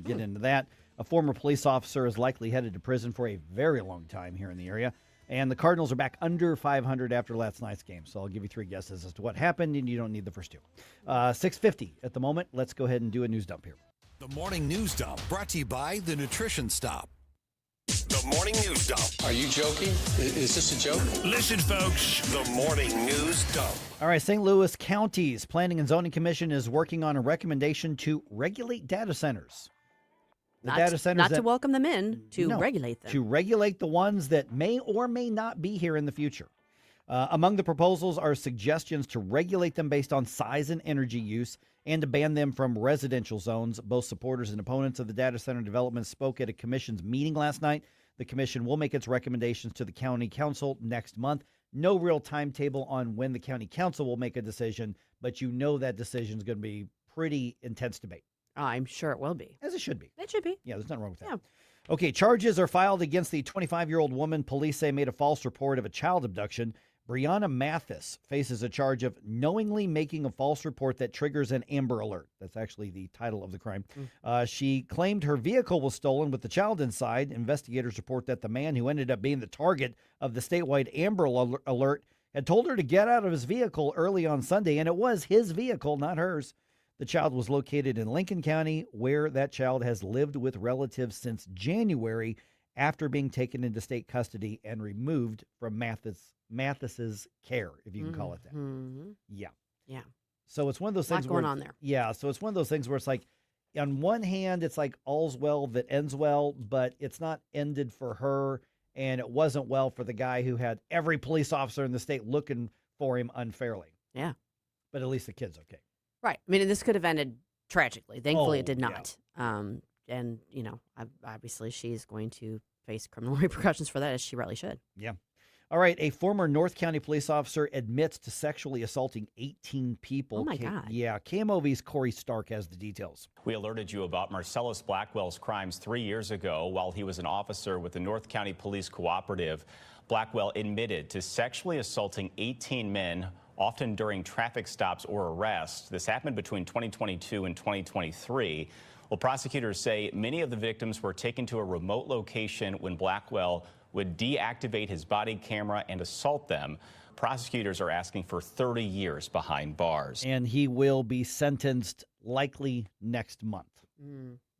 Speaker 3: Get into that. A former police officer is likely headed to prison for a very long time here in the area. And the Cardinals are back under 500 after last night's game. So I'll give you three guesses as to what happened, and you don't need the first two. 6:50 at the moment. Let's go ahead and do a news dump here.
Speaker 2: The Morning News Dump, brought to you by the Nutrition Stop. The Morning News Dump.
Speaker 20: Are you joking? Is this a joke?
Speaker 2: Listen, folks. The Morning News Dump.
Speaker 3: All right, St. Louis County's Planning and Zoning Commission is working on a recommendation to regulate data centers.
Speaker 28: Not to welcome them in, to regulate them.
Speaker 3: To regulate the ones that may or may not be here in the future. Among the proposals are suggestions to regulate them based on size and energy use and to ban them from residential zones. Both supporters and opponents of the data center development spoke at a commission's meeting last night. The commission will make its recommendations to the county council next month. No real timetable on when the county council will make a decision, but you know that decision is going to be pretty intense debate.
Speaker 28: I'm sure it will be.
Speaker 3: As it should be.
Speaker 28: It should be.
Speaker 3: Yeah, there's nothing wrong with that.
Speaker 28: Yeah.
Speaker 3: Okay, charges are filed against the 25-year-old woman police say made a false report of a child abduction. Brianna Mathis faces a charge of knowingly making a false report that triggers an Amber Alert. That's actually the title of the crime. She claimed her vehicle was stolen with the child inside. Investigators report that the man who ended up being the target of the statewide Amber Alert had told her to get out of his vehicle early on Sunday, and it was his vehicle, not hers. The child was located in Lincoln County, where that child has lived with relatives since January after being taken into state custody and removed from Mathis's care, if you can call it that. Yeah.
Speaker 28: Yeah.
Speaker 3: So it's one of those things
Speaker 28: going on there.
Speaker 3: Yeah. So it's one of those things where it's like, on one hand, it's like all's well that ends well, but it's not ended for her. And it wasn't well for the guy who had every police officer in the state looking for him unfairly.
Speaker 28: Yeah.
Speaker 3: But at least the kid's okay.
Speaker 28: Right. I mean, this could have ended tragically. Thankfully, it did
Speaker 3: yeah.
Speaker 28: not. And, you know, obviously she's going to face criminal repercussions for that, as she rightly should.
Speaker 3: Yeah. All right. A former North County police officer admits to sexually assaulting 18 people.
Speaker 28: Oh, my God.
Speaker 3: Yeah. KMOV's Corey Stark has the details.
Speaker 1: We alerted you about Marcellus Blackwell's crimes 3 years ago while he was an officer with the North County Police Cooperative. Blackwell admitted to sexually assaulting 18 men, often during traffic stops or arrests. This happened between 2022 and 2023. Well, prosecutors say many of the victims were taken to a remote location when Blackwell would deactivate his body camera and assault them. Prosecutors are asking for 30 years behind bars.
Speaker 3: And he will be sentenced likely next month.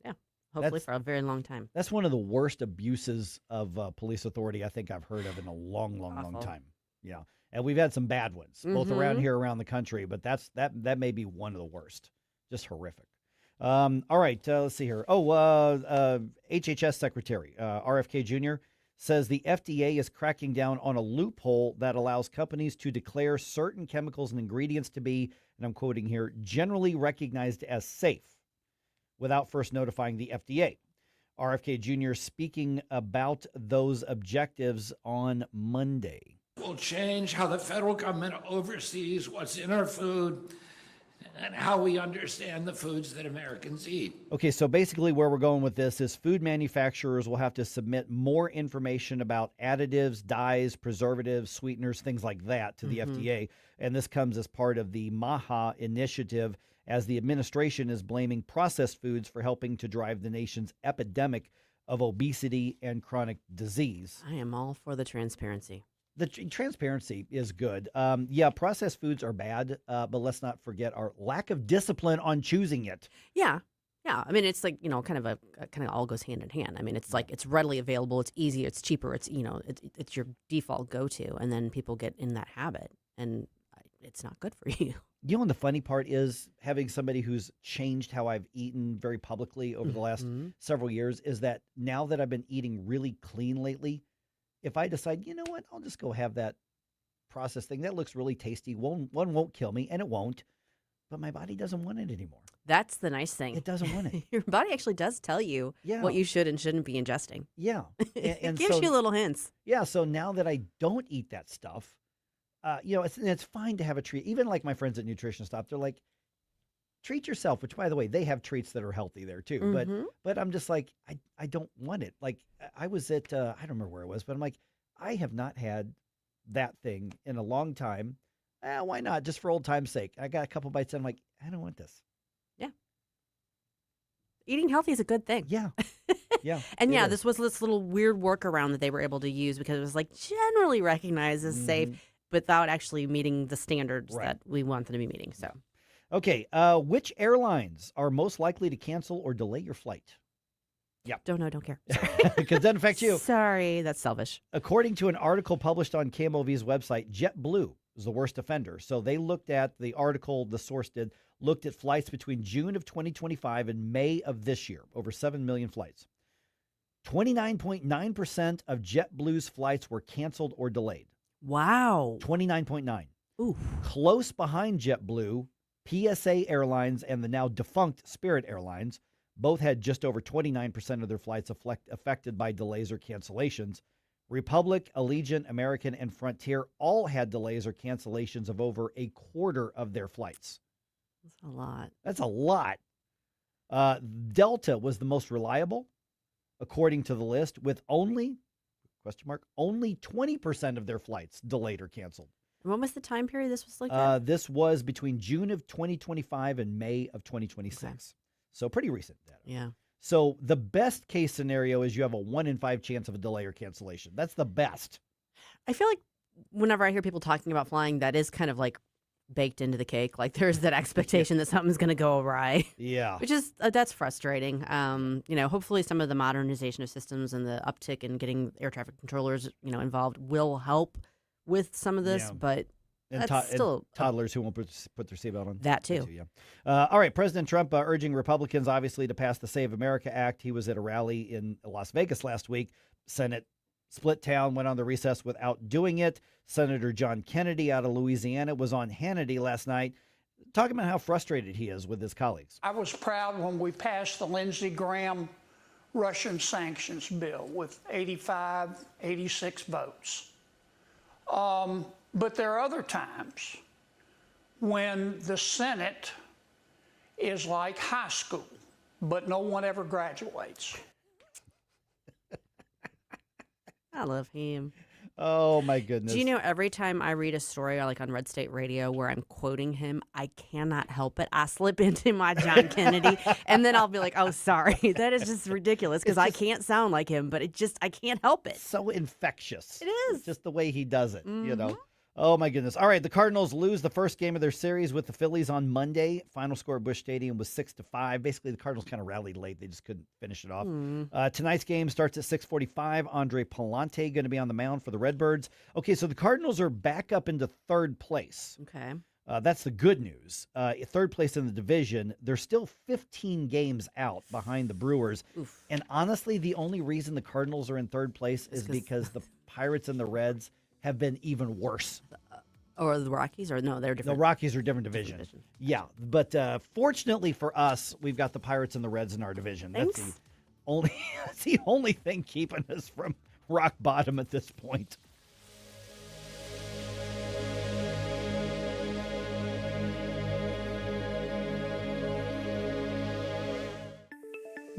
Speaker 28: Yeah, hopefully for a very long time.
Speaker 3: That's one of the worst abuses of police authority I think I've heard of in a long time. Yeah. And we've had some bad ones, both around here, around the country, but that may be one of the worst. Just horrific. All right, let's see here. HHS Secretary RFK Jr. says the FDA is cracking down on a loophole that allows companies to declare certain chemicals and ingredients to be, and I'm quoting here, generally recognized as safe without first notifying the FDA. RFK Jr. speaking about those objectives on Monday.
Speaker 6: Will change how the federal government oversees what's in our food and how we understand the foods that Americans eat.
Speaker 3: Okay, so basically where we're going with this is food manufacturers will have to submit more information about additives, dyes, preservatives, sweeteners, things like that to the FDA. And this comes as part of the MAHA initiative, as the administration is blaming processed foods for helping to drive the nation's epidemic of obesity and chronic disease.
Speaker 28: I am all for the transparency.
Speaker 3: The transparency is good. Processed foods are bad, but let's not forget our lack of discipline on choosing it.
Speaker 28: Yeah. I mean, it's like, kind of all goes hand in hand. I mean, it's like it's readily available, it's easy, it's cheaper, it's it's your default go-to, and then people get in that habit, and it's not good for you.
Speaker 3: And the funny part is having somebody who's changed how I've eaten very publicly over the last several years is that now that I've been eating really clean lately, if I decide, you know what, I'll just go have that processed thing. That looks really tasty. One won't kill me, and it won't. But my body doesn't want it anymore.
Speaker 28: That's the nice thing.
Speaker 3: It doesn't want it.
Speaker 28: Your body actually does tell you what you should and shouldn't be ingesting.
Speaker 3: Yeah.
Speaker 28: It gives you little hints.
Speaker 3: Yeah, so now that I don't eat that stuff, it's fine to have a treat. Even like my friends at Nutrition Stop, they're like, treat yourself, which, by the way, they have treats that are healthy there, too. But I'm just like, I don't want it. Like, I was at, I don't remember where it was, but I'm like, I have not had that thing in a long time. Why not? Just for old time's sake. I got a couple bites and I'm like, I don't want this.
Speaker 28: Yeah. Eating healthy is a good thing.
Speaker 3: Yeah. Yeah.
Speaker 28: And this was this little weird workaround that they were able to use because it was like generally recognized as safe without actually meeting the standards that we want them to be meeting. So.
Speaker 3: Okay, which airlines are most likely to cancel or delay your flight? Yeah.
Speaker 28: Don't know, don't care.
Speaker 3: Because it doesn't affect you.
Speaker 28: Sorry, that's selfish.
Speaker 3: According to an article published on KMOV's website, JetBlue is the worst offender. So they looked at the article, the source looked at flights between June of 2025 and May of this year, over 7 million flights. 29.9% of JetBlue's flights were canceled or delayed.
Speaker 28: Wow.
Speaker 3: 29.9.
Speaker 28: Ooh.
Speaker 3: Close behind JetBlue, PSA Airlines and the now defunct Spirit Airlines both had just over 29% of their flights affected by delays or cancellations. Republic, Allegiant, American, and Frontier all had delays or cancellations of over a quarter of their flights.
Speaker 28: That's a lot.
Speaker 3: That's a lot. Delta was the most reliable, according to the list, with only 20% of their flights delayed or canceled.
Speaker 28: What was the time period this was looked at?
Speaker 3: This was between June of 2025 and May of 2026. Okay. So pretty recent data.
Speaker 28: Yeah.
Speaker 3: So the best case scenario is you have a 1 in 5 chance of a delay or cancellation. That's the best.
Speaker 28: I feel like whenever I hear people talking about flying, that is kind of like baked into the cake. Like there's that expectation that something's going to go awry.
Speaker 3: Yeah.
Speaker 28: Which is, that's frustrating. Hopefully some of the modernization of systems and the uptick in getting air traffic controllers, involved will help with some of this, but
Speaker 3: and
Speaker 28: that's still
Speaker 3: toddlers who won't put their seatbelt on.
Speaker 28: That too.
Speaker 3: All right. President Trump urging Republicans, obviously, to pass the Save America Act. He was at a rally in Las Vegas last week. Senate split town, went on the recess without doing it. Senator John Kennedy out of Louisiana was on Hannity last night talking about how frustrated he is with his colleagues.
Speaker 7: I was proud when we passed the Lindsey Graham Russian sanctions bill with 85, 86 votes. But there are other times when the Senate is like high school, but no one ever graduates.
Speaker 28: I love him.
Speaker 3: Oh, my goodness.
Speaker 28: Do you know every time I read a story like on Red State Radio where I'm quoting him, I cannot help it. I slip into my John Kennedy, and then I'll be like, oh, sorry. That is just ridiculous because I can't sound like him, but I can't help it.
Speaker 3: So infectious.
Speaker 28: It is.
Speaker 3: It's just the way he does it, you know. Oh, my goodness. All right, the Cardinals lose the first game of their series with the Phillies on Monday. Final score at Busch Stadium was 6-5. Basically, the Cardinals kind of rallied late. They just couldn't finish it off. Tonight's game starts at 6:45. Andre Pallante going to be on the mound for the Redbirds. Okay, so the Cardinals are back up into third place.
Speaker 28: Okay.
Speaker 3: That's the good news. Third place in the division. They're still 15 games out behind the Brewers.
Speaker 28: Oof.
Speaker 3: And honestly, the only reason the Cardinals are in third place is because the Pirates and the Reds have been even worse.
Speaker 28: Or the Rockies? Or no, they're different.
Speaker 3: The Rockies are different division. Yeah, but fortunately for us, we've got the Pirates and the Reds in our division.
Speaker 28: Thanks.
Speaker 3: That's the only thing keeping us from rock bottom at this point.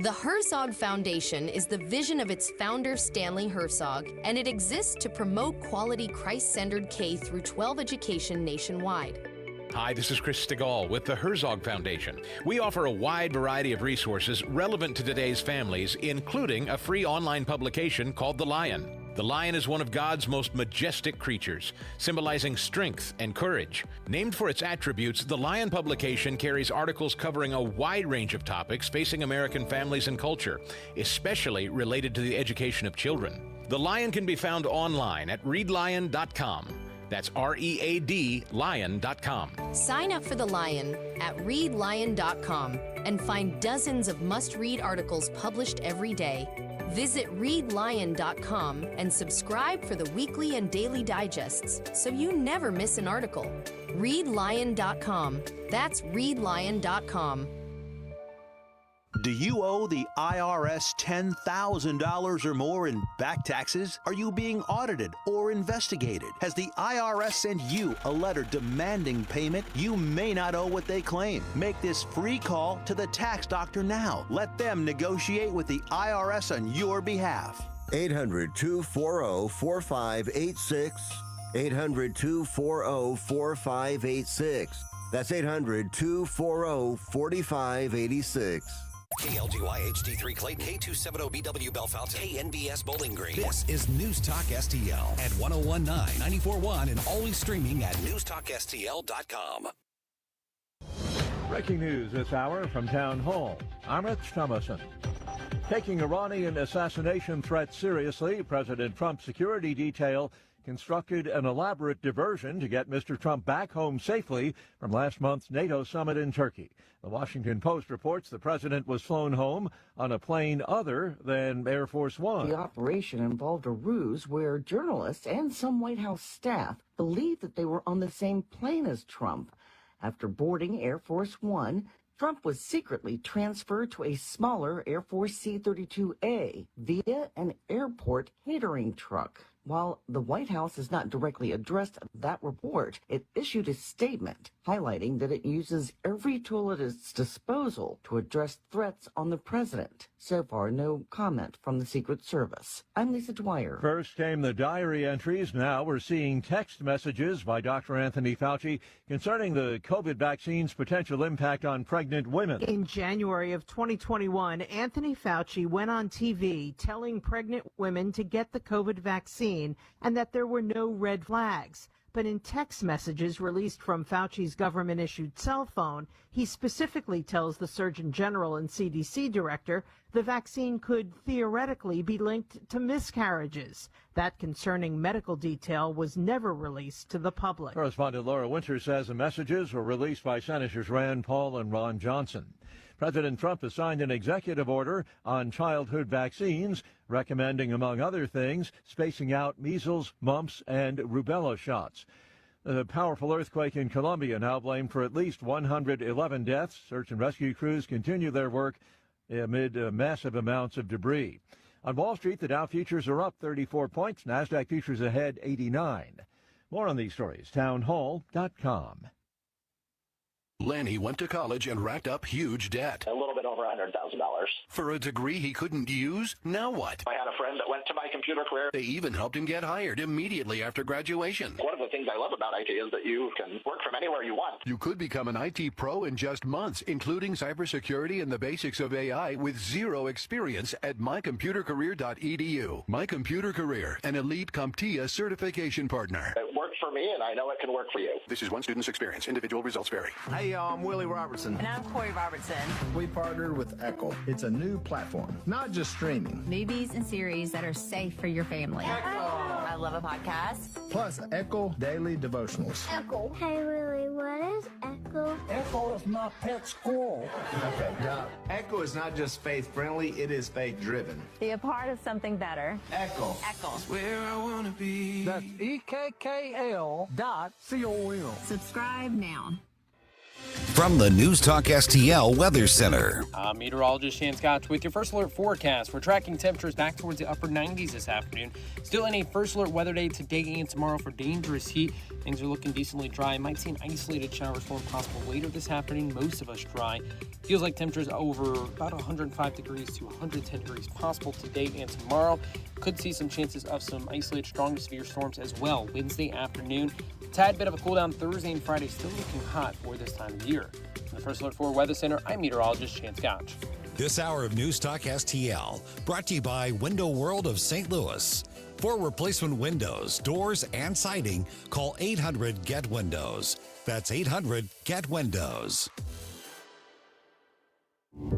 Speaker 9: The Herzog Foundation is the vision of its founder, Stanley Herzog, and it exists to promote quality Christ-centered K-12 education nationwide.
Speaker 11: Hi, this is Chris Stegall with the Herzog Foundation. We offer a wide variety of resources relevant to today's families, including a free online publication called The Lion. The lion is one of God's most majestic creatures, symbolizing strength and courage. Named for its attributes, the Lion publication carries articles covering a wide range of topics facing American families and culture, especially related to the education of children. The Lion can be found online at readlion.com. That's READ lion.com.
Speaker 9: Sign up for The Lion at readlion.com and find dozens of must-read articles published every day. Visit readlion.com and subscribe for the weekly and daily digests so you never miss an article. Readlion.com. That's readlion.com.
Speaker 12: Do you owe the IRS $10,000 or more in back taxes? Are you being audited or investigated? Has the IRS sent you a letter demanding payment? You may not owe what they claim. Make this free call to the tax doctor now. Let them negotiate with the IRS on your behalf.
Speaker 13: 800-240-4586. 800-240-4586. That's 800-240-4586.
Speaker 2: KLGY HD3 Clayton, K270BW Bellefonte, KNBS Bowling Green. This is News Talk STL at 1019, 94.1, and always streaming at NewsTalkSTL.com.
Speaker 23: Breaking news this hour from Town Hall. I'm Rich Thomason. Taking Iranian assassination threat seriously, President Trump's security detail constructed an elaborate diversion to get Mr. Trump back home safely from last month's NATO summit in Turkey. The Washington Post reports the president was flown home on a plane other than Air Force One.
Speaker 24: The operation involved a ruse where journalists and some White House staff believed that they were on the same plane as Trump. After boarding Air Force One, Trump was secretly transferred to a smaller Air Force C-32A via an airport catering truck. While the White House has not directly addressed that report, it issued a statement highlighting that it uses every tool at its disposal to address threats on the president. So far, no comment from the Secret Service. I'm Lisa Dwyer.
Speaker 23: First came the diary entries. Now we're seeing text messages by Dr. Anthony Fauci concerning the COVID vaccine's potential impact on pregnant women.
Speaker 25: In January of 2021, Anthony Fauci went on TV telling pregnant women to get the COVID vaccine and that there were no red flags. But in text messages released from Fauci's government-issued cell phone, he specifically tells the Surgeon General and CDC director the vaccine could theoretically be linked to miscarriages. That concerning medical detail was never released to the public.
Speaker 23: Correspondent Laura Winter says the messages were released by Senators Rand Paul and Ron Johnson. President Trump has signed an executive order on childhood vaccines, recommending, among other things, spacing out measles, mumps, and rubella shots. The powerful earthquake in Colombia now blamed for at least 111 deaths. Search and rescue crews continue their work amid massive amounts of debris. On Wall Street, the Dow futures are up 34 points. NASDAQ futures ahead 89. More on these stories, townhall.com.
Speaker 5: Lanny went to college and racked up huge debt.
Speaker 8: A little bit over $100,000.
Speaker 5: For a degree he couldn't use? Now what?
Speaker 8: I had a friend that went to my computer career.
Speaker 5: They even helped him get hired immediately after graduation.
Speaker 8: One of the things I love about IT is that you can work from anywhere you want.
Speaker 5: You could become an IT pro in just months, including cybersecurity and the basics of AI with zero experience at mycomputercareer.edu. My Computer Career, an elite CompTIA certification partner.
Speaker 8: It worked for me, and I know it can work for you.
Speaker 5: This is one student's experience. Individual results vary.
Speaker 10: Hey, I'm Willie Robertson.
Speaker 14: And I'm Corey Robertson.
Speaker 10: We partnered with Echo. It's a new platform, not just streaming.
Speaker 14: Movies and series that are safe for your family. I love a podcast.
Speaker 10: Plus, Echo Daily Devotionals.
Speaker 14: Echo.
Speaker 15: Hey, Willie, what is Echo?
Speaker 10: Echo is my pet squirrel. Okay, Doc. Echo is not just faith-friendly, it is faith-driven.
Speaker 14: Be a part of something better.
Speaker 10: Echo.
Speaker 14: Echo.
Speaker 10: Where I want to be. That's EKKL.com.
Speaker 14: Subscribe now.
Speaker 2: From the News Talk STL Weather Center.
Speaker 16: I'm meteorologist Shan Scotch with your first alert forecast. We're tracking temperatures back towards the upper 90s this afternoon. Still in a first alert weather day today and tomorrow for dangerous heat. Things are looking decently dry. Might see an isolated shower storm possible later this afternoon. Most of us dry. Feels like temperatures over about 105 degrees to 110 degrees possible today and tomorrow. Could see some chances of some isolated strong to severe storms as well Wednesday afternoon. Tad bit of a cool down Thursday and Friday, still looking hot for this time of year. From the First Alert 4 Weather Center, I'm meteorologist Shan Scotch.
Speaker 2: This hour of News Talk STL brought to you by Window World of St. Louis. For replacement windows, doors, and siding, call 800-GET-WINDOWS. That's 800-GET-WINDOWS.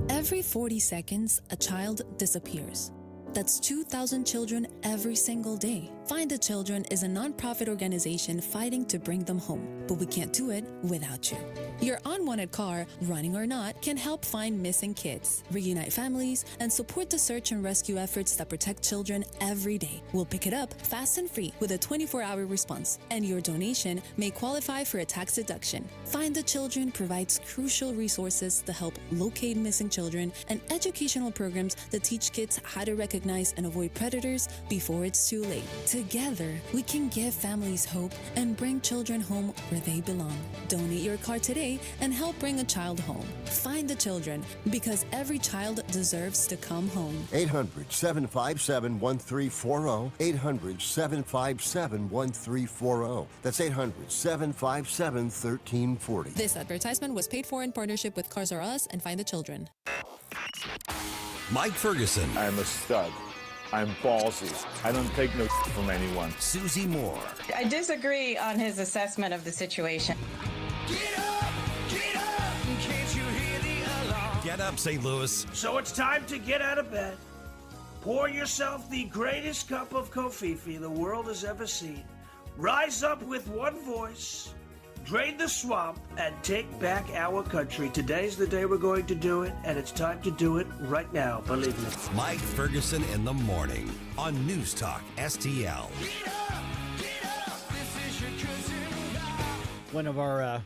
Speaker 26: Every 40 seconds, a child disappears. That's 2,000 children every single day. Find the Children is a nonprofit organization fighting to bring them home, but we can't do it without you. Your unwanted car, running or not, can help find missing kids, reunite families, and support the search and rescue efforts that protect children every day. We'll pick it up fast and free with a 24-hour response, and your donation may qualify for a tax deduction. Find the Children provides crucial resources to help locate missing children and educational programs that teach kids how to recognize and avoid predators before it's too late. Together, we can give families hope and bring children home where they belong. Donate your car today and help bring a child home. Find the Children, because every child deserves to come home.
Speaker 13: 800-757-1340. 800-757-1340. That's 800-757-1340.
Speaker 26: This advertisement was paid for in partnership with Cars R Us and Find the Children.
Speaker 2: Mike Ferguson.
Speaker 27: I'm a stud. I'm ballsy. I don't take no from anyone.
Speaker 2: Susie Moore.
Speaker 29: I disagree on his assessment of the situation.
Speaker 2: Get up, St. Louis.
Speaker 30: So it's time to get out of bed. Pour yourself the greatest cup of Kofifi the world has ever seen. Rise up with one voice. Drain the swamp and take back our country. Today's the day we're going to do it, and it's time to do it right now, believe me.
Speaker 2: Mike Ferguson in the morning on News Talk STL.
Speaker 3: One of our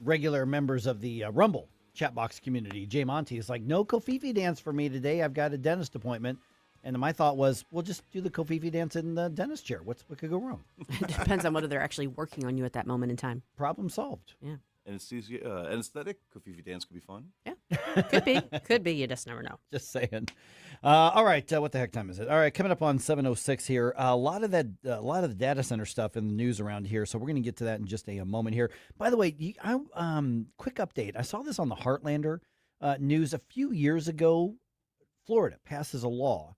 Speaker 3: regular members of the Rumble chat box community, Jay Monty, is like, no Kofifi dance for me today. I've got a dentist appointment. And my thought was, well, just do the Kofifi dance in the dentist chair. What could go wrong?
Speaker 28: It depends on whether they're actually working on you at that moment in time.
Speaker 3: Problem solved.
Speaker 28: Yeah.
Speaker 31: Anesthetic Kofifi dance could be fun.
Speaker 28: Yeah. Could be. Could be. You just never know.
Speaker 3: Just saying. All right. What the heck time is it? All right. Coming up on 7:06 here. A lot of the data center stuff in the news around here. So we're going to get to that in just a moment here. By the way, quick update. I saw this on the Heartlander news a few years ago. Florida passes a law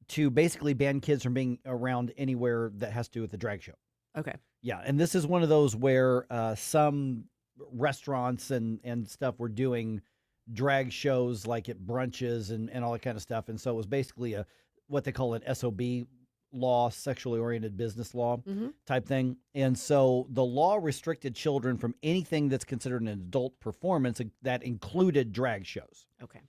Speaker 3: to basically ban kids from being around anywhere that has to do with the drag show.
Speaker 28: Okay.
Speaker 3: Yeah, and this is one of those where some restaurants and stuff were doing drag shows like at brunches and all that kind of stuff. And so it was basically what they call an SOB law, sexually oriented business law type thing. And so the law restricted children from anything that's considered an adult performance that included drag shows.
Speaker 28: Okay.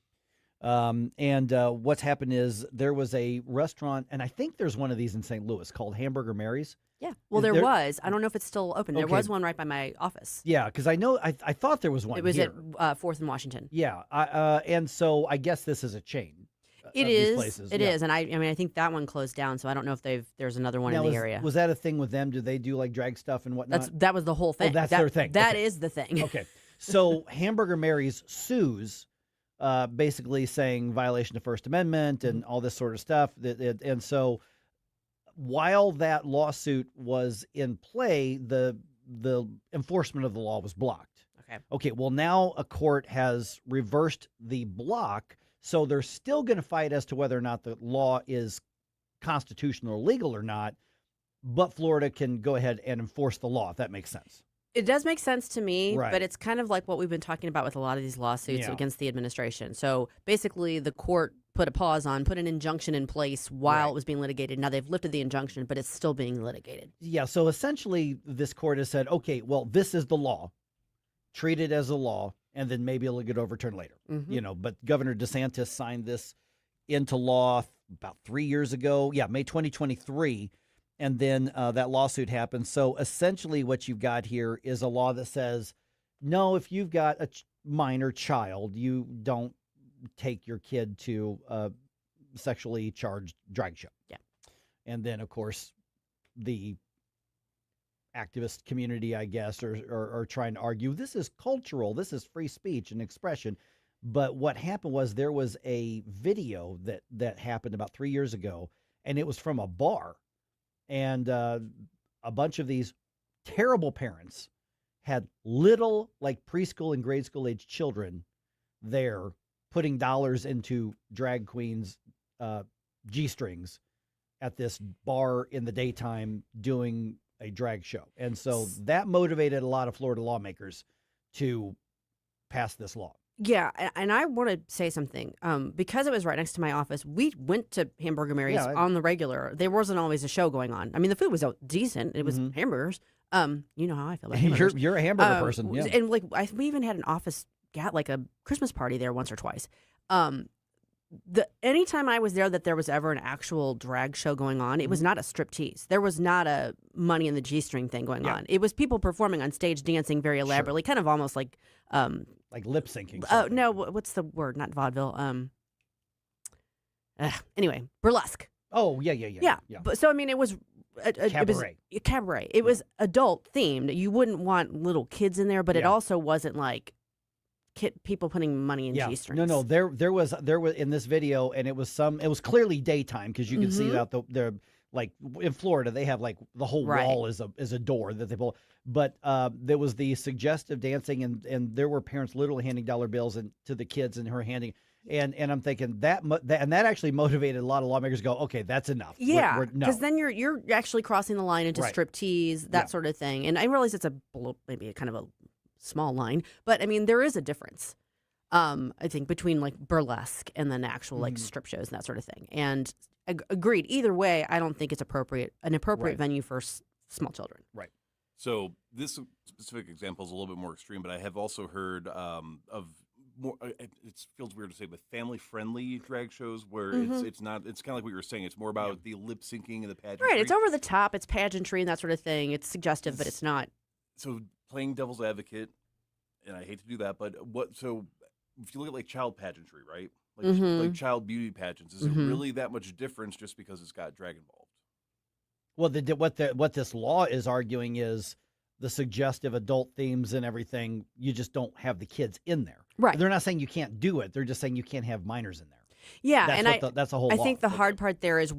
Speaker 3: And what's happened is there was a restaurant, and I think there's one of these in St. Louis called Hamburger Mary's.
Speaker 28: Yeah. Well, there was. I don't know if it's still open. There
Speaker 3: Okay.
Speaker 28: was one right by my office.
Speaker 3: Yeah, because I know I thought there was one.
Speaker 28: It was
Speaker 3: here.
Speaker 28: at 4th and Washington.
Speaker 3: Yeah, and so I guess this is a chain.
Speaker 28: It
Speaker 3: of these
Speaker 28: is.
Speaker 3: places.
Speaker 28: It
Speaker 3: Yeah.
Speaker 28: is, and I mean, I think that one closed down, so I don't know if there's another one
Speaker 3: Now,
Speaker 28: in the area.
Speaker 3: Was that a thing with them? Do they do like drag stuff and whatnot?
Speaker 28: That was the whole thing.
Speaker 3: Oh, that's
Speaker 28: That-
Speaker 3: their thing.
Speaker 28: That
Speaker 3: Okay.
Speaker 28: is the thing.
Speaker 3: Okay. So Hamburger Mary's sues, basically saying violation of First Amendment and all this sort of stuff. And so while that lawsuit was in play, the enforcement of the law was blocked.
Speaker 28: Okay.
Speaker 3: Okay. Well, now a court has reversed the block, so they're still going to fight as to whether or not the law is constitutional or legal or not. But Florida can go ahead and enforce the law, if that makes sense.
Speaker 28: It does make sense to me,
Speaker 3: Right.
Speaker 28: but it's kind of like what we've been talking about with a lot of these lawsuits
Speaker 3: Yeah.
Speaker 28: against the administration. So basically, the court put a pause on, put an injunction in place while it was being litigated. Now they've lifted the injunction, but it's still being litigated.
Speaker 3: Yeah, so essentially this court has said, okay, well, this is the law. Treat it as a law, and then maybe it'll get overturned later.
Speaker 28: Mhm.
Speaker 3: But Governor DeSantis signed this into law about 3 years ago. Yeah, May 2023. And then that lawsuit happened. So essentially what you've got here is a law that says, no, if you've got a minor child, you don't take your kid to a sexually charged drag show.
Speaker 28: Yeah.
Speaker 3: And then, of course, the activist community, I guess, are trying to argue this is cultural, this is free speech and expression. But what happened was there was a video that happened about 3 years ago, and it was from a bar. And a bunch of these terrible parents had little, like preschool and grade school age children there putting dollars into drag queens' G-strings at this bar in the daytime doing a drag show. And so that motivated a lot of Florida lawmakers to pass this law.
Speaker 28: Yeah, and I want to say something. Because it was right next to my office, we went to Hamburger Mary's on the regular. There wasn't always a show going on. I mean, the food was decent. It was hamburgers. You know how I feel about hamburgers.
Speaker 3: You're a hamburger person, yeah.
Speaker 28: And like we even had an office, like a Christmas party there once or twice. Anytime I was there that there was ever an actual drag show going on, it was not a striptease. There was not a money in the G-string thing going on. It was people performing on stage, dancing very elaborately, kind of almost like
Speaker 3: lip syncing.
Speaker 28: Oh no, what's the word? Not vaudeville. Anyway, burlesque.
Speaker 3: Oh yeah.
Speaker 28: But so I mean, it was
Speaker 3: Cabaret.
Speaker 28: It was cabaret. It was adult themed. You wouldn't want little kids in there, but it also wasn't like people putting money in G-strings.
Speaker 3: No. There was in this video, and it was clearly daytime because you can see out the like in Florida they have like the whole wall is a door that they pull. But there was the suggestive dancing, and there were parents literally handing dollar bills to the kids, and her handing. And I'm thinking that actually motivated a lot of lawmakers to go, okay, that's enough.
Speaker 28: Yeah,
Speaker 3: no.
Speaker 28: because then you're actually crossing the line into striptease, that sort of thing. And I realize it's maybe a kind of a small line, but I mean there is a difference. I think between like burlesque and then actual like strip shows and that sort of thing. And agreed. Either way, I don't think it's an appropriate venue for small children.
Speaker 3: Right.
Speaker 31: So this specific example is a little bit more extreme, but I have also heard of more. It feels weird to say, but family-friendly drag shows where it's not. It's kind of like what you were saying. It's more about the lip syncing and the pageantry.
Speaker 28: Right. It's over the top. It's pageantry and that sort of thing. It's suggestive, but it's not.
Speaker 31: So playing devil's advocate, and I hate to do that, but so if you look at like child pageantry, right? Like child beauty pageants, is it really that much difference just because it's got drag involved?
Speaker 3: Well, what this law is arguing is the suggestive adult themes and everything. You just don't have the kids in there.
Speaker 28: Right.
Speaker 3: They're not saying you can't do it. They're just saying you can't have minors in there.
Speaker 28: Yeah,
Speaker 3: that's a whole.
Speaker 28: I
Speaker 3: law.
Speaker 28: think the hard part there is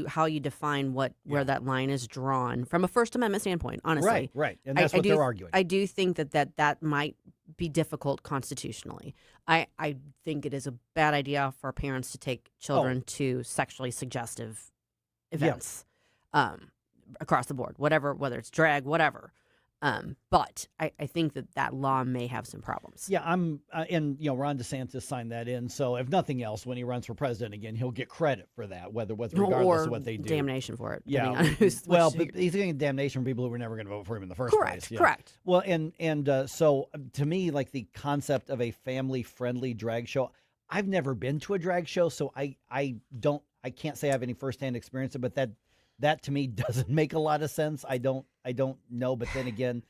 Speaker 28: how you define where that line is drawn from a First Amendment standpoint. Honestly,
Speaker 3: right, and that's what they're arguing.
Speaker 28: I do think that might be difficult constitutionally. I think it is a bad idea for parents to take children to sexually suggestive events across the board, whether it's drag, whatever. But I think that law may have some problems.
Speaker 3: Yeah, and Ron DeSantis signed that in. So if nothing else, when he runs for president again, he'll get credit for that, regardless of what they do.
Speaker 28: Damnation for it.
Speaker 3: Yeah. But he's getting damnation from people who were never going to vote for him in the first place. Yeah.
Speaker 28: Correct.
Speaker 3: Well, and so to me, like the concept of a family-friendly drag show, I've never been to a drag show, so I can't say I have any firsthand experience, but that to me doesn't make a lot of sense. I don't know, but then again,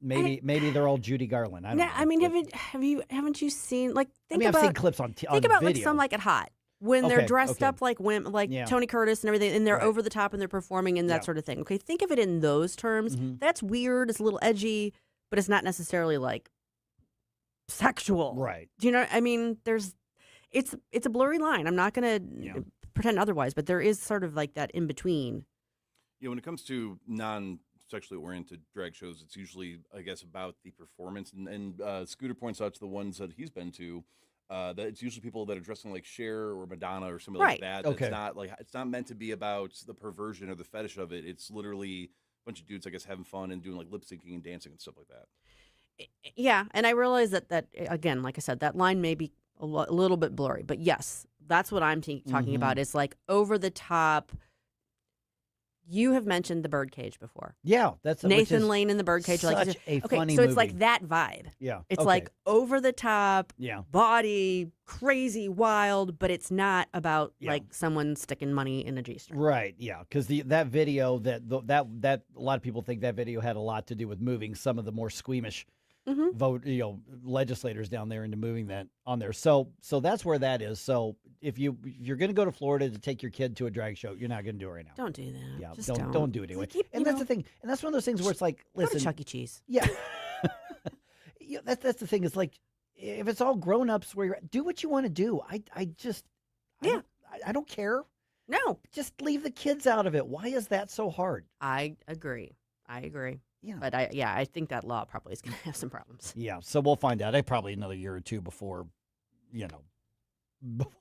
Speaker 3: maybe they're all Judy Garland. I don't know.
Speaker 28: I mean, haven't you seen like
Speaker 3: I've seen clips on
Speaker 28: think about
Speaker 3: video.
Speaker 28: like Some Like It Hot when they're dressed up like women, like Tony Curtis and everything, and they're over the top and they're performing and that sort of thing. Okay, think of it in those terms. That's weird. It's a little edgy, but it's not necessarily like sexual.
Speaker 3: Right.
Speaker 28: Do you know? I mean, it's a blurry line. I'm not going to pretend otherwise, but there is sort of like that in between.
Speaker 31: Yeah, when it comes to non-sexually oriented drag shows, it's usually, I guess, about the performance. And Scooter points out to the ones that he's been to that it's usually people that are dressing like Cher or Madonna or something like that.
Speaker 3: Okay.
Speaker 31: It's not meant to be about the perversion or the fetish of it. It's literally a bunch of dudes, I guess, having fun and doing like lip syncing and dancing and stuff like that.
Speaker 28: Yeah, and I realize that again, like I said, that line may be a little bit blurry, but yes, that's what I'm talking about. Is like over the top. You have mentioned the Birdcage before.
Speaker 3: Yeah, that's
Speaker 28: Nathan Lane in the Birdcage.
Speaker 3: Such a funny
Speaker 28: so
Speaker 3: movie.
Speaker 28: it's like that vibe.
Speaker 3: Yeah,
Speaker 28: it's like over the top,
Speaker 3: Yeah.
Speaker 28: body, crazy, wild, but it's not about like someone sticking money in a G-string.
Speaker 3: Right. Yeah, because that video that a lot of people think that video had a lot to do with moving some of the more squeamish legislators down there into moving that on there. So that's where that is. So if you're going to go to Florida to take your kid to a drag show, you're not going to do it right now.
Speaker 28: Don't do that.
Speaker 3: Yeah,
Speaker 28: Just
Speaker 3: don't do it anyway. And that's the thing. And that's one of those things where it's like, listen,
Speaker 28: go to Chuck E. Cheese.
Speaker 3: Yeah. Yeah, that's the thing. It's like if it's all grown ups where do what you want to do. I don't care.
Speaker 28: No,
Speaker 3: just leave the kids out of it. Why is that so hard?
Speaker 28: I agree.
Speaker 3: Yeah.
Speaker 28: But I think that law probably is going to have some problems.
Speaker 3: Yeah. So we'll find out. Probably another year or two before,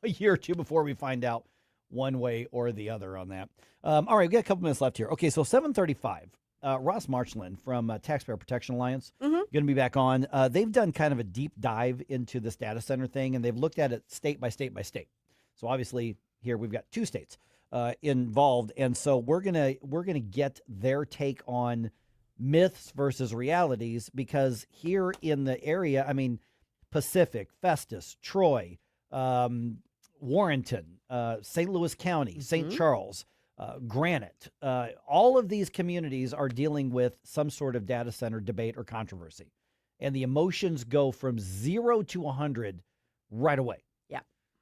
Speaker 3: a year or two before we find out one way or the other on that. All right, we got a couple minutes left here. Okay, so 7:35. Ross Marchland from Taxpayer Protection Alliance going to be back on. They've done kind of a deep dive into this data center thing, and they've looked at it state by state by state. So obviously here we've got 2 states involved, and so we're gonna get their take on myths versus realities, because here in the area, I mean, Pacific, Festus, Troy, Warrenton, St. Louis County, St. Charles, Granite, all of these communities are dealing with some sort of data center debate or controversy. And the emotions go from 0 to 100 right away.
Speaker 28: Yeah.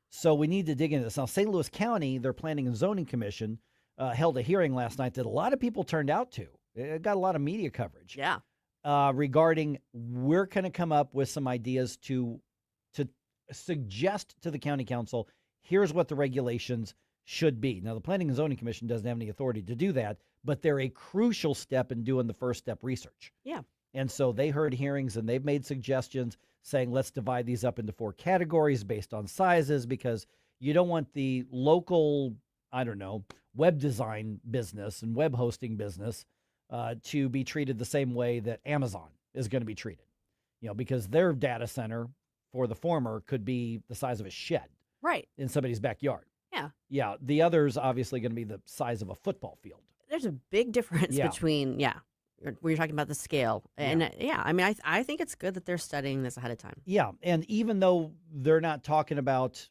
Speaker 3: So we need to dig into this. Now, St. Louis County, their Planning and Zoning Commission, held a hearing last night that a lot of people turned out to. It got a lot of media coverage.
Speaker 28: Yeah.
Speaker 3: Regarding, we're going to come up with some ideas to suggest to the county council, here's what the regulations should be. Now, the Planning and Zoning Commission doesn't have any authority to do that, but they're a crucial step in doing the first step research.
Speaker 28: Yeah.
Speaker 3: And so they heard hearings and they've made suggestions saying, let's divide these up into 4 categories based on sizes, because you don't want the local, web design business and web hosting business to be treated the same way that Amazon is going to be treated, because their data center for the former could be the size of a shed in somebody's backyard.
Speaker 28: Yeah.
Speaker 3: Yeah. The other's obviously going to be the size of a football field.
Speaker 28: There's a big difference between, when you're talking about the scale. And I mean, I think it's good that they're studying this ahead of time.
Speaker 3: Yeah. And even though they're not talking about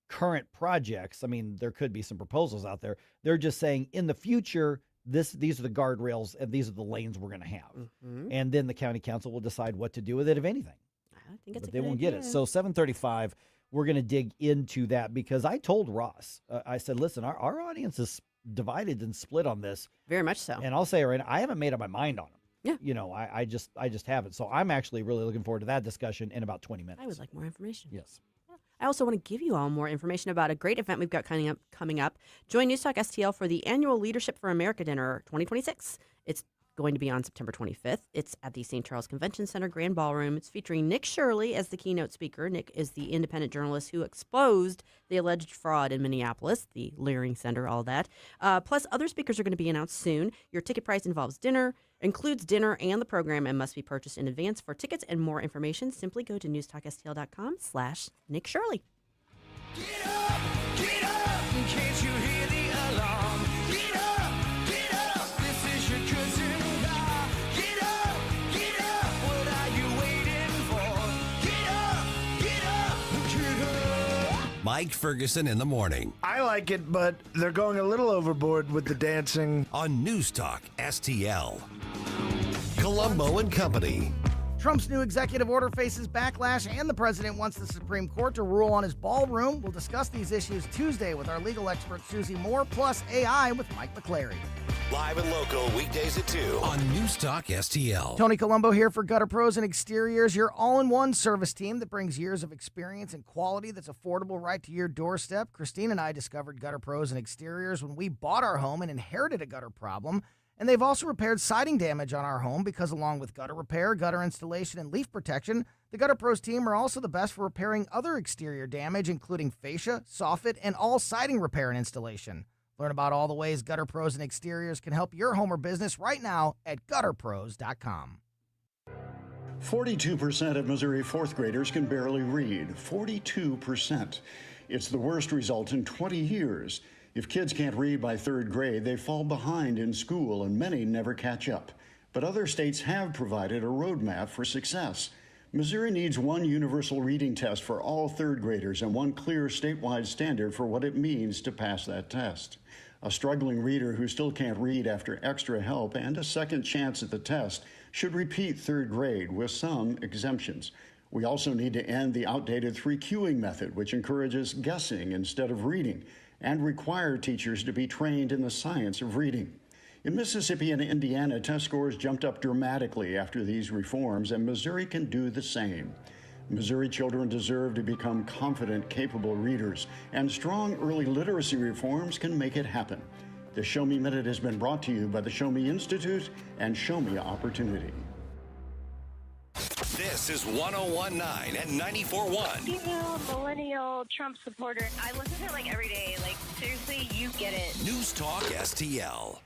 Speaker 3: current projects, I mean, there could be some proposals out there. They're just saying in the future, these are the guardrails and these are the lanes we're going to have. And then the county council will decide what to do with it, if anything.
Speaker 28: I think it's
Speaker 3: they won't get it. So 7:35, we're going to dig into that, because I told Ross, I said, listen, our audience is divided and split on this.
Speaker 28: Very much so.
Speaker 3: And I'll say right now, I haven't made up my mind on them.
Speaker 28: Yeah.
Speaker 3: I just haven't. So I'm actually really looking forward to that discussion in about 20 minutes.
Speaker 28: I would like more information.
Speaker 3: Yes.
Speaker 28: I also want to give you all more information about a great event we've got coming up. Join NewsTalk STL for the annual Leadership for America Dinner 2026. It's going to be on September 25th. It's at the St. Charles Convention Center Grand Ballroom. It's featuring Nick Shirley as the keynote speaker. Nick is the independent journalist who exposed the alleged fraud in Minneapolis, the Leering Center, all that. Plus, other speakers are going to be announced soon. Your ticket price includes dinner and the program, and must be purchased in advance. For tickets and more information, simply go to newstalkstl.com/Nick Shirley.
Speaker 30: Get up, in case you hear the alarm. Get up, this is your cousin Bob. Get up, what are you waiting for? Get up, get up.
Speaker 2: Mike Ferguson in the morning.
Speaker 1: I like it, but they're going a little overboard with the dancing.
Speaker 2: On News Talk STL. Colombo and Company.
Speaker 4: Trump's new executive order faces backlash, and the president wants the Supreme Court to rule on his ballroom. We'll discuss these issues Tuesday with our legal expert Susie Moore, plus AI with Mike McClary.
Speaker 2: Live and local, weekdays at 2 on News Talk STL.
Speaker 4: Tony Colombo here for Gutter Pros and Exteriors, your all-in-one service team that brings years of experience and quality that's affordable right to your doorstep. Christine and I discovered Gutter Pros and Exteriors when we bought our home and inherited a gutter problem. And they've also repaired siding damage on our home because along with gutter repair, gutter installation, and leaf protection, the Gutter Pros team are also the best for repairing other exterior damage, including fascia, soffit, and all siding repair and installation. Learn about all the ways Gutter Pros and Exteriors can help your home or business right now at gutterpros.com.
Speaker 6: 42% of Missouri fourth graders can barely read. 42%. It's the worst result in 20 years. If kids can't read by third grade, they fall behind in school, and many never catch up. But other states have provided a roadmap for success. Missouri needs one universal reading test for all third graders and one clear statewide standard for what it means to pass that test. A struggling reader who still can't read after extra help and a second chance at the test should repeat third grade with some exemptions. We also need to end the outdated 3Qing method, which encourages guessing instead of reading, and require teachers to be trained in the science of reading. In Mississippi and Indiana, test scores jumped up dramatically after these reforms, and Missouri can do the same. Missouri children deserve to become confident, capable readers, and strong early literacy reforms can make it happen. The Show Me Minute has been brought to you by the Show Me Institute and Show Me Opportunity.
Speaker 2: This is 101.9 and 94.1.
Speaker 15: Female millennial Trump supporter. I listen to it like every day. Like, seriously, you get it.
Speaker 2: News Talk STL.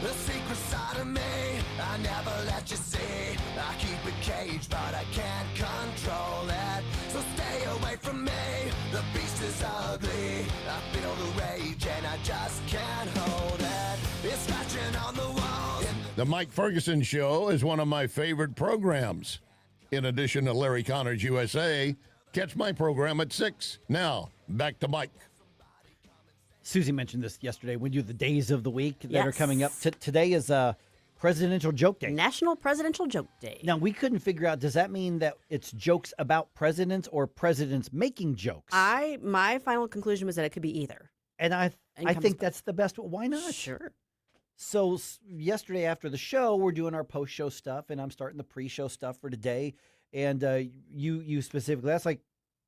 Speaker 7: The secret side of me, I never let you see. I keep it caged, but I can't control it. So stay away from me, the beast is ugly. I feel the rage and I just can't hold it. It's scratching on the walls.
Speaker 11: The Mike Ferguson Show is one of my favorite programs. In addition to Larry Connor's USA, catch my program at 6. Now, back to Mike.
Speaker 3: Susie mentioned this yesterday. We do the days of the week that are coming up. Today is Presidential Joke Day.
Speaker 28: National Presidential Joke Day.
Speaker 3: Now, we couldn't figure out, does that mean that it's jokes about presidents or presidents making jokes?
Speaker 28: My final conclusion was that it could be either.
Speaker 3: And I think that's the best. Why not?
Speaker 28: Sure.
Speaker 3: So yesterday after the show, we're doing our post-show stuff, and I'm starting the pre-show stuff for today. And you specifically, that's like,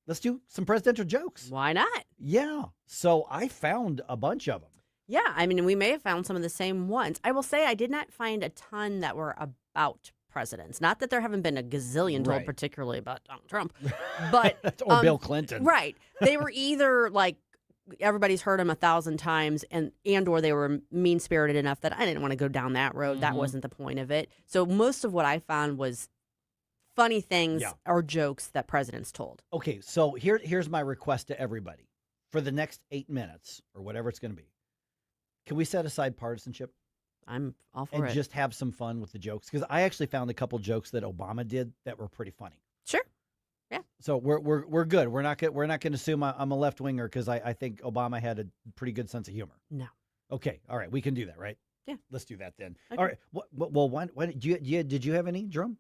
Speaker 3: let's do some presidential jokes.
Speaker 28: Why not?
Speaker 3: Yeah. So I found a bunch of them.
Speaker 28: Yeah, I mean, we may have found some of the same ones. I will say I did not find a ton that were about presidents. Not that there haven't been a gazillion told, particularly about Donald Trump, but
Speaker 3: or Bill Clinton.
Speaker 28: Right. They were either like everybody's heard them 1,000 times, and or they were mean-spirited enough that I didn't want to go down that road. That wasn't the point of it. So most of what I found was funny things or jokes that presidents told.
Speaker 3: Okay, so here's my request to everybody. For the next 8 minutes, or whatever it's going to be, can we set aside partisanship?
Speaker 28: I'm all for
Speaker 3: and
Speaker 28: it.
Speaker 3: And just have some fun with the jokes? Because I actually found a couple jokes that Obama did that were pretty funny.
Speaker 28: Sure. Yeah.
Speaker 3: So we're good. We're not going to assume I'm a left-winger because I think Obama had a pretty good sense of humor.
Speaker 28: No.
Speaker 3: Okay, all right, we can do that, right?
Speaker 28: Yeah.
Speaker 3: Let's do that then.
Speaker 28: Okay.
Speaker 3: All right. Well, why did you have any, Jerome?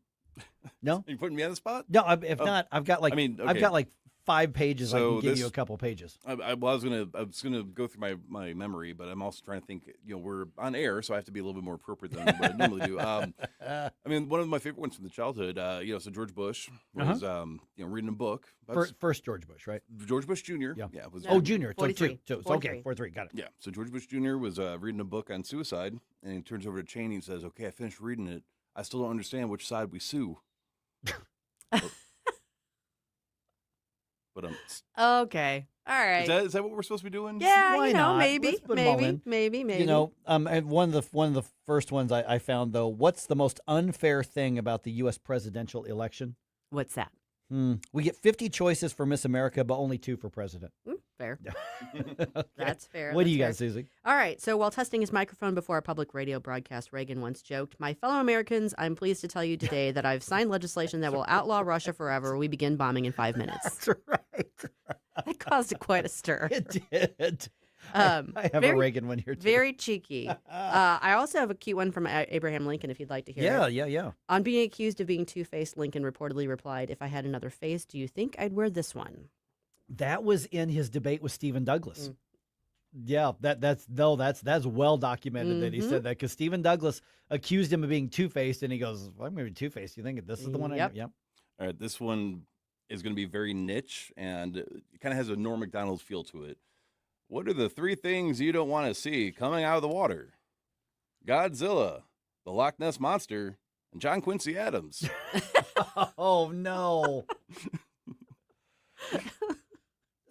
Speaker 3: No?
Speaker 31: Are you putting me on the spot?
Speaker 3: No, if not, I've got like I've got like 5 pages. So I can give you a couple pages.
Speaker 31: I was gonna go through my memory, but I'm also trying to think. We're on air, so I have to be a little bit more appropriate than what I normally do. I mean, one of my favorite ones from the childhood. So George Bush was reading a book.
Speaker 3: First George Bush, right?
Speaker 31: George Bush Jr.
Speaker 3: Yeah.
Speaker 31: Was
Speaker 3: Jr.
Speaker 28: 43.
Speaker 3: So okay, 43. Got it.
Speaker 31: Yeah. So George Bush Jr. was reading a book on suicide, and he turns over to Cheney and says, "Okay, I finished reading it. I still don't understand which side we sue." But
Speaker 28: okay, all right.
Speaker 31: Is that what we're supposed to be doing?
Speaker 28: Yeah,
Speaker 3: Why not?
Speaker 28: maybe.
Speaker 3: You know, one of the first ones I found though. What's the most unfair thing about the U.S. presidential election?
Speaker 28: What's that?
Speaker 3: We get 50 choices for Miss America, but only 2 for president.
Speaker 28: fair. That's fair.
Speaker 3: What do
Speaker 28: That's
Speaker 3: you got,
Speaker 28: fair.
Speaker 3: Susie?
Speaker 28: All right. So while testing his microphone before a public radio broadcast, Reagan once joked, "My fellow Americans, I'm pleased to tell you today that I've signed legislation that will outlaw Russia forever. We begin bombing in 5 minutes."
Speaker 3: That's right.
Speaker 28: That caused quite a stir.
Speaker 3: It did. I have a Reagan one here, too.
Speaker 28: Very cheeky. I also have a cute one from Abraham Lincoln, if you'd like to hear it.
Speaker 3: Yeah.
Speaker 28: On being accused of being two-faced, Lincoln reportedly replied, "If I had another face, do you think I'd wear this one?"
Speaker 3: That was in his debate with Stephen Douglas. Yeah, that's well documented that he said that, because Stephen Douglas accused him of being two-faced, and he goes, well, "I'm going to be two-faced. You think this is the one?"
Speaker 28: Yep.
Speaker 3: Yep.
Speaker 31: All right, this one is going to be very niche, and it kind of has a Norm Macdonald feel to it. What are the 3 things you don't want to see coming out of the water? Godzilla, the Loch Ness Monster, and John Quincy Adams.
Speaker 3: Oh, no.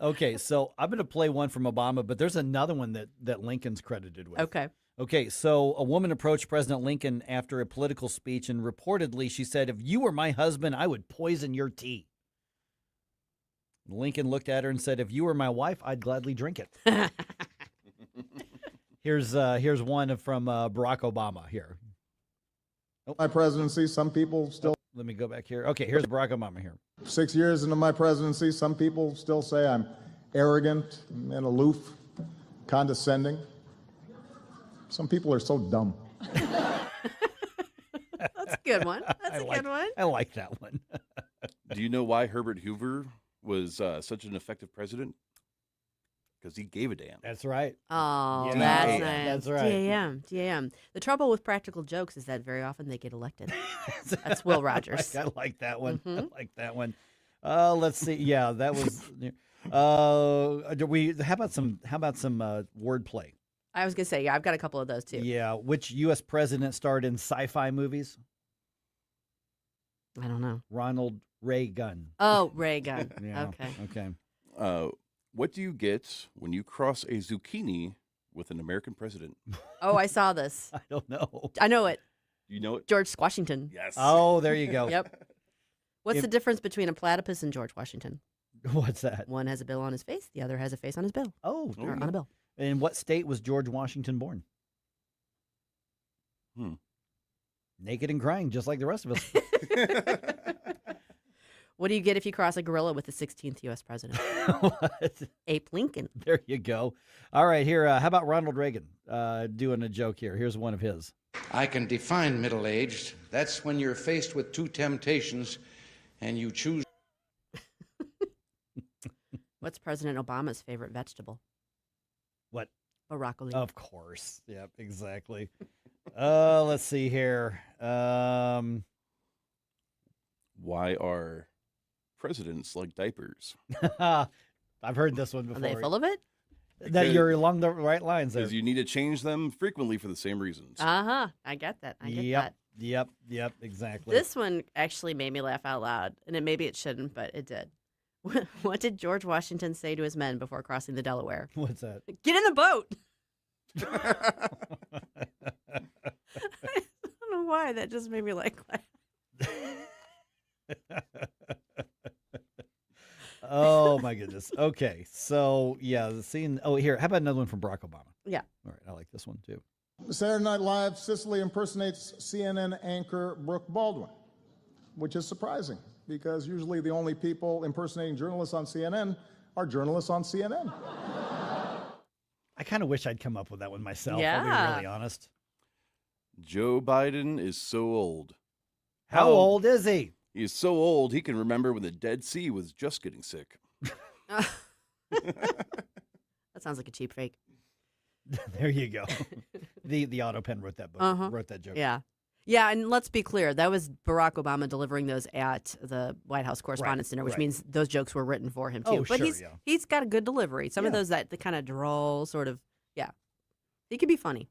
Speaker 3: Okay, so I'm going to play one from Obama, but there's another one that Lincoln's credited with. Okay, so a woman approached President Lincoln after a political speech, and reportedly she said, "If you were my husband, I would poison your tea." Lincoln looked at her and said, "If you were my wife, I'd gladly drink it." Here's one from Barack Obama here.
Speaker 9: My presidency, some people still...
Speaker 3: Let me go back here. Okay, here's Barack Obama here.
Speaker 9: 6 years into my presidency, some people still say I'm arrogant and aloof, condescending. Some people are so dumb.
Speaker 28: That's a good one. That's a good one.
Speaker 3: I like that one.
Speaker 31: Do you know why Herbert Hoover was such an effective president? Because he gave a damn.
Speaker 3: That's right.
Speaker 28: Oh,
Speaker 3: Yeah.
Speaker 28: that's
Speaker 3: Yeah,
Speaker 28: nice.
Speaker 3: that's right.
Speaker 28: DAM. The trouble with practical jokes is that very often they get elected. That's Will Rogers.
Speaker 3: I like that one. I
Speaker 28: Mhm.
Speaker 3: like that one. Let's see. Yeah, that was. Do we? How about some wordplay?
Speaker 28: I was gonna say, yeah, I've got a couple of those too.
Speaker 3: Yeah. Which U.S. president starred in sci-fi movies?
Speaker 28: I don't know.
Speaker 3: Ronald Reagan.
Speaker 28: Oh, Reagan.
Speaker 3: Yeah.
Speaker 28: Okay.
Speaker 31: What do you get when you cross a zucchini with an American president?
Speaker 28: Oh, I saw this.
Speaker 3: I don't know.
Speaker 28: I know it.
Speaker 31: You know it?
Speaker 28: George Washington.
Speaker 31: Yes.
Speaker 3: Oh, there you go.
Speaker 28: Yep. What's the difference between a platypus and George Washington?
Speaker 3: What's that?
Speaker 28: One has a bill on his face. The other has a face on his bill.
Speaker 3: Oh,
Speaker 28: Or on a bill.
Speaker 3: In what state was George Washington born? Naked and crying, just like the rest of us.
Speaker 28: What do you get if you cross a gorilla with the 16th U.S. president?
Speaker 3: What?
Speaker 28: Abe Lincoln.
Speaker 3: There you go. All right, here. How about Ronald Reagan doing a joke here? Here's one of his.
Speaker 12: I can define middle-aged. That's when you're faced with 2 temptations and you choose.
Speaker 28: What's President Obama's favorite vegetable?
Speaker 3: What?
Speaker 28: Broccoli.
Speaker 3: Of course. Yep, exactly. Let's see here.
Speaker 31: Why are presidents like diapers?
Speaker 3: I've heard this one
Speaker 28: Are
Speaker 3: before.
Speaker 28: they full of it?
Speaker 3: That you're along the right lines there.
Speaker 31: Because you need to change them frequently for the same reasons.
Speaker 28: Uh-huh. I get that. I get that.
Speaker 3: Yep, exactly.
Speaker 28: This one actually made me laugh out loud, and maybe it shouldn't, but it did. What did George Washington say to his men before crossing the Delaware?
Speaker 3: What's that?
Speaker 28: Get in the boat! I don't know why. That just made me laugh.
Speaker 3: Oh, my goodness. Okay, so, yeah, the scene. Oh, here, how about another one from Barack Obama?
Speaker 28: Yeah.
Speaker 3: All right, I like this one, too.
Speaker 9: Saturday Night Live, Sicily impersonates CNN anchor Brooke Baldwin, which is surprising because usually the only people impersonating journalists on CNN are journalists on CNN.
Speaker 3: I kind of wish I'd come up with that one myself, I'll
Speaker 28: Yeah.
Speaker 3: be really honest.
Speaker 31: Joe Biden is so old.
Speaker 3: How old is he?
Speaker 31: He is so old he can remember when the Dead Sea was just getting sick.
Speaker 28: That sounds like a cheap fake.
Speaker 3: There you go. The auto pen wrote that book, wrote that joke.
Speaker 28: Yeah. Yeah, and let's be clear. That was Barack Obama delivering those at the White House Correspondents' Dinner, which means those jokes were written for him, too.
Speaker 3: Oh,
Speaker 28: but
Speaker 3: sure,
Speaker 28: he's got a good delivery. Some of
Speaker 3: Yeah.
Speaker 28: those the kind of droll sort of, he could be funny.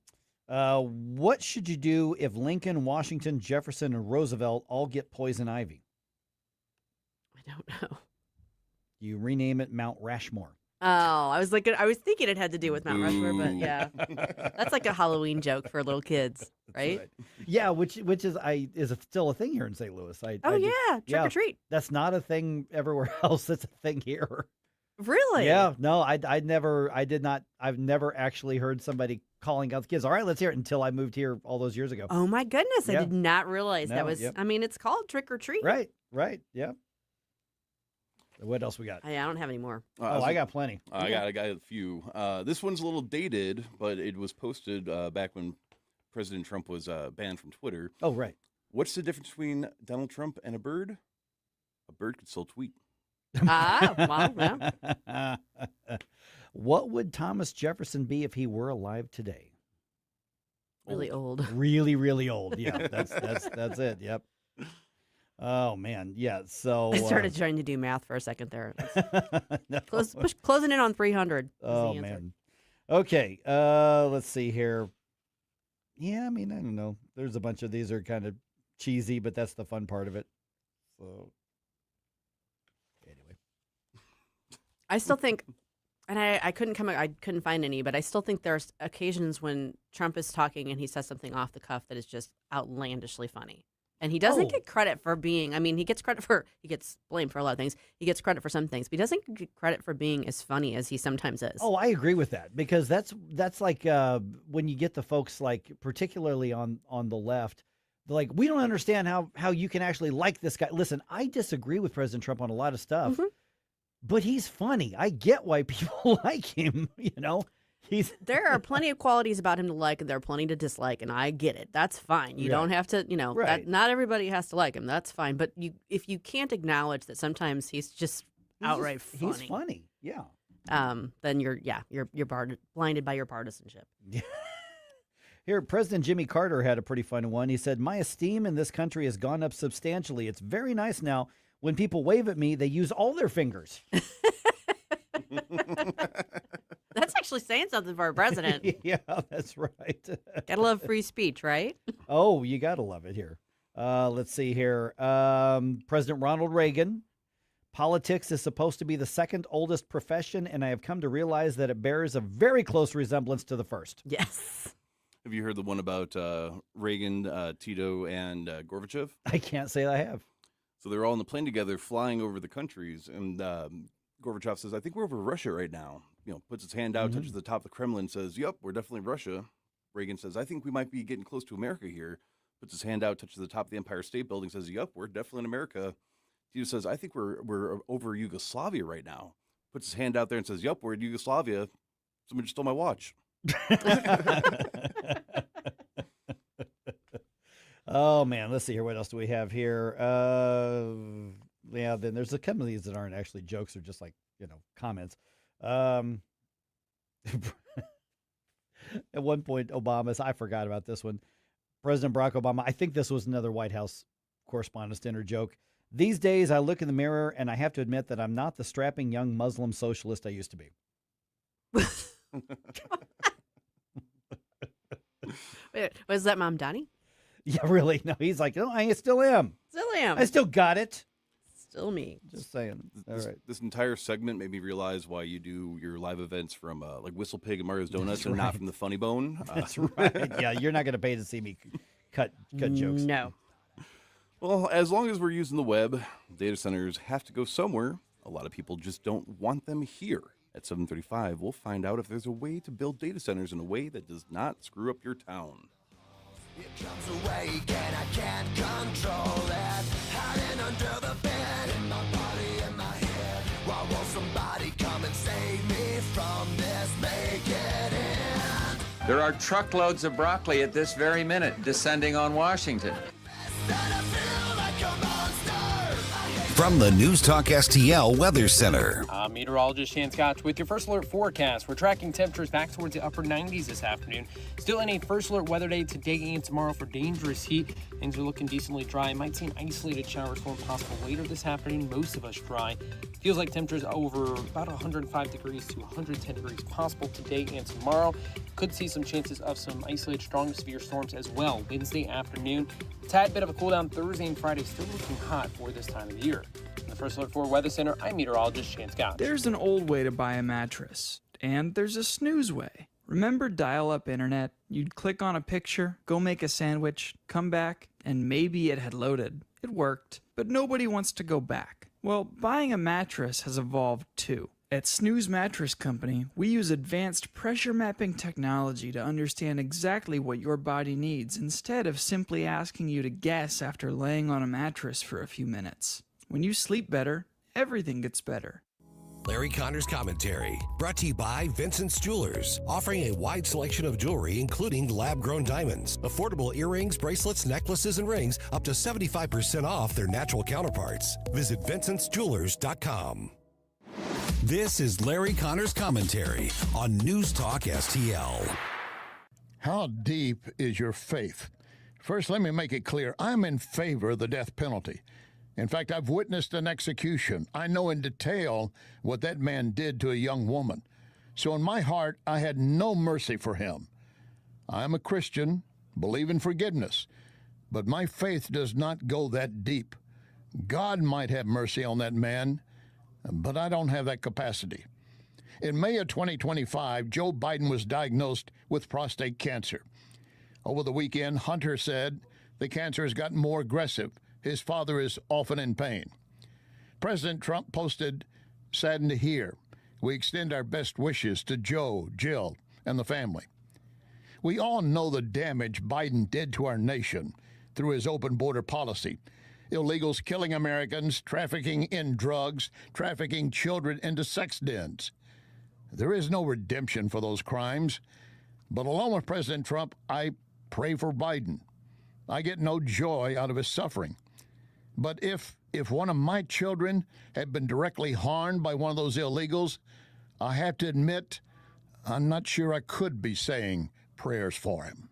Speaker 3: What should you do if Lincoln, Washington, Jefferson, and Roosevelt all get poison ivy?
Speaker 28: I don't know.
Speaker 3: You rename it Mount Rushmore.
Speaker 28: Oh, I was thinking it had to do with Mount Rushmore, but yeah. That's like a Halloween joke for little kids, right?
Speaker 3: Yeah, which is still a thing here in St. Louis.
Speaker 28: Trick or treat.
Speaker 3: That's not a thing everywhere else. It's a thing here.
Speaker 28: Really?
Speaker 3: Yeah. No, I've never actually heard somebody calling out the kids. All right, let's hear it, until I moved here all those years ago.
Speaker 28: Oh my goodness.
Speaker 3: Yeah.
Speaker 28: I did not realize that
Speaker 3: No,
Speaker 28: was,
Speaker 3: yep.
Speaker 28: I mean, it's called trick or treat.
Speaker 3: Right. Yeah. What else we got?
Speaker 28: I don't have any more.
Speaker 3: I got plenty.
Speaker 31: I got a few. This one's a little dated, but it was posted back when President Trump was banned from Twitter.
Speaker 3: Oh, right.
Speaker 31: What's the difference between Donald Trump and a bird? A bird could still tweet.
Speaker 28: Well, yeah.
Speaker 3: What would Thomas Jefferson be if he were alive today?
Speaker 28: Really old.
Speaker 3: Really, really old. Yeah, that's it. Yep. Oh man, yeah. So
Speaker 28: I started trying to do math for a second there.
Speaker 3: No.
Speaker 28: Closing in on 300.
Speaker 3: Oh man. Okay. Let's see here. Yeah, I mean, I don't know. There's a bunch of these are kind of cheesy, but that's the fun part of it. So anyway,
Speaker 28: I still think, and I couldn't find any, but I still think there's occasions when Trump is talking and he says something off the cuff that is just outlandishly funny. And he doesn't get credit for being, I mean, he gets blamed for a lot of things. He gets credit for some things, but he doesn't get credit for being as funny as he sometimes is.
Speaker 3: oh, I agree with that, because that's like when you get the folks, like particularly on the left, they're like, we don't understand how you can actually like this guy. Listen, I disagree with President Trump on a lot of stuff, but he's funny. I get why people like him,
Speaker 28: There are plenty of qualities about him to like, and there are plenty to dislike, and I get it. That's fine. You don't have to,
Speaker 3: Right.
Speaker 28: not everybody has to like him. That's fine. But if you can't acknowledge that sometimes he's just outright funny.
Speaker 3: He's funny, yeah.
Speaker 28: Then you're blinded by your partisanship.
Speaker 3: Here, President Jimmy Carter had a pretty fun one. He said, "My esteem in this country has gone up substantially. It's very nice now. When people wave at me, they use all their fingers."
Speaker 28: That's actually saying something for a president.
Speaker 3: Yeah, that's right.
Speaker 28: Gotta love free speech, right?
Speaker 3: Oh, you gotta love it here. Let's see here. President Ronald Reagan. Politics is supposed to be the second oldest profession, and I have come to realize that it bears a very close resemblance to the first.
Speaker 28: Yes.
Speaker 31: Have you heard the one about Reagan, Tito, and Gorbachev?
Speaker 3: I can't say I have.
Speaker 31: So they're all in the plane together, flying over the countries, and Gorbachev says, "I think we're over Russia right now." Puts his hand out, touches the top of the Kremlin, says, "Yep, we're definitely Russia." Reagan says, "I think we might be getting close to America here." Puts his hand out, touches the top of the Empire State Building, says, "Yep, we're definitely in America." Tito says, "I think we're over Yugoslavia right now." Puts his hand out there and says, "Yep, we're in Yugoslavia. Somebody just stole my watch."
Speaker 3: Oh man, let's see here. What else do we have here? Yeah, then there's a couple of these that aren't actually jokes, or just like comments. At one point, I forgot about this one. President Barack Obama, I think this was another White House Correspondents' Dinner joke. "These days, I look in the mirror and I have to admit that I'm not the strapping young Muslim socialist I used to be."
Speaker 28: Wait, was that Mom Donnie?
Speaker 3: Yeah, really? No, he's like, "No, I still am.
Speaker 28: Still am.
Speaker 3: I still got it."
Speaker 28: Still me.
Speaker 3: Just saying. All right.
Speaker 31: This entire segment made me realize why you do your live events from like Whistle Pig and Mario's Donuts,
Speaker 3: That's
Speaker 31: and not
Speaker 3: right.
Speaker 31: from the Funny Bone.
Speaker 3: That's right. Yeah, you're not going to pay to see me cut jokes.
Speaker 28: No.
Speaker 31: Well, as long as we're using the web, data centers have to go somewhere. A lot of people just don't want them here. At 7:35, we'll find out if there's a way to build data centers in a way that does not screw up your town.
Speaker 7: It comes away again, I can't control it. Hiding under the bed, in my body, in my head. Why won't somebody come and save me from this? Make it end.
Speaker 5: There are truckloads of broccoli at this very minute descending on Washington.
Speaker 2: From the NewsTalkSTL Weather Center.
Speaker 16: Meteorologist Shan Scotch with your first alert forecast. We're tracking temperatures back towards the upper 90s this afternoon. Still in a first alert weather day today and tomorrow for dangerous heat. Things are looking decently dry. Might see an isolated shower storm possible later this afternoon. Most of us dry. Feels like temperatures over about 105 degrees to 110 degrees possible today and tomorrow. Could see some chances of some isolated strong to severe storms as well Wednesday afternoon. Tad bit of a cool down Thursday and Friday. Still looking hot for this time of the year. In the First Alert 4 Weather Center, I'm meteorologist Shan Scott.
Speaker 8: There's an old way to buy a mattress, and there's a snooze way. Remember dial-up internet? You'd click on a picture, go make a sandwich, come back, and maybe it had loaded. It worked, but nobody wants to go back. Well, buying a mattress has evolved too. At Snooze Mattress Company, we use advanced pressure mapping technology to understand exactly what your body needs instead of simply asking you to guess after laying on a mattress for a few minutes. When you sleep better, everything gets better.
Speaker 2: Larry Connor's Commentary, brought to you by Vincent's Jewelers, offering a wide selection of jewelry including lab-grown diamonds, affordable earrings, bracelets, necklaces, and rings up to 75% off their natural counterparts. Visit vincentsjewelers.com. This is Larry Connor's Commentary on News Talk STL.
Speaker 11: How deep is your faith? First, let me make it clear, I'm in favor of the death penalty. In fact, I've witnessed an execution. I know in detail what that man did to a young woman. So in my heart, I had no mercy for him. I am a Christian, believe in forgiveness, but my faith does not go that deep. God might have mercy on that man, but I don't have that capacity. In May of 2025, Joe Biden was diagnosed with prostate cancer. Over the weekend, Hunter said the cancer has gotten more aggressive. His father is often in pain. President Trump posted, "Saddened to hear. We extend our best wishes to Joe, Jill, and the family." We all know the damage Biden did to our nation through his open border policy. Illegals killing Americans, trafficking in drugs, trafficking children into sex dens. There is no redemption for those crimes. But along with President Trump, I pray for Biden. I get no joy out of his suffering. But if one of my children had been directly harmed by one of those illegals, I have to admit, I'm not sure I could be saying prayers for him.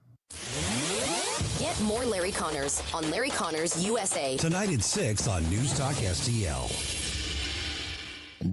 Speaker 10: Get more Larry Connors on Larry Connors USA.
Speaker 2: Tonight at 6 on News Talk STL.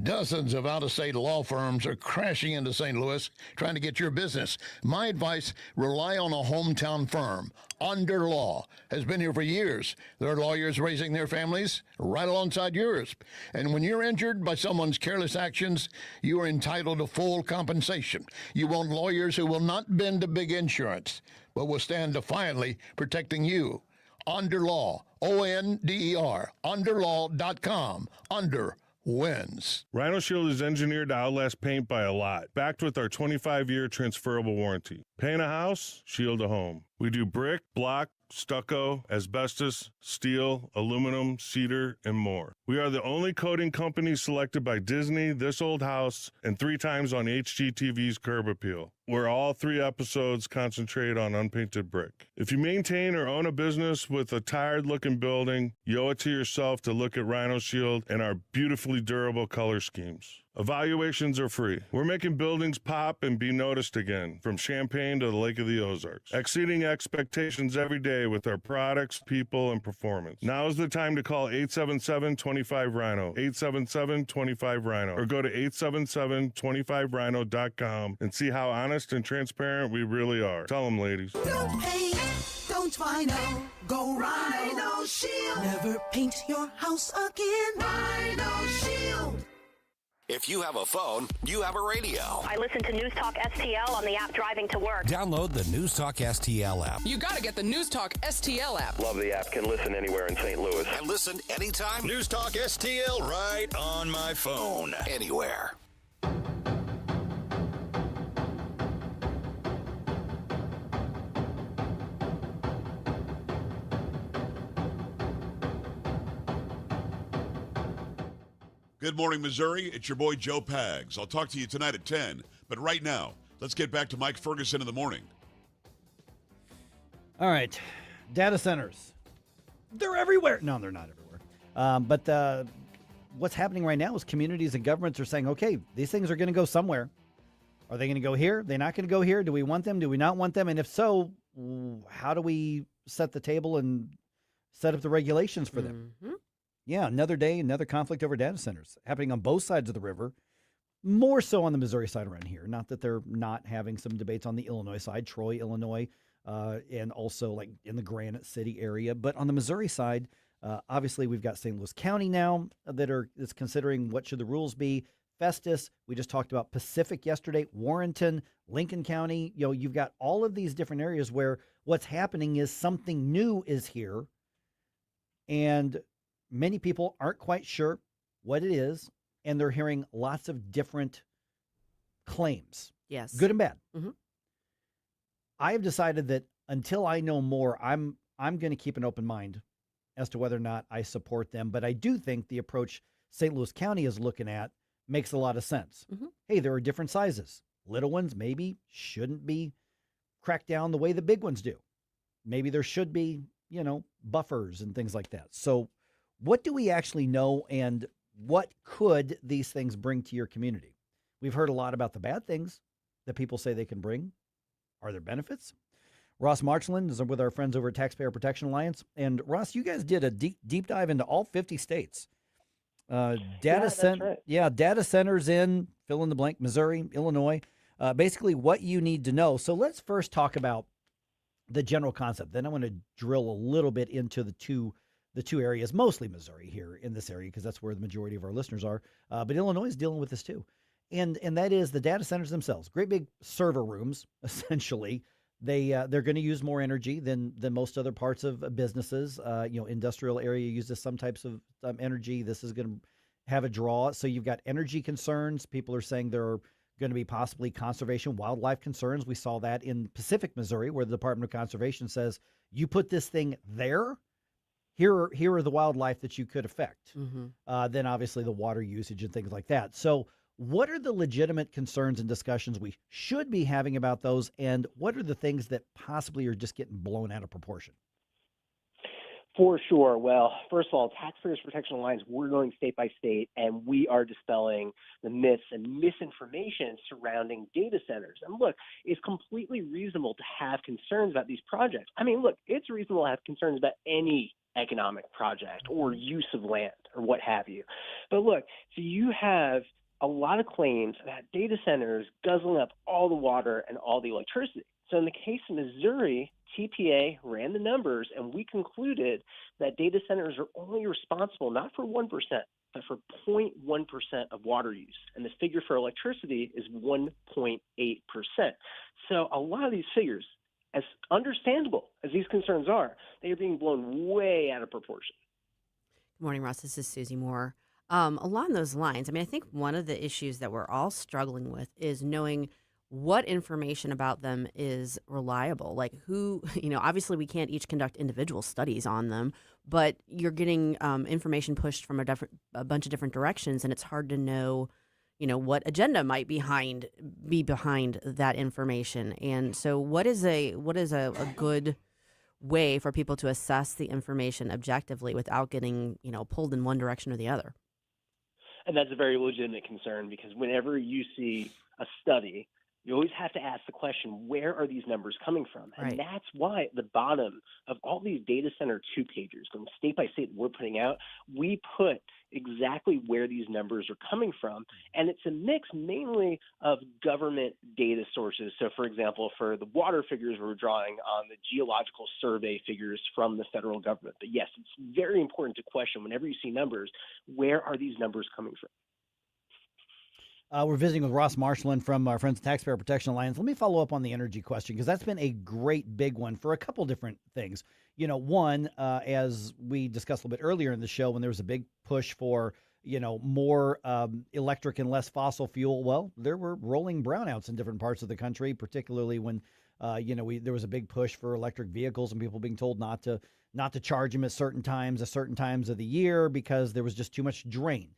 Speaker 11: Dozens of out-of-state law firms are crashing into St. Louis trying to get your business. My advice, rely on a hometown firm. Under Law has been here for years. There are lawyers raising their families right alongside yours. And when you're injured by someone's careless actions, you are entitled to full compensation. You want lawyers who will not bend to big insurance, but will stand defiantly protecting you. Under Law, O-N-D-E-R, underlaw.com, under wins.
Speaker 14: Rhino Shield is engineered to outlast paint by a lot, backed with our 25-year transferable warranty. Paint a house, shield a home. We do brick, block, stucco, asbestos, steel, aluminum, cedar, and more. We are the only coating company selected by Disney, This Old House, and 3 times on HGTV's Curb Appeal, where all 3 episodes concentrate on unpainted brick. If you maintain or own a business with a tired-looking building, you owe it to yourself to look at Rhino Shield and our beautifully durable color schemes. Evaluations are free. We're making buildings pop and be noticed again, from Champaign to the Lake of the Ozarks, exceeding expectations every day with our products, people, and performance. Now is the time to call 877-25-RHINO, 877-25-RHINO, or go to 877-25rhino.com and see how honest and transparent we really are. Tell them, ladies.
Speaker 7: Don't paint, don't Rhino, go Rhino Shield. Never paint your house again. Rhino Shield.
Speaker 2: If you have a phone, you have a radio.
Speaker 15: I listen to News Talk STL on the app driving to work.
Speaker 2: Download the News Talk STL app.
Speaker 17: You got to get the News Talk STL app.
Speaker 18: Love the app. Can listen anywhere in St. Louis.
Speaker 2: And listen anytime.
Speaker 19: News Talk STL right on my phone.
Speaker 2: Anywhere.
Speaker 20: Good morning, Missouri. It's your boy, Joe Pags. I'll talk to you tonight at 10. But right now, let's get back to Mike Ferguson in the morning.
Speaker 3: All right. Data centers. They're everywhere. No, they're not everywhere. But what's happening right now is communities and governments are saying, okay, these things are going to go somewhere. Are they going to go here? They're not going to go here? Do we want them? Do we not want them? And if so, how do we set the table and set up the regulations for them?
Speaker 28: Mm-hmm.
Speaker 3: Yeah, another day, another conflict over data centers happening on both sides of the river, more so on the Missouri side around here. Not that they're not having some debates on the Illinois side, Troy, Illinois, and also like in the Granite City area. But on the Missouri side, obviously we've got St. Louis County now is considering what should the rules be. Festus, we just talked about Pacific yesterday, Warrenton, Lincoln County. You know, you've got all of these different areas where what's happening is something new is here, and many people aren't quite sure what it is, and they're hearing lots of different claims.
Speaker 28: Yes.
Speaker 3: Good and bad.
Speaker 28: Mm-hmm.
Speaker 3: I have decided that until I know more, I'm going to keep an open mind as to whether or not I support them. But I do think the approach St. Louis County is looking at makes a lot of sense.
Speaker 28: Mm-hmm.
Speaker 3: Hey, there are different sizes. Little ones maybe shouldn't be cracked down the way the big ones do. Maybe there should be, buffers and things like that. So what do we actually know, and what could these things bring to your community? We've heard a lot about the bad things that people say they can bring. Are there benefits? Ross Marchland is with our friends over at Taxpayer Protection Alliance. And Ross, you guys did a deep dive into all 50 states. Data centers in fill in the blank, Missouri, Illinois, basically what you need to know. So let's first talk about the general concept. Then I want to drill a little bit into the two areas, mostly Missouri here in this area, because that's where the majority of our listeners are. But Illinois is dealing with this too. And that is the data centers themselves, great big server rooms, essentially. They're going to use more energy than most other parts of businesses. Industrial area uses some types of energy. This is going to have a draw. So you've got energy concerns. People are saying there are going to be possibly conservation, wildlife concerns. We saw that in Pacific, Missouri, where the Department of Conservation says, you put this thing there, here are the wildlife that you could affect. Mm-hmm. Then obviously the water usage and things like that. So what are the legitimate concerns and discussions we should be having about those, and what are the things that possibly are just getting blown out of proportion?
Speaker 1: For sure. Well, first of all, Taxpayers Protection Alliance, we're going state by state, and we are dispelling the myths and misinformation surrounding data centers. And look, it's completely reasonable to have concerns about these projects. I mean, look, it's reasonable to have concerns about any economic project or use of land or what have you. But look, so you have a lot of claims about data centers guzzling up all the water and all the electricity. So in the case of Missouri, TPA ran the numbers, and we concluded that data centers are only responsible not for 1%, but for 0.1% of water use. And the figure for electricity is 1.8%. So a lot of these figures, as understandable as these concerns are, they are being blown way out of proportion.
Speaker 28: Good morning, Ross. This is Susie Moore. Along those lines, I mean, I think one of the issues that we're all struggling with is knowing what information about them is reliable. Like who, obviously we can't each conduct individual studies on them, but you're getting information pushed from a bunch of different directions, and it's hard to know, what agenda might be behind that information. And so what is a good way for people to assess the information objectively without getting, pulled in one direction or the other?
Speaker 1: And that's a very legitimate concern, because whenever you see a study, you always have to ask the question, where are these numbers coming from? And
Speaker 28: Right.
Speaker 1: that's why at the bottom of all these data center two-pagers, going state by state that we're putting out, we put exactly where these numbers are coming from. And it's a mix mainly of government data sources. So, for example, for the water figures, we're drawing on the geological survey figures from the federal government. But yes, it's very important to question whenever you see numbers, where are these numbers coming from?
Speaker 3: We're visiting with Ross Marchland from our friends at Taxpayer Protection Alliance. Let me follow up on the energy question, because that's been a great big one for a couple different things. One, as we discussed a little bit earlier in the show, when there was a big push for, more electric and less fossil fuel, well, there were rolling brownouts in different parts of the country, particularly when, there was a big push for electric vehicles and people being told not to charge them at certain times of the year because there was just too much drain.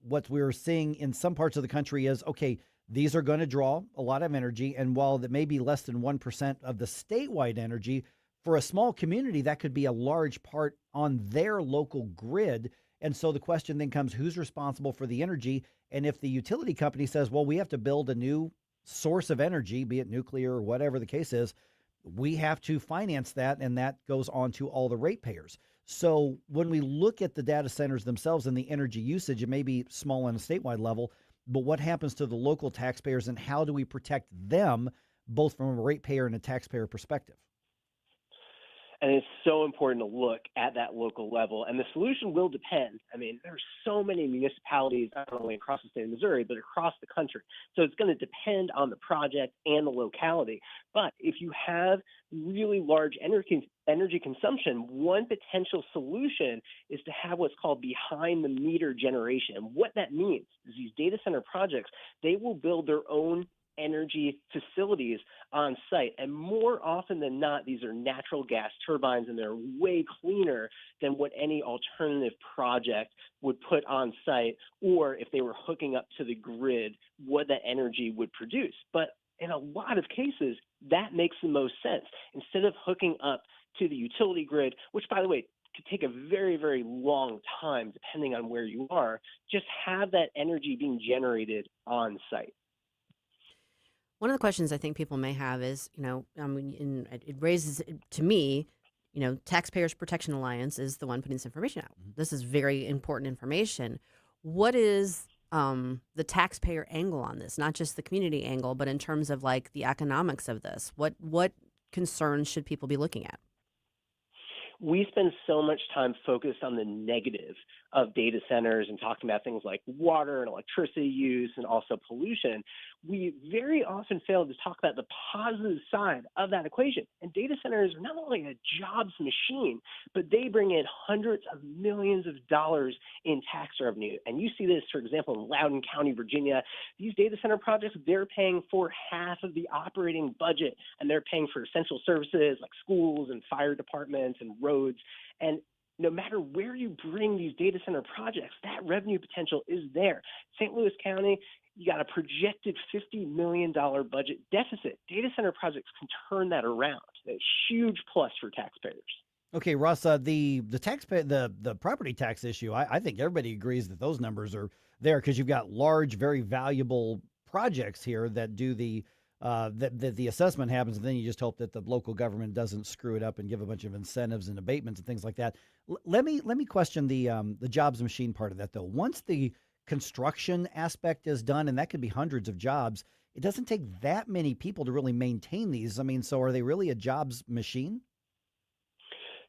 Speaker 3: What we're seeing in some parts of the country is, okay, these are going to draw a lot of energy. And while that may be less than 1% of the statewide energy, for a small community, that could be a large part on their local grid. And so the question then comes, who's responsible for the energy? And if the utility company says, well, we have to build a new source of energy, be it nuclear or whatever the case is, we have to finance that, and that goes on to all the ratepayers. So when we look at the data centers themselves and the energy usage, it may be small on a statewide level, but what happens to the local taxpayers, and how do we protect them both from a ratepayer and a taxpayer perspective?
Speaker 1: And it's so important to look at that local level. And the solution will depend. I mean, there are so many municipalities, not only across the state of Missouri, but across the country. So it's going to depend on the project and the locality. But if you have really large energy consumption, one potential solution is to have what's called behind the meter generation. And what that means is these data center projects, they will build their own energy facilities on site. And more often than not, these are natural gas turbines, and they're way cleaner than what any alternative project would put on site, or if they were hooking up to the grid, what that energy would produce. But in a lot of cases, that makes the most sense. Instead of hooking up to the utility grid, which, by the way, could take a very, very long time depending on where you are, just have that energy being generated on site.
Speaker 28: One of the questions I think people may have is, it raises to me, Taxpayers Protection Alliance is the one putting this information out. This is very important information. What is the taxpayer angle on this? Not just the community angle, but in terms of like the economics of this. What concerns should people be looking at?
Speaker 1: We spend so much time focused on the negative of data centers and talking about things like water and electricity use and also pollution. We very often fail to talk about the positive side of that equation. And data centers are not only a jobs machine, but they bring in hundreds of millions of dollars in tax revenue. And you see this, for example, in Loudoun County, Virginia. These data center projects, they're paying for half of the operating budget, and they're paying for essential services like schools and fire departments and roads. And no matter where you bring these data center projects, that revenue potential is there. St. Louis County, you got a projected $50 million budget deficit. Data center projects can turn that around. A huge plus for taxpayers.
Speaker 3: Okay, Russ, the taxpayer, the property tax issue, I think everybody agrees that those numbers are there because you've got large, very valuable projects here that do the assessment happens, and then you just hope that the local government doesn't screw it up and give a bunch of incentives and abatements and things like that. Let me question the jobs machine part of that, though. Once the construction aspect is done, and that could be hundreds of jobs, it doesn't take that many people to really maintain these. I mean, so are they really a jobs machine?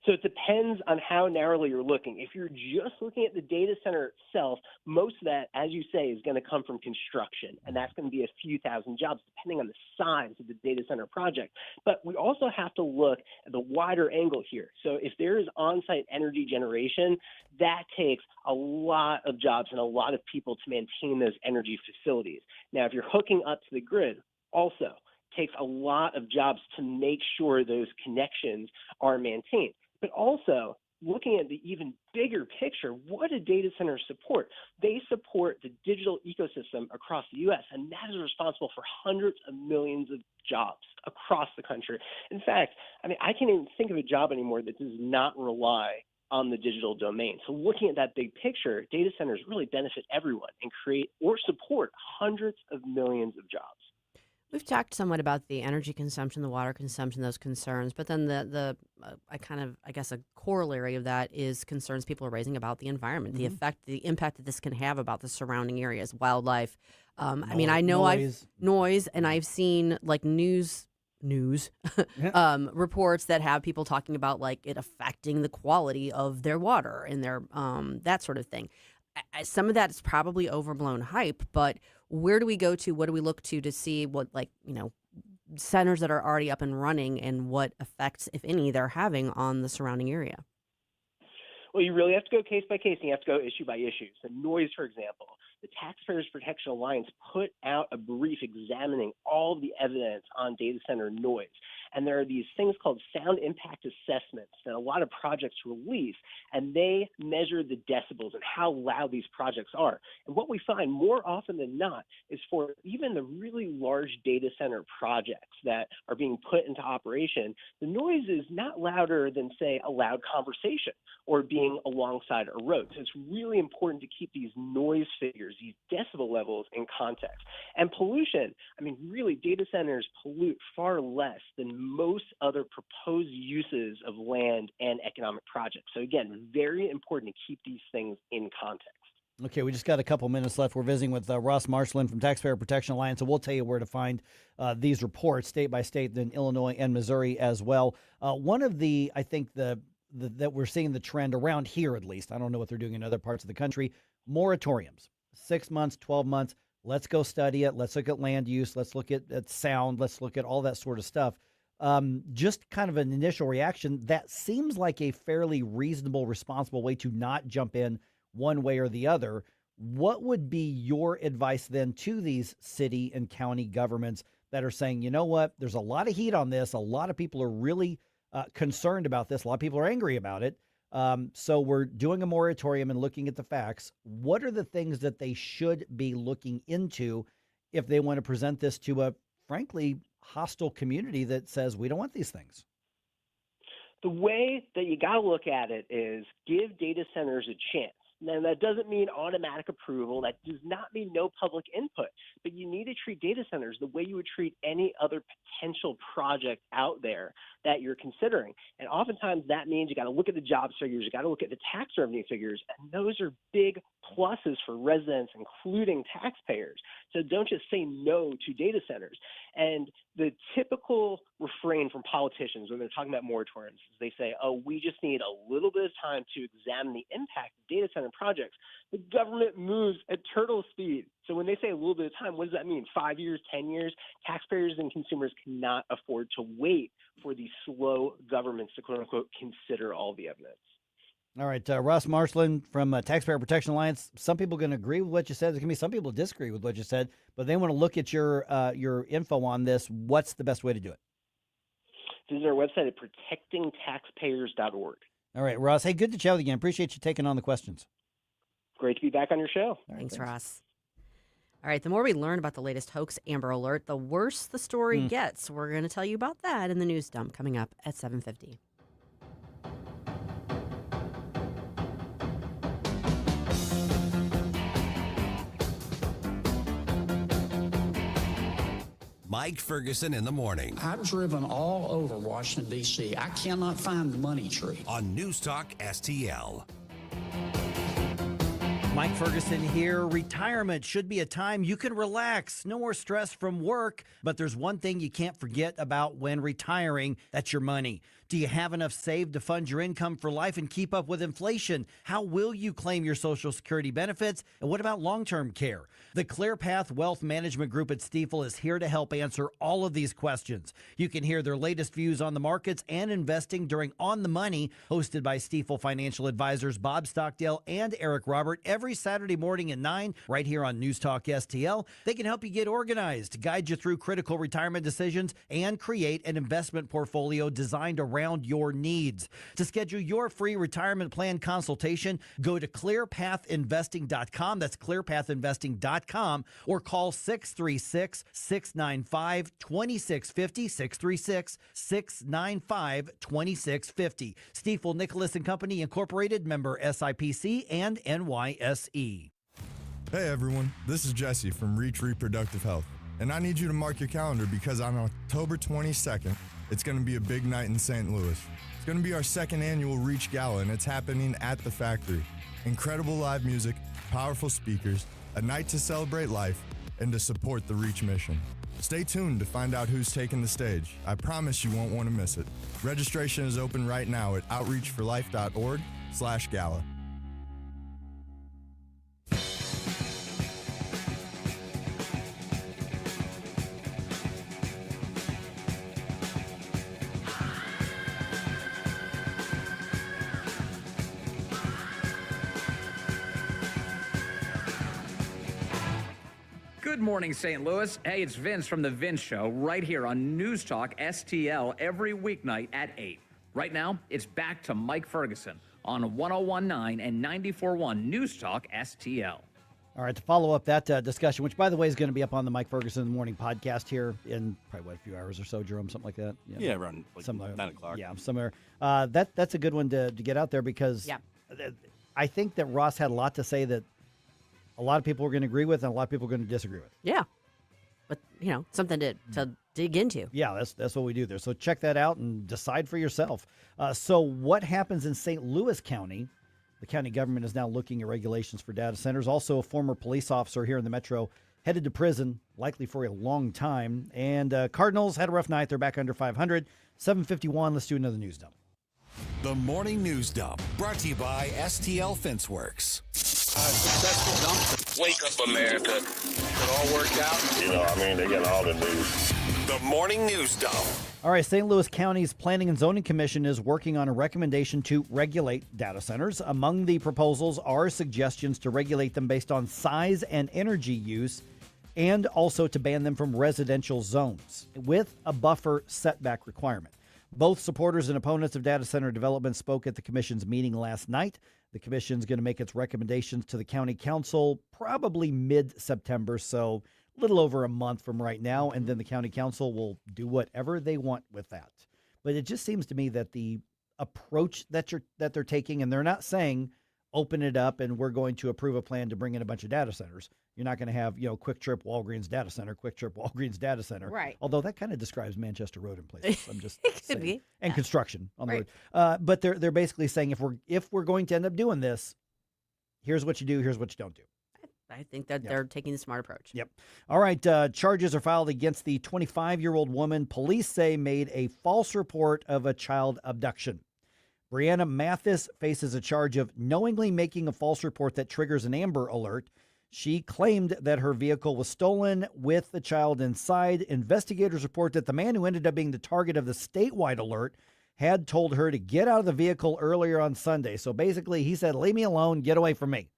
Speaker 1: So it depends on how narrowly you're looking. If you're just looking at the data center itself, most of that, as you say, is going to come from construction, and that's going to be a few thousand jobs depending on the size of the data center project. But we also have to look at the wider angle here. So if there is on-site energy generation, that takes a lot of jobs and a lot of people to maintain those energy facilities. Now, if you're hooking up to the grid, also takes a lot of jobs to make sure those connections are maintained. But also, looking at the even bigger picture, what do data centers support? They support the digital ecosystem across the U.S., and that is responsible for hundreds of millions of jobs across the country. In fact, I can't even think of a job anymore that does not rely on the digital domain. So looking at that big picture, data centers really benefit everyone and create or support hundreds of millions of jobs.
Speaker 28: We've talked somewhat about the energy consumption, the water consumption, those concerns, but then I guess a corollary of that is concerns people are raising about the environment, the impact that this can have about the surrounding areas, wildlife. I know noise, and I've seen like news reports that have people talking about like it affecting the quality of their water and their that sort of thing. Some of that is probably overblown hype, but where do we go to? What do we look to see what, centers that are already up and running and what effects, if any, they're having on the surrounding area?
Speaker 1: Well, you really have to go case by case, and you have to go issue by issue. So noise, for example, the Taxpayers Protection Alliance put out a brief examining all of the evidence on data center noise. And there are these things called sound impact assessments that a lot of projects release, and they measure the decibels and how loud these projects are. And what we find more often than not is for even the really large data center projects that are being put into operation, the noise is not louder than, say, a loud conversation or being alongside a road. So it's really important to keep these noise figures, these decibel levels in context. And pollution, really data centers pollute far less than most other proposed uses of land and economic projects. So again, very important to keep these things in context.
Speaker 3: Okay, we just got a couple minutes left. We're visiting with Ross Marchland from Taxpayer Protection Alliance, so we'll tell you where to find these reports, state by state, then Illinois and Missouri as well. One of the, I think, that we're seeing the trend around here, at least, I don't know what they're doing in other parts of the country, moratoriums, 6 months, 12 months. Let's go study it. Let's look at land use. Let's look at sound. Let's look at all that sort of stuff. Just kind of an initial reaction, that seems like a fairly reasonable, responsible way to not jump in one way or the other. What would be your advice then to these city and county governments that are saying, you know what, there's a lot of heat on this. A lot of people are really concerned about this. A lot of people are angry about it. So we're doing a moratorium and looking at the facts. What are the things that they should be looking into if they want to present this to a, frankly, hostile community that says we don't want these things?
Speaker 1: The way that you got to look at it is give data centers a chance. Now, that doesn't mean automatic approval. That does not mean no public input. But you need to treat data centers the way you would treat any other potential project out there that you're considering. And oftentimes that means you got to look at the jobs figures, you got to look at the tax revenue figures, and those are big pluses for residents, including taxpayers. So don't just say no to data centers. And the typical refrain from politicians when they're talking about moratoriums is they say, oh, we just need a little bit of time to examine the impact of data center projects. The government moves at turtle speed. So when they say a little bit of time, what does that mean? 5 years, 10 years? Taxpayers and consumers cannot afford to wait for these slow governments to, quote unquote, consider all the evidence.
Speaker 3: All right, Ross Marchland from Taxpayer Protection Alliance. Some people are going to agree with what you said. There's going to be some people who disagree with what you said, but they want to look at your info on this. What's the best way to do it?
Speaker 1: Visit our website at protectingtaxpayers.org.
Speaker 3: All right, Ross. Hey, good to chat with you again. Appreciate you taking on the questions.
Speaker 1: Great to be back on your show.
Speaker 28: Thanks, Ross. All right, the more we learn about the latest hoax Amber Alert, the worse the story gets. We're going to tell you about that in the news dump coming up at 7:50.
Speaker 2: Mike Ferguson in the morning.
Speaker 4: I've driven all over Washington, D.C. I cannot find the money tree.
Speaker 2: On NewsTalkSTL.
Speaker 3: Mike Ferguson here. Retirement should be a time you can relax. No more stress from work. But there's one thing you can't forget about when retiring. That's your money. Do you have enough saved to fund your income for life and keep up with inflation? How will you claim your Social Security benefits? And what about long-term care? The ClearPath Wealth Management Group at Stifel is here to help answer all of these questions. You can hear their latest views on the markets and investing during On the Money, hosted by Stifel financial advisors Bob Stockdale and Eric Robert, every Saturday morning at 9, right here on News Talk STL. They can help you get organized, guide you through critical retirement decisions, and create an investment portfolio designed around your needs. To schedule your free retirement plan consultation, go to clearpathinvesting.com. That's clearpathinvesting.com, or call 636-695-2650, 636-695-2650. Stifel Nicholas and Company Incorporated, member SIPC and NYSE.
Speaker 13: Hey everyone, this is Jesse from Reach Reproductive Health, and I need you to mark your calendar because on October 22nd, it's going to be a big night in St. Louis. It's going to be our second annual Reach Gala, and it's happening at the factory. Incredible live music, powerful speakers, a night to celebrate life, and to support the Reach mission. Stay tuned to find out who's taking the stage. I promise you won't want to miss it. Registration is open right now at outreachforlife.org/gala.
Speaker 21: Good morning, St. Louis. Hey, it's Vince from The Vince Show right here on News Talk STL every weeknight at 8. Right now, it's back to Mike Ferguson on 101.9 and 94.1 News Talk STL.
Speaker 3: All right, to follow up that discussion, which, by the way, is going to be up on the Mike Ferguson in the Morning podcast here in probably, a few hours or so, Jerome, something like that?
Speaker 31: Yeah, around 9 o'clock.
Speaker 3: Yeah, somewhere. That's a good one to get out there because I think that Ross had a lot to say that a lot of people are going to agree with and a lot of people are going to disagree with.
Speaker 28: Yeah. But, something to dig into.
Speaker 3: Yeah, that's what we do there. So check that out and decide for yourself. So what happens in St. Louis County The county government is now looking at regulations for data centers. Also, a former police officer here in the metro headed to prison, likely for a long time. And Cardinals had a rough night. They're back under 500. 7:51. Let's do another news dump.
Speaker 2: The Morning News Dump, brought to you by STL Fenceworks.
Speaker 19: Wake up, America. It all worked out. They got all the news. The Morning News Dump.
Speaker 3: All right, St. Louis County's Planning and Zoning Commission is working on a recommendation to regulate data centers. Among the proposals are suggestions to regulate them based on size and energy use, and also to ban them from residential zones with a buffer setback requirement. Both supporters and opponents of data center development spoke at the commission's meeting last night. The commission's going to make its recommendations to the county council probably mid-September, so a little over a month from right now, and then the county council will do whatever they want with that. But it just seems to me that the approach that they're taking, and they're not saying open it up and we're going to approve a plan to bring in a bunch of data centers. You're not going to have, Quick Trip Walgreens data center, Quick Trip Walgreens data center.
Speaker 28: Right.
Speaker 3: Although that kind of describes Manchester Road in places. I'm just
Speaker 28: It could
Speaker 3: saying.
Speaker 28: be.
Speaker 3: And
Speaker 28: Yeah.
Speaker 3: construction on the
Speaker 28: Right.
Speaker 3: road. But they're basically saying if we're going to end up doing this, here's what you do, here's what you don't do.
Speaker 28: I think that they're taking the smart approach.
Speaker 3: Yep. All right. Charges are filed against the 25-year-old woman police say made a false report of a child abduction. Brianna Mathis faces a charge of knowingly making a false report that triggers an Amber Alert. She claimed that her vehicle was stolen with the child inside. Investigators report that the man who ended up being the target of the statewide alert had told her to get out of the vehicle earlier on Sunday. So basically, he said, leave me alone, get away from me.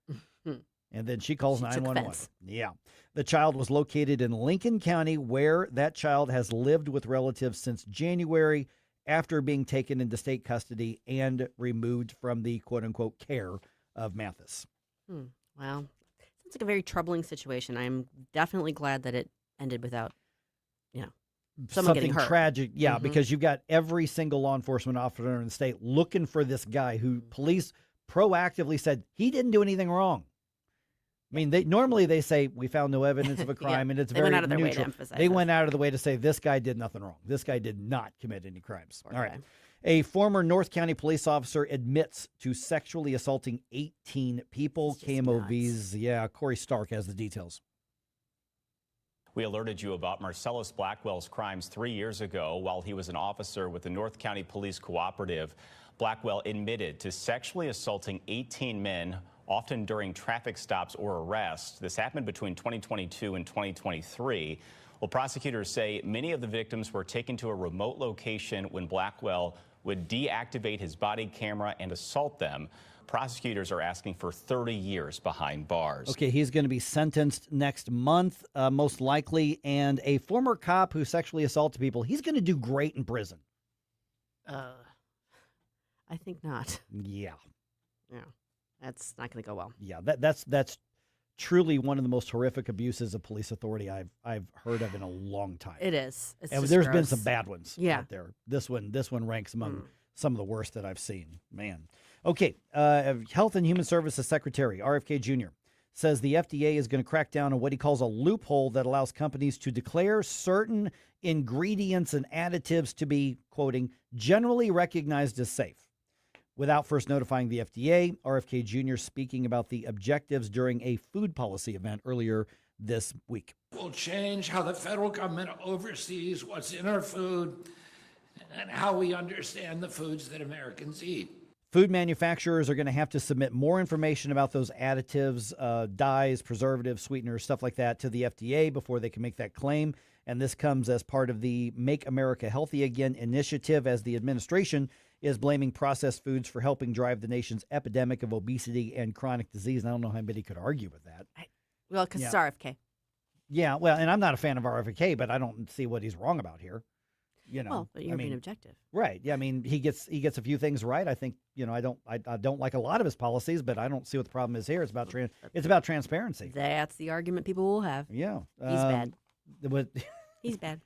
Speaker 3: And then she calls 911. Yeah. The child was located in Lincoln County, where that child has lived with relatives since January after being taken into state custody and removed from the quote-unquote care of Mathis.
Speaker 28: Well, sounds like a very troubling situation. I'm definitely glad that it ended without, someone getting hurt.
Speaker 3: Tragic. Yeah, because you've got every single law enforcement officer in the state looking for this guy who police proactively said he didn't do anything wrong. I mean, they say we found no evidence of a crime, and it's
Speaker 28: they
Speaker 3: very
Speaker 28: went out of their way to
Speaker 3: neutral.
Speaker 28: emphasize
Speaker 3: They
Speaker 28: this.
Speaker 3: went out of the way to say this guy did nothing wrong. This guy did not commit any crimes.
Speaker 28: Poor
Speaker 3: All right.
Speaker 28: guy.
Speaker 3: A former North County police officer admits to sexually assaulting 18 people. KMOV's Corey Stark has the details.
Speaker 6: We alerted you about Marcellus Blackwell's crimes 3 years ago while he was an officer with the North County Police Cooperative. Blackwell admitted to sexually assaulting 18 men, often during traffic stops or arrests. This happened between 2022 and 2023. Well, prosecutors say many of the victims were taken to a remote location when Blackwell would deactivate his body camera and assault them. Prosecutors are asking for 30 years behind bars.
Speaker 3: Okay, he's going to be sentenced next month, most likely. And a former cop who sexually assaulted people, he's going to do great in prison.
Speaker 28: I think not.
Speaker 3: Yeah.
Speaker 28: Yeah. That's not going to go well.
Speaker 3: Yeah, that's truly one of the most horrific abuses of police authority I've heard of in a long time.
Speaker 28: It is. It's
Speaker 3: and
Speaker 28: just
Speaker 3: there's been
Speaker 28: gross.
Speaker 3: some bad ones out there. This one ranks among some of the worst that I've seen. Man. Okay, Health and Human Services Secretary RFK Jr. says the FDA is going to crack down on what he calls a loophole that allows companies to declare certain ingredients and additives to be, quoting, generally recognized as safe, without first notifying the FDA. RFK Jr. speaking about the objectives during a food policy event earlier this week.
Speaker 9: Will change how the federal government oversees what's in our food and how we understand the foods that Americans eat.
Speaker 3: Food manufacturers are going to have to submit more information about those additives, dyes, preservatives, sweeteners, stuff like that to the FDA before they can make that claim. And this comes as part of the Make America Healthy Again initiative, as the administration is blaming processed foods for helping drive the nation's epidemic of obesity and chronic disease. And I don't know how anybody could argue with that.
Speaker 28: Well, because it's RFK.
Speaker 3: Yeah, well, and I'm not a fan of RFK, but I don't see what he's wrong about here.
Speaker 28: Well, but you're being objective.
Speaker 3: Right. Yeah, I mean, he gets a few things right. I think, I don't like a lot of his policies, but I don't see what the problem is here. It's about transparency.
Speaker 28: That's the argument people will have.
Speaker 3: Yeah.
Speaker 28: He's bad.
Speaker 3: But
Speaker 28: He's bad.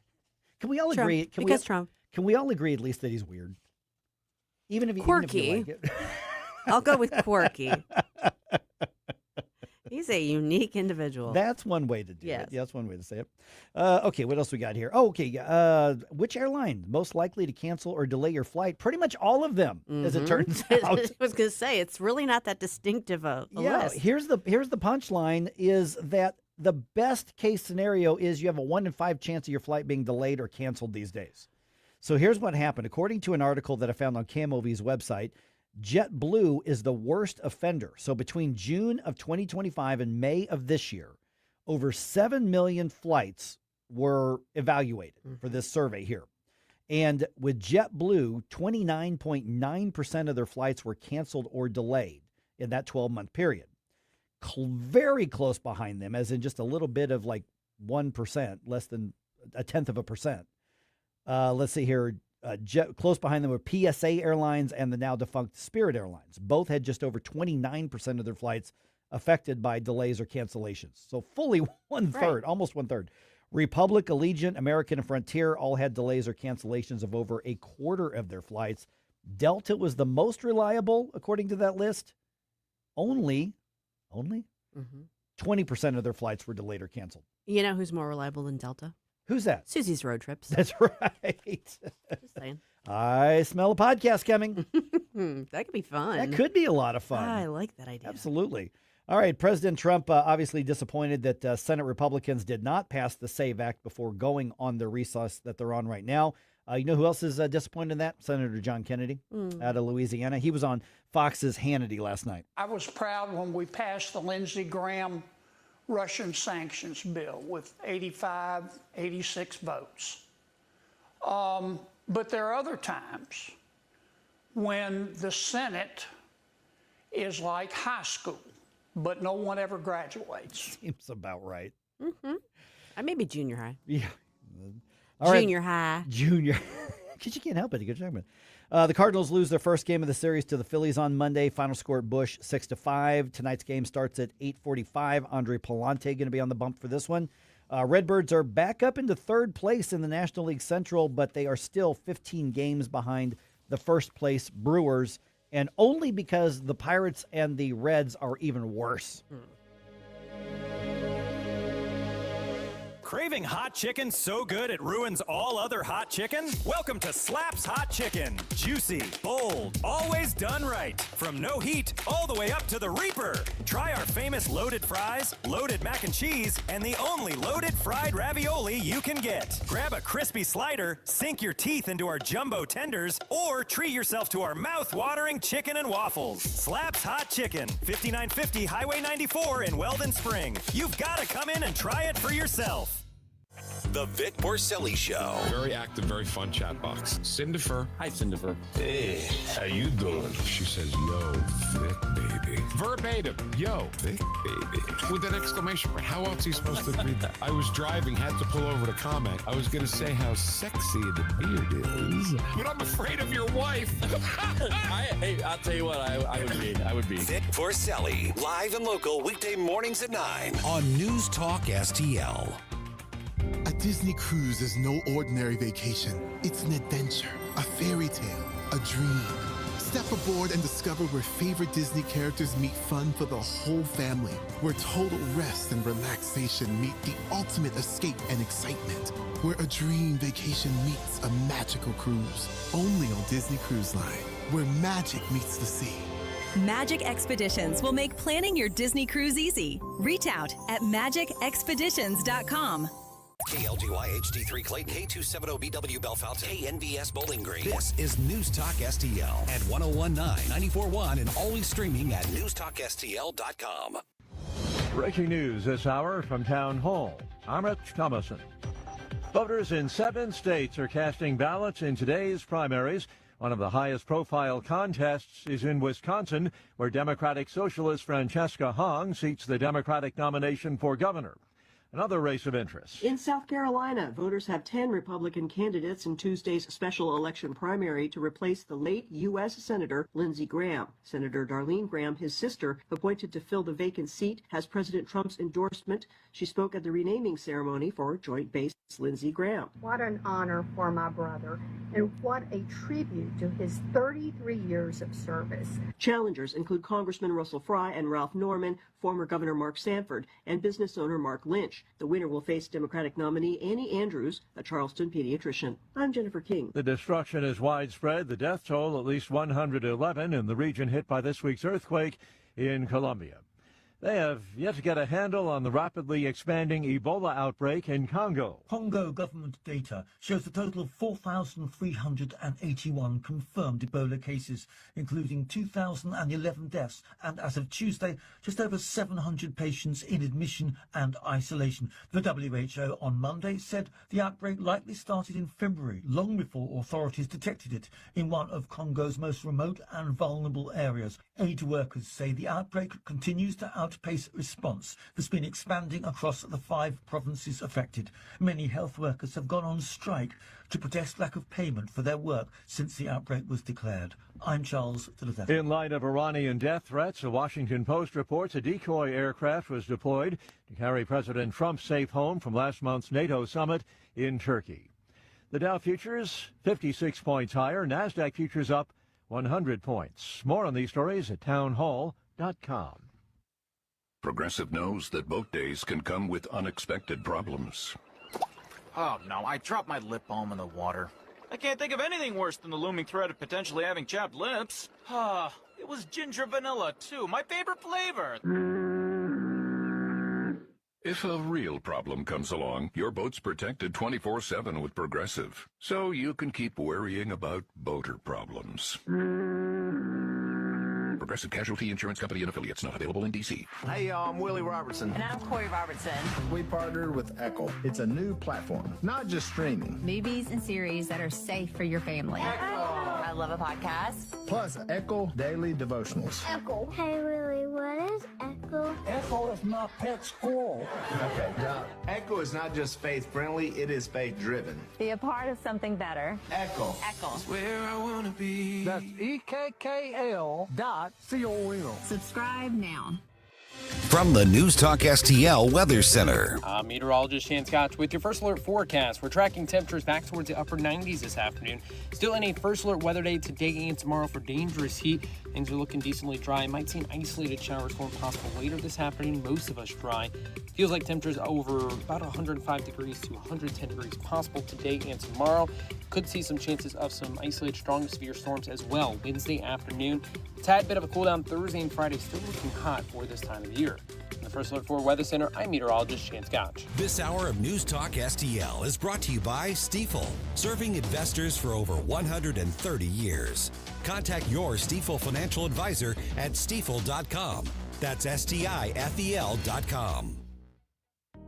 Speaker 3: Can we all
Speaker 28: Trump.
Speaker 3: agree?
Speaker 28: Trump.
Speaker 3: Can we all agree at least that he's weird? Even if you
Speaker 28: quirky.
Speaker 3: like it.
Speaker 28: I'll go with quirky. He's a unique individual.
Speaker 3: That's one way to do
Speaker 28: Yes.
Speaker 3: it. Yeah, that's one way to say it. Okay, what else we got here? Oh, okay. Which airline most likely to cancel or delay your flight? Pretty much all of them, as it turns out.
Speaker 28: I was going to say, it's really not that distinctive a list.
Speaker 3: Here's the punchline is that the best case scenario is you have a 1 in 5 chance of your flight being delayed or canceled these days. So here's what happened. According to an article that I found on CamOV's website, JetBlue is the worst offender. So between June of 2025 and May of this year, over 7 million flights were evaluated for this survey here. And with JetBlue, 29.9% of their flights were canceled or delayed in that 12-month period. Very close behind them, as in just a little bit of like 1%, less than a tenth of a percent. Let's see here. Close behind them were PSA Airlines and the now defunct Spirit Airlines. Both had just over 29% of their flights affected by delays or cancellations. So fully one-third, almost one-third. Republic, Allegiant, American, and Frontier all had delays or cancellations of over a quarter of their flights. Delta was the most reliable, according to that list. Only 20% of their flights were delayed or canceled.
Speaker 28: You know who's more reliable than Delta?
Speaker 3: Who's that?
Speaker 28: Susie's Road Trips.
Speaker 3: That's right.
Speaker 28: Just saying.
Speaker 3: I smell a podcast coming.
Speaker 28: That could be fun.
Speaker 3: That could be a lot of fun.
Speaker 28: I like that idea.
Speaker 3: Absolutely. All right. President Trump obviously disappointed that Senate Republicans did not pass the SAVE Act before going on the recess that they're on right now. You know who else is disappointed in that? Senator John Kennedy out of Louisiana. He was on Fox's Hannity last night.
Speaker 5: I was proud when we passed the Lindsey Graham Russian sanctions bill with 85, 86 votes. But there are other times when the Senate is like high school, but no one ever graduates.
Speaker 3: Seems about right.
Speaker 28: Maybe junior high.
Speaker 3: Yeah.
Speaker 28: Junior high.
Speaker 3: Junior. Because you can't help it. You get the Cardinals lose their first game of the series to the Phillies on Monday. Final score at Busch 6-5. Tonight's game starts at 8:45. Andre Pallante going to be on the bump for this one. Redbirds are back up into third place in the National League Central, but they are still 15 games behind the first place Brewers, and only because the Pirates and the Reds are even worse.
Speaker 12: Craving hot chicken so good it ruins all other hot chicken? Welcome to Slaps Hot Chicken. Juicy, bold, always done right. From no heat all the way up to the Reaper. Try our famous loaded fries, loaded mac and cheese, and the only loaded fried ravioli you can get. Grab a crispy slider, sink your teeth into our jumbo tenders, or treat yourself to our mouth-watering chicken and waffles. Slaps Hot Chicken, 5950 Highway 94 in Weldon Spring. You've got to come in and try it for yourself.
Speaker 16: The Vic Porcelli Show.
Speaker 22: Very active, very fun chat box. Cindifer.
Speaker 16: Hi, Cindifer.
Speaker 22: Hey, how you doing? She says, yo, Vic, baby. Verbatim, yo, Vic, baby. With an exclamation point. How else are you supposed to read that? I was driving, had to pull over to comment. I was going to say how sexy the beard is, but I'm afraid of your wife.
Speaker 16: Hey, I'll tell you what, I would be. Vic Porcelli, live and local, weekday mornings at 9.
Speaker 2: On News Talk STL.
Speaker 23: A Disney cruise is no ordinary vacation. It's an adventure, a fairy tale, a dream. Step aboard and discover where favorite Disney characters meet fun for the whole family, where total rest and relaxation meet the ultimate escape and excitement, where a dream vacation meets a magical cruise. Only on Disney Cruise Line, where magic meets the sea.
Speaker 24: Magic Expeditions will make planning your Disney cruise easy. Reach out at magicexpeditions.com.
Speaker 16: KLGY HD3 Clayton, K270BW Bellefonte, KNBS Bowling Green.
Speaker 2: This is News Talk STL at 1019, 94.1, and always streaming at
Speaker 16: NewsTalkSTL.com.
Speaker 25: Breaking news this hour from Town Hall. Amit Thomason. Voters in 7 states are casting ballots in today's primaries. One of the highest profile contests is in Wisconsin, where Democratic Socialist Francesca Hong seeks the Democratic nomination for governor. another race of interest.
Speaker 7: In South Carolina, voters have 10 Republican candidates in Tuesday's special election primary to replace the late U.S. Senator Lindsey Graham. Senator Darlene Graham, his sister, appointed to fill the vacant seat, has President Trump's endorsement. She spoke at the renaming ceremony for Joint Base Lindsey Graham.
Speaker 8: What an honor for my brother, and what a tribute to his 33 years of service.
Speaker 7: Challengers include Congressman Russell Fry and Ralph Norman, former Governor Mark Sanford, and business owner Mark Lynch. The winner will face Democratic nominee Annie Andrews, a Charleston pediatrician. I'm Jennifer King.
Speaker 25: The destruction is widespread. The death toll, at least 111 in the region hit by this week's earthquake in Colombia. They have yet to get a handle on the rapidly expanding Ebola outbreak in Congo.
Speaker 10: Congo government data shows a total of 4,381 confirmed Ebola cases, including 2,011 deaths, and as of Tuesday, just over 700 patients in admission and isolation. The WHO on Monday said the outbreak likely started in February, long before authorities detected it in one of Congo's most remote and vulnerable areas. Aid workers say the outbreak continues to outpace response that's been expanding across the 5 provinces affected. Many health workers have gone on strike to protest lack of payment for their work since the outbreak was declared. I'm Charles Delazette.
Speaker 25: In light of Iranian death threats, the Washington Post reports a decoy aircraft was deployed to carry President Trump safe home from last month's NATO summit in Turkey. The Dow futures 56 points higher, NASDAQ futures up 100 points. More on these stories at townhall.com.
Speaker 11: Progressive knows that boat days can come with unexpected problems.
Speaker 14: Oh no, I dropped my lip balm in the water. I can't think of anything worse than the looming threat of potentially having chapped lips. It was ginger vanilla too, my favorite flavor.
Speaker 11: If a real problem comes along, your boat's protected 24/7 with Progressive, so you can keep worrying about boater problems. Progressive Casualty Insurance Company and Affiliates, not available in D.C.
Speaker 15: Hey, I'm Willie Robertson.
Speaker 17: And I'm Corey Robertson.
Speaker 15: We partnered with Echo. It's a new platform, not just streaming.
Speaker 17: Movies and series that are safe for your family. I love a podcast.
Speaker 15: Plus, Echo Daily Devotionals.
Speaker 17: Echo.
Speaker 26: Hey, Willie, what is Echo?
Speaker 15: Echo is my pet squirrel. Okay, now, Echo is not just faith-friendly, it is faith-driven.
Speaker 17: Be a part of something better.
Speaker 15: Echo.
Speaker 17: Echo.
Speaker 15: Where I want to be.
Speaker 10: That's EKKL.com.
Speaker 17: Subscribe now.
Speaker 2: From the NewsTalkSTL Weather Center.
Speaker 27: I'm meteorologist Shane Scotch with your first alert forecast. We're tracking temperatures back towards the upper 90s this afternoon. Still in a first alert weather day today and tomorrow for dangerous heat. Things are looking decently dry. Might see an isolated shower storm possible later this afternoon. Most of us dry. Feels like temperatures over about 105 degrees to 110 degrees possible today and tomorrow. Could see some chances of some isolated strong to severe storms as well Wednesday afternoon. A tad bit of a cool down Thursday and Friday, still looking hot for this time of year. In the First Alert 4 Weather Center, I'm meteorologist Shane Scotch.
Speaker 2: This hour of News Talk STL is brought to you by Stifel, serving investors for over 130 years. Contact your Stifel financial advisor at stifel.com. That's STIFEL.com.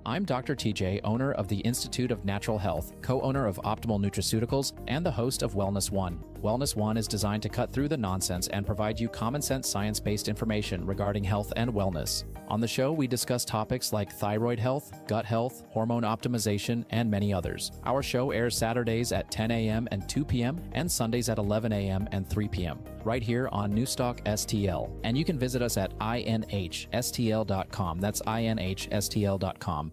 Speaker 29: I'm Dr. TJ, owner of the Institute of Natural Health, co-owner of Optimal Nutraceuticals, and the host of Wellness One. Wellness One is designed to cut through the nonsense and provide you common sense science-based information regarding health and wellness. On the show, we discuss topics like thyroid health, gut health, hormone optimization, and many others. Our show airs Saturdays at 10 a.m. and 2 p.m. and Sundays at 11 a.m. and 3 p.m. right here on NewsTalkSTL. And you can visit us at INHSTL.com. That's INHSTL.com.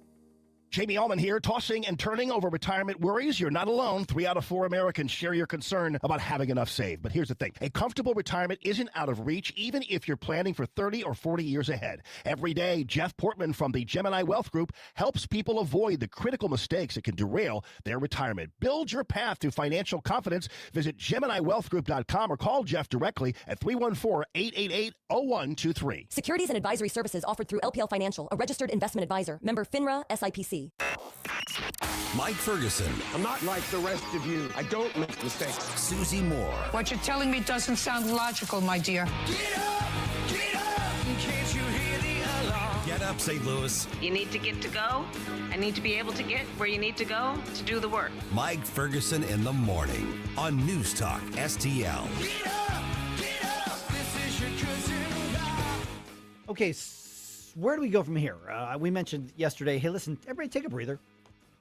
Speaker 30: Jamie Allman here, tossing and turning over retirement worries. You're not alone. 3 out of 4 Americans share your concern about having enough saved. But here's the thing. A comfortable retirement isn't out of reach, even if you're planning for 30 or 40 years ahead. Every day, Jeff Portman from the Gemini Wealth Group helps people avoid the critical mistakes that can derail their retirement. Build your path to financial confidence. Visit GeminiWealthGroup.com or call Jeff directly at 314-888-0123.
Speaker 32: Securities and advisory services offered through LPL Financial, a registered investment advisor. Member FINRA, SIPC.
Speaker 2: Mike Ferguson.
Speaker 33: I'm not like the rest of you. I don't make mistakes.
Speaker 2: Susie Moore.
Speaker 34: What you're telling me doesn't sound logical, my dear.
Speaker 2: Get up! Get up! In case you hear the alarm. Get up, St. Louis.
Speaker 35: You need to get to go. I need to be able to get where you need to go to do the work.
Speaker 2: Mike Ferguson in the morning on News Talk STL. Get up! Get up! This is your cousin.
Speaker 3: Okay, where do we go from here? We mentioned yesterday, hey, listen, everybody take a breather.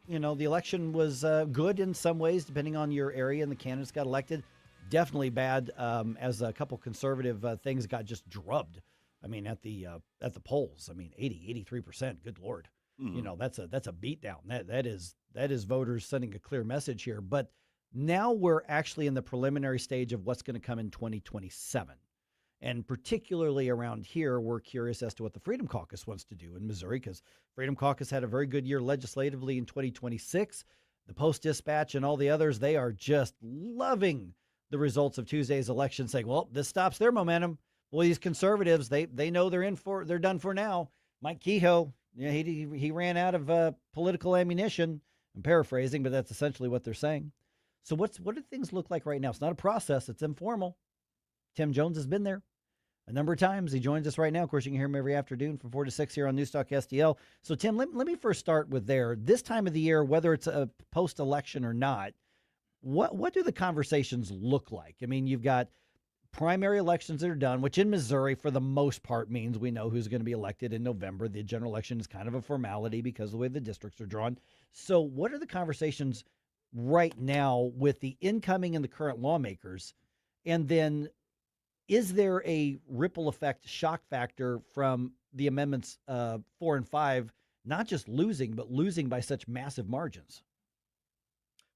Speaker 3: You know, the election was good in some ways, depending on your area, and the candidates got elected. Definitely bad as a couple conservative things got just drubbed. I mean, at the polls, I mean, 83%. Good Lord. You know, that's a beatdown. That is voters sending a clear message here. But now we're actually in the preliminary stage of what's going to come in 2027. And particularly around here, we're curious as to what the Freedom Caucus wants to do in Missouri, because Freedom Caucus had a very good year legislatively in 2026. The Post-Dispatch and all the others, they are just loving the results of Tuesday's election, saying, well, this stops their momentum. Well, these conservatives, they know they're done for now. Mike Kehoe, yeah, he ran out of political ammunition. I'm paraphrasing, but that's essentially what they're saying. So what do things look like right now? It's not a process. It's informal. Tim Jones has been there a number of times. He joins us right now. Of course, you can hear him every afternoon from 4 to 6 here on NewsTalkSTL. So, Tim, let me first start with there. This time of the year, whether it's a post-election or not, what do the conversations look like? I mean, you've got primary elections that are done, which in Missouri, for the most part, means we know who's going to be elected in November. The general election is kind of a formality because of the way the districts are drawn. So what are the conversations right now with the incoming and the current lawmakers? And then is there a ripple effect, shock factor from the amendments 4 and 5, not just losing, but losing by such massive margins?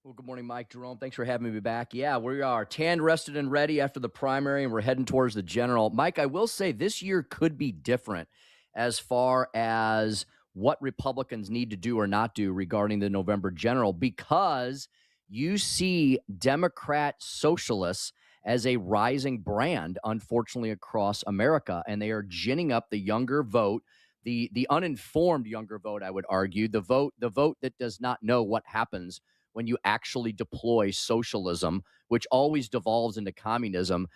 Speaker 1: Well, good morning, Mike. Jerome, thanks for having me back. Yeah, we are tanned, rested, and ready after the primary, and we're heading towards the general. Mike, I will say this year could be different as far as what Republicans need to do or not do regarding the November general, because you see Democrat socialists as a rising brand, unfortunately, across America, and they are ginning up the younger vote, the uninformed younger vote, I would argue, the vote that does not know what happens when you actually deploy socialism, which always devolves into communism,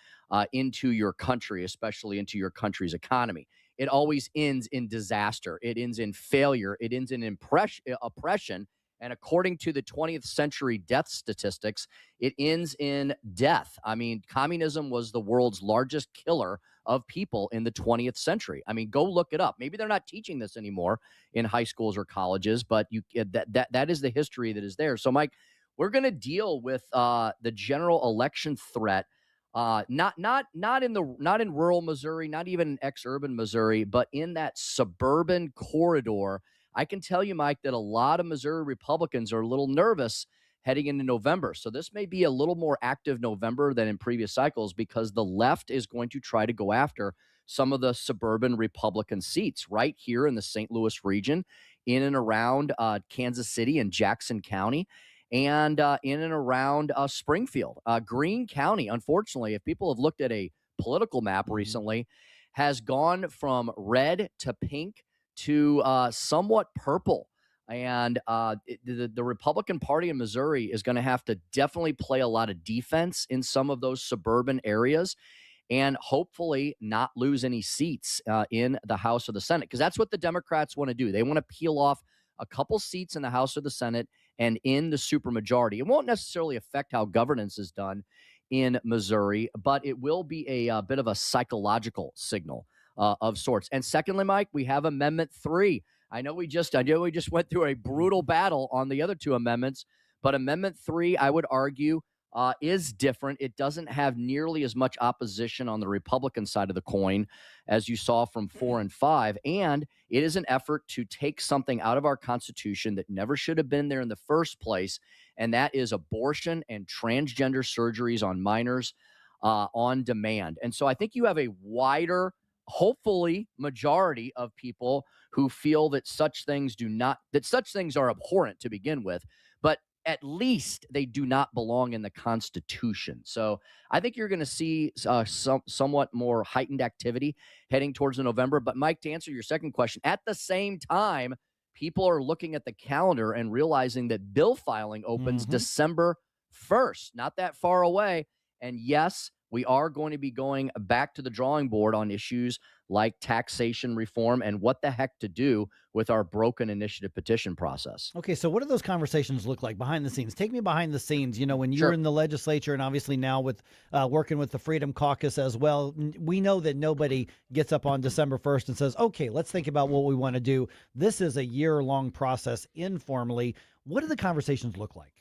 Speaker 1: into your country, especially into your country's economy. It always ends in disaster. It ends in failure. It ends in oppression. And according to the 20th century death statistics, it ends in death. I mean, communism was the world's largest killer of people in the 20th century. I mean, go look it up. Maybe they're not teaching this anymore in high schools or colleges, but that is the history that is there. So, Mike, we're going to deal with the general election threat, not in rural Missouri, not even ex-urban Missouri, but in that suburban corridor. I can tell you, Mike, that a lot of Missouri Republicans are a little nervous heading into November. So this may be a little more active November than in previous cycles, because the left is going to try to go after some of the suburban Republican seats right here in the St. Louis region, in and around Kansas City and Jackson County, and in and around Springfield. Greene County, unfortunately, if people have looked at a political map recently, has gone from red to pink to somewhat purple. And the Republican Party in Missouri is going to have to definitely play a lot of defense in some of those suburban areas, and hopefully not lose any seats in the House or the Senate, because that's what the Democrats want to do. They want to peel off a couple seats in the House or the Senate and in the supermajority. It won't necessarily affect how governance is done in Missouri, but it will be a bit of a psychological signal of sorts. And secondly, Mike, we have Amendment 3. I know we just went through a brutal battle on the other two amendments, but Amendment 3, I would argue, is different. It doesn't have nearly as much opposition on the Republican side of the coin as you saw from 4 and 5. And it is an effort to take something out of our Constitution that never should have been there in the first place, and that is abortion and transgender surgeries on minors on demand. And so I think you have a wider, hopefully, majority of people who feel that such things are abhorrent to begin with, but at least they do not belong in the Constitution. So I think you're going to see somewhat more heightened activity heading towards the November. But Mike, to answer your second question, at the same time, people are looking at the calendar and realizing that bill filing opens December 1st, not that far away. And yes, we are going to be going back to the drawing board on issues like taxation reform and what the heck to do with our broken initiative petition process.
Speaker 3: Okay, so what do those conversations look like behind the scenes? Take me behind the scenes. You know, when you're
Speaker 1: Sure.
Speaker 3: in the legislature, and obviously now with working with the Freedom Caucus as well, we know that nobody gets up on December 1st and says, okay, let's think about what we want to do. This is a year-long process informally. What do the conversations look like?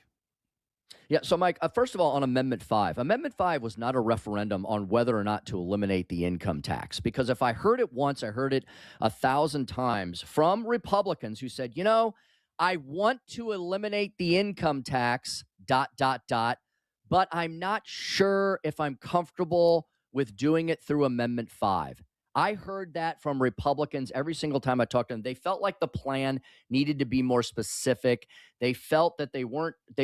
Speaker 1: Yeah, so Mike, first of all, on Amendment 5, Amendment 5 was not a referendum on whether or not to eliminate the income tax, because if I heard it once, I heard it 1,000 times from Republicans who said, you know, I want to eliminate the income tax, ... but I'm not sure if I'm comfortable with doing it through Amendment 5. I heard that from Republicans every single time I talked to them. They felt like the plan needed to be more specific. They felt that they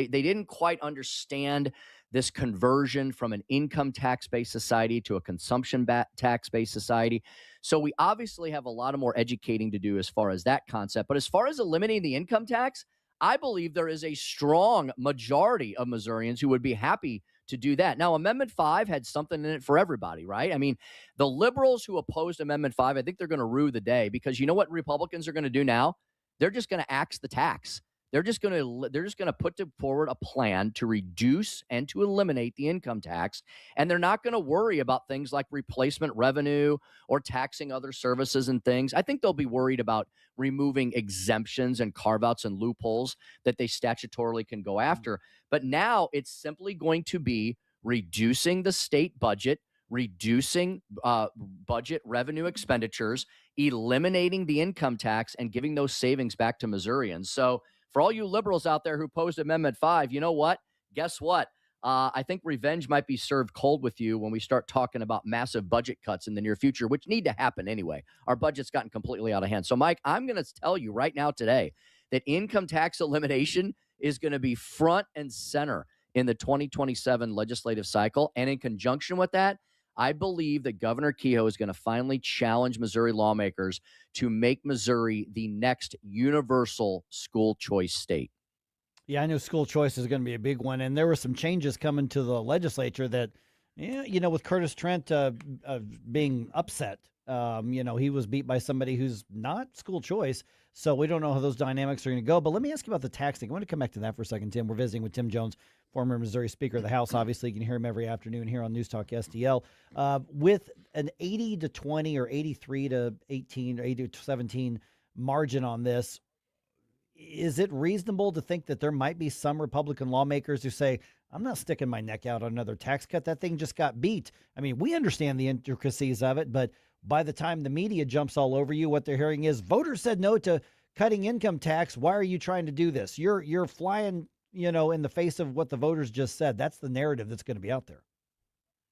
Speaker 1: didn't quite understand this conversion from an income tax-based society to a consumption tax-based society. So we obviously have a lot of more educating to do as far as that concept. But as far as eliminating the income tax, I believe there is a strong majority of Missourians who would be happy to do that. Now, Amendment 5 had something in it for everybody, right? I mean, the liberals who opposed Amendment 5, I think they're going to rue the day, because you know what Republicans are going to do now? They're just going to axe the tax. They're just going to put forward a plan to reduce and to eliminate the income tax, and they're not going to worry about things like replacement revenue or taxing other services and things. I think they'll be worried about removing exemptions and carve-outs and loopholes that they statutorily can go after. But now it's simply going to be reducing the state budget, reducing budget revenue expenditures, eliminating the income tax, and giving those savings back to Missourians. So for all you liberals out there who opposed Amendment 5, you know what? Guess what? I think revenge might be served cold with you when we start talking about massive budget cuts in the near future, which need to happen anyway. Our budget's gotten completely out of hand. So, Mike, I'm going to tell you right now today that income tax elimination is going to be front and center in the 2027 legislative cycle. And in conjunction with that, I believe that Governor Kehoe is going to finally challenge Missouri lawmakers to make Missouri the next universal school choice state.
Speaker 3: Yeah, I know school choice is going to be a big one. And there were some changes coming to the legislature that, with Curtis Trent being upset, he was beat by somebody who's not school choice. So we don't know how those dynamics are going to go. But let me ask you about the tax thing. I want to come back to that for a second, Tim. We're visiting with Tim Jones, former Missouri Speaker of the House. Obviously, you can hear him every afternoon here on News Talk STL. With an 80-20 or 83-18 or 80-17 margin on this, is it reasonable to think that there might be some Republican lawmakers who say, I'm not sticking my neck out on another tax cut? That thing just got beat. I mean, we understand the intricacies of it, but by the time the media jumps all over you, what they're hearing is voters said no to cutting income tax. Why are you trying to do this? You're flying, in the face of what the voters just said. That's the narrative that's going to be out there.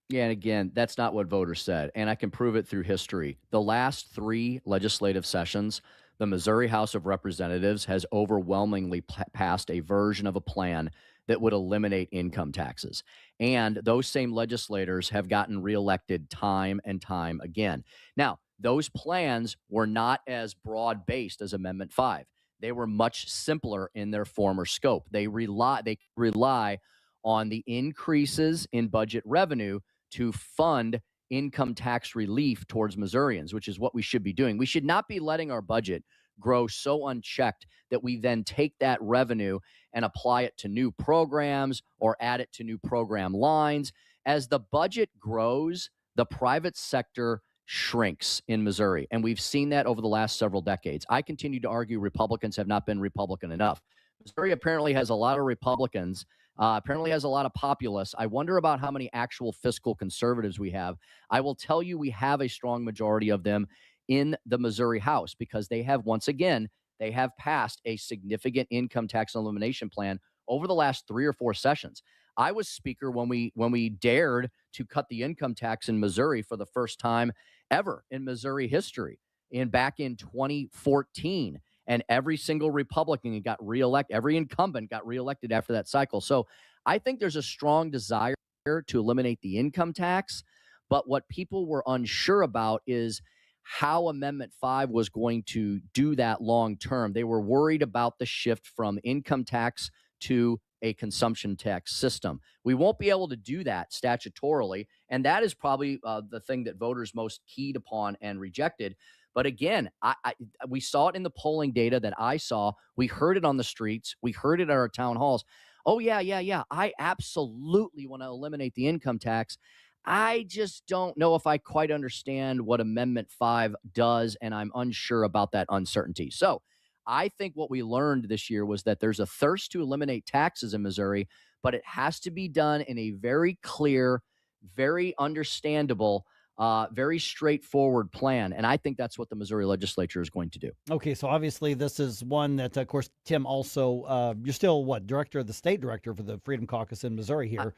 Speaker 1: Yeah, and again, that's not what voters said, and I can prove it through history. The last 3 legislative sessions, the Missouri House of Representatives has overwhelmingly passed a version of a plan that would eliminate income taxes. And those same legislators have gotten reelected time and time again. Now, those plans were not as broad-based as Amendment 5. They were much simpler in their former scope. They rely on the increases in budget revenue to fund income tax relief towards Missourians, which is what we should be doing. We should not be letting our budget grow so unchecked that we then take that revenue and apply it to new programs or add it to new program lines. As the budget grows, the private sector shrinks in Missouri, and we've seen that over the last several decades. I continue to argue Republicans have not been Republican enough. Missouri apparently has a lot of Republicans, apparently has a lot of populists. I wonder about how many actual fiscal conservatives we have. I will tell you we have a strong majority of them in the Missouri House because they have, once again, they have passed a significant income tax elimination plan over the last 3 or 4 sessions. I was speaker when we dared to cut the income tax in Missouri for the first time ever in Missouri history back in 2014. And every single Republican got reelected, every incumbent got reelected after that cycle. So I think there's a strong desire to eliminate the income tax. But what people were unsure about is how Amendment 5 was going to do that long term. They were worried about the shift from income tax to a consumption tax system. We won't be able to do that statutorily. And that is probably the thing that voters most keyed upon and rejected. But again, we saw it in the polling data that I saw. We heard it on the streets. We heard it at our town halls. Oh, yeah. I absolutely want to eliminate the income tax. I just don't know if I quite understand what Amendment 5 does, and I'm unsure about that uncertainty. So I think what we learned this year was that there's a thirst to eliminate taxes in Missouri, but it has to be done in a very clear, very understandable, very straightforward plan. And I think that's what the Missouri legislature is going to do.
Speaker 3: Okay, so obviously this is one that, of course, Tim, also, you're still, director of the state director for the Freedom Caucus in Missouri here.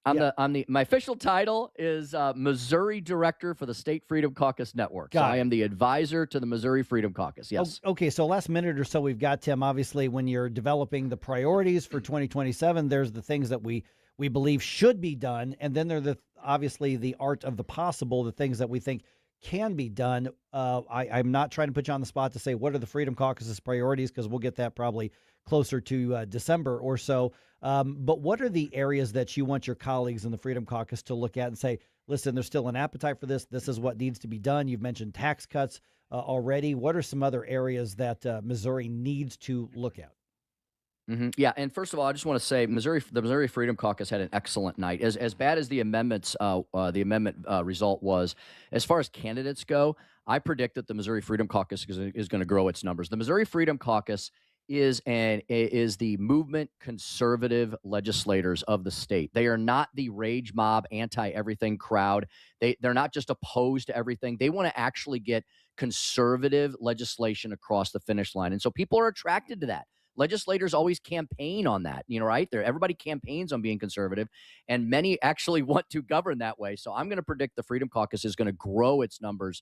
Speaker 1: My official title is Missouri Director for the State Freedom Caucus Network. So I am the advisor to the Missouri Freedom Caucus. Yes.
Speaker 3: Okay, so last minute or so we've got, Tim, obviously when you're developing the priorities for 2027, there's the things that we believe should be done, and then there's obviously the art of the possible, the things that we think can be done. I'm not trying to put you on the spot to say what are the Freedom Caucus's priorities, because we'll get that probably closer to December or so. But what are the areas that you want your colleagues in the Freedom Caucus to look at and say, listen, there's still an appetite for this. This is what needs to be done. You've mentioned tax cuts already. What are some other areas that Missouri needs to look at?
Speaker 1: Mm-hmm. Yeah, and first of all, I just want to say the Missouri Freedom Caucus had an excellent night. As bad as the amendment result was, as far as candidates go, I predict that the Missouri Freedom Caucus is going to grow its numbers. The Missouri Freedom Caucus is the movement conservative legislators of the state. They are not the rage mob, anti-everything crowd. They're not just opposed to everything. They want to actually get conservative legislation across the finish line, and so people are attracted to that. Legislators always campaign on that, right? Everybody campaigns on being conservative, and many actually want to govern that way. So I'm going to predict the Freedom Caucus is going to grow its numbers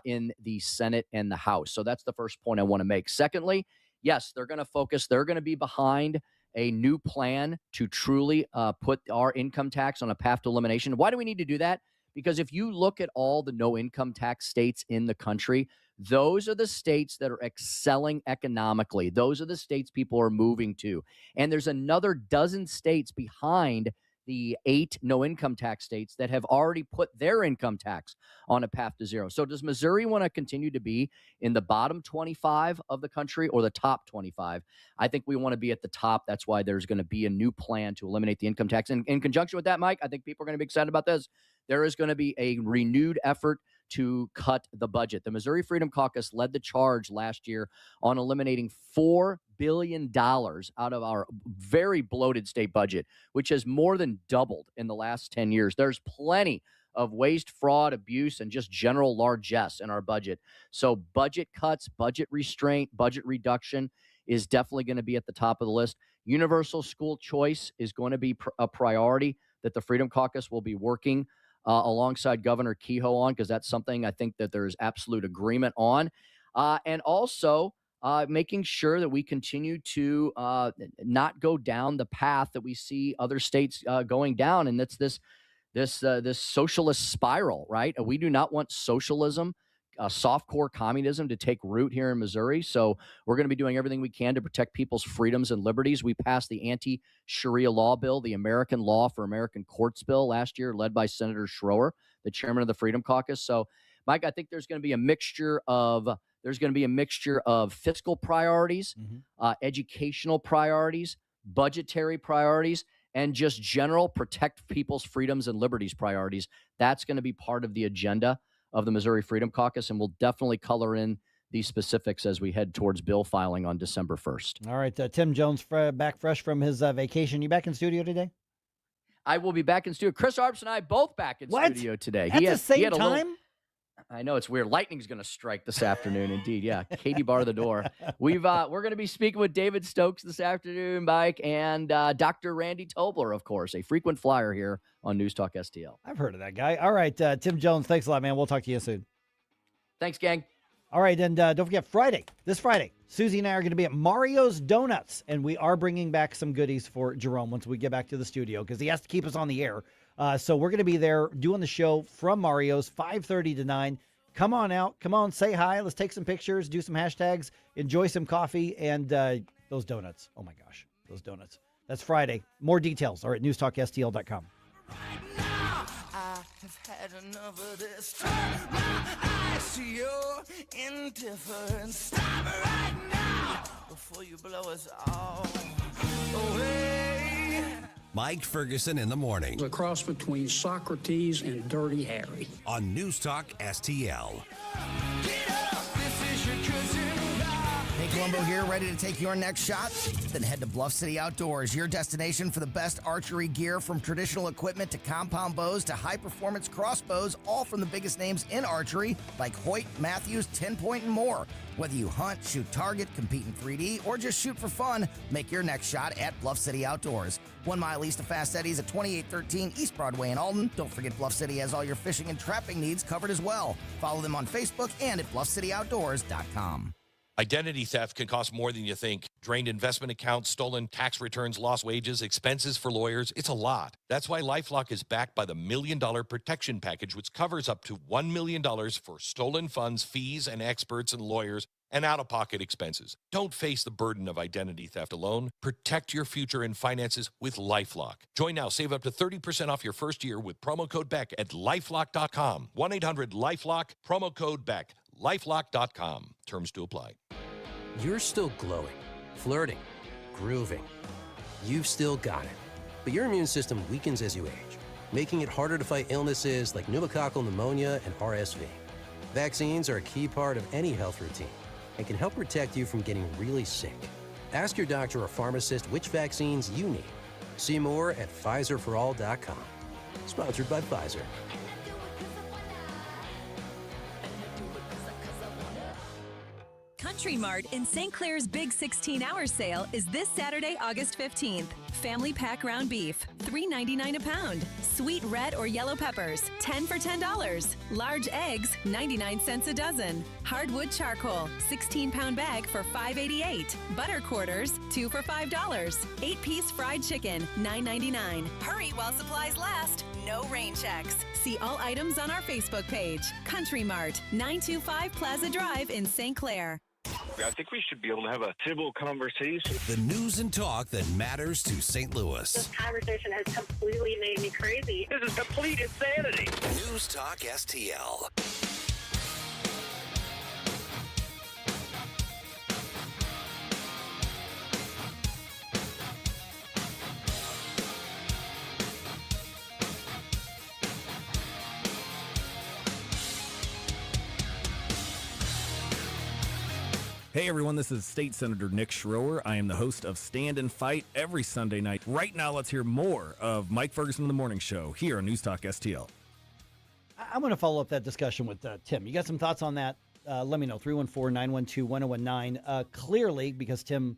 Speaker 1: in the Senate and the House. So that's the first point I want to make. Secondly, yes, they're going to focus. They're going to be behind a new plan to truly put our income tax on a path to elimination. Why do we need to do that? Because if you look at all the no income tax states in the country, those are the states that are excelling economically. Those are the states people are moving to. And there's another dozen states behind the 8 no-income tax states that have already put their income tax on a path to zero. So does Missouri want to continue to be in the bottom 25 of the country or the top 25? I think we want to be at the top. That's why there's going to be a new plan to eliminate the income tax. And in conjunction with that, Mike, I think people are going to be excited about this. There is going to be a renewed effort to cut the budget. The Missouri Freedom Caucus led the charge last year on eliminating $4 billion out of our very bloated state budget, which has more than doubled in the last 10 years. There's plenty of waste, fraud, abuse, and just general largesse in our budget. So budget cuts, budget restraint, budget reduction is definitely going to be at the top of the list. Universal school choice is going to be a priority that the Freedom Caucus will be working alongside Governor Kehoe on, because that's something I think that there's absolute agreement on. And also making sure that we continue to not go down the path that we see other states going down. And that's this socialist spiral, right? We do not want socialism, softcore communism to take root here in Missouri. So we're going to be doing everything we can to protect people's freedoms and liberties. We passed the anti-Sharia law bill, the American Law for American Courts bill last year, led by Senator Schroer, the chairman of the Freedom Caucus. So, Mike, I think there's going to be a mixture of fiscal priorities, educational priorities, budgetary priorities, and just general protect people's freedoms and liberties priorities. That's going to be part of the agenda of the Missouri Freedom Caucus, and we'll definitely color in these specifics as we head towards bill filing on December 1st.
Speaker 3: All right, Tim Jones back fresh from his vacation. You back in studio today?
Speaker 1: I will be back in studio. Chris Arps and I both back in studio today.
Speaker 3: At the same time?
Speaker 1: I know, it's weird. Lightning's going to strike this afternoon, indeed. Yeah, Katie bar the door. We're going to be speaking with David Stokes this afternoon, Mike, and Dr. Randy Tobler, of course, a frequent flyer here on News Talk STL.
Speaker 3: I've heard of that guy. All right, Tim Jones, thanks a lot, man. We'll talk to you soon.
Speaker 1: Thanks, gang.
Speaker 3: All right, and don't forget this Friday, Susie and I are going to be at Mario's Donuts, and we are bringing back some goodies for Jerome once we get back to the studio, because he has to keep us on the air. So we're going to be there doing the show from Mario's, 5:30 to 9. Come on out. Come on, say hi. Let's take some pictures, do some hashtags, enjoy some coffee, and those donuts. Oh, my gosh, those donuts. That's Friday. More details are at NewsTalkSTL.com.
Speaker 2: Right now.
Speaker 4: Have had enough of this. Turn my eyes to your indifference. Stop right now before you blow us all away.
Speaker 2: Mike Ferguson in the morning.
Speaker 5: A cross between Socrates and Dirty Harry.
Speaker 2: On News Talk STL.
Speaker 4: Get up, this is your cousin Bob.
Speaker 6: Hey, Columbo here, ready to take your next shot? Then head to Bluff City Outdoors, your destination for the best archery gear, from traditional equipment to compound bows to high-performance crossbows, all from the biggest names in archery like Hoyt, Matthews, 10 Point, and more. Whether you hunt, shoot target, compete in 3D, or just shoot for fun, make your next shot at Bluff City Outdoors. 1 mile east of Fast Eddie's at 2813 East Broadway in Alden. Don't forget Bluff City has all your fishing and trapping needs covered as well. Follow them on Facebook and at bluffcityoutdoors.com.
Speaker 9: Identity theft can cost more than you think. Drained investment accounts, stolen tax returns, lost wages, expenses for lawyers. It's a lot. That's why LifeLock is backed by the $1 Million Protection Package, which covers up to $1 million for stolen funds, fees, and experts and lawyers, and out-of-pocket expenses. Don't face the burden of identity theft alone. Protect your future and finances with LifeLock. Join now. Save up to 30% off your first year with promo code BECK at LifeLock.com. 1-800-LifeLock, promo code BECK. LifeLock.com. Terms to apply.
Speaker 12: You're still glowing, flirting, grooving. You've still got it. But your immune system weakens as you age, making it harder to fight illnesses like pneumococcal pneumonia and RSV. Vaccines are a key part of any health routine and can help protect you from getting really sick. Ask your doctor or pharmacist which vaccines you need. See more at PfizerForAll.com. Sponsored by Pfizer.
Speaker 13: Country Mart in St. Clair's Big 16-hour sale is this Saturday, August 15th. Family pack ground beef, $3.99 a pound. Sweet red or yellow peppers, 10 for $10. Large eggs, 99 cents a dozen. Hardwood charcoal, 16-pound bag for $5.88. Butter quarters, 2 for $5. 8-piece fried chicken, $9.99. Hurry while supplies last. No rain checks. See all items on our Facebook page. Country Mart, 925 Plaza Drive in St. Clair.
Speaker 18: I think we should be able to have a civil conversation.
Speaker 2: The news and talk that matters to St. Louis.
Speaker 19: This conversation has completely made me crazy.
Speaker 18: This is complete insanity.
Speaker 2: News Talk STL.
Speaker 20: Hey everyone, this is State Senator Nick Schroer. I am the host of Stand and Fight every Sunday night. Right now, let's hear more of Mike Ferguson in the Morning Show here on News Talk STL.
Speaker 3: I'm going to follow up that discussion with Tim. You got some thoughts on that? Let me know. 314-912-1019. Clearly, because Tim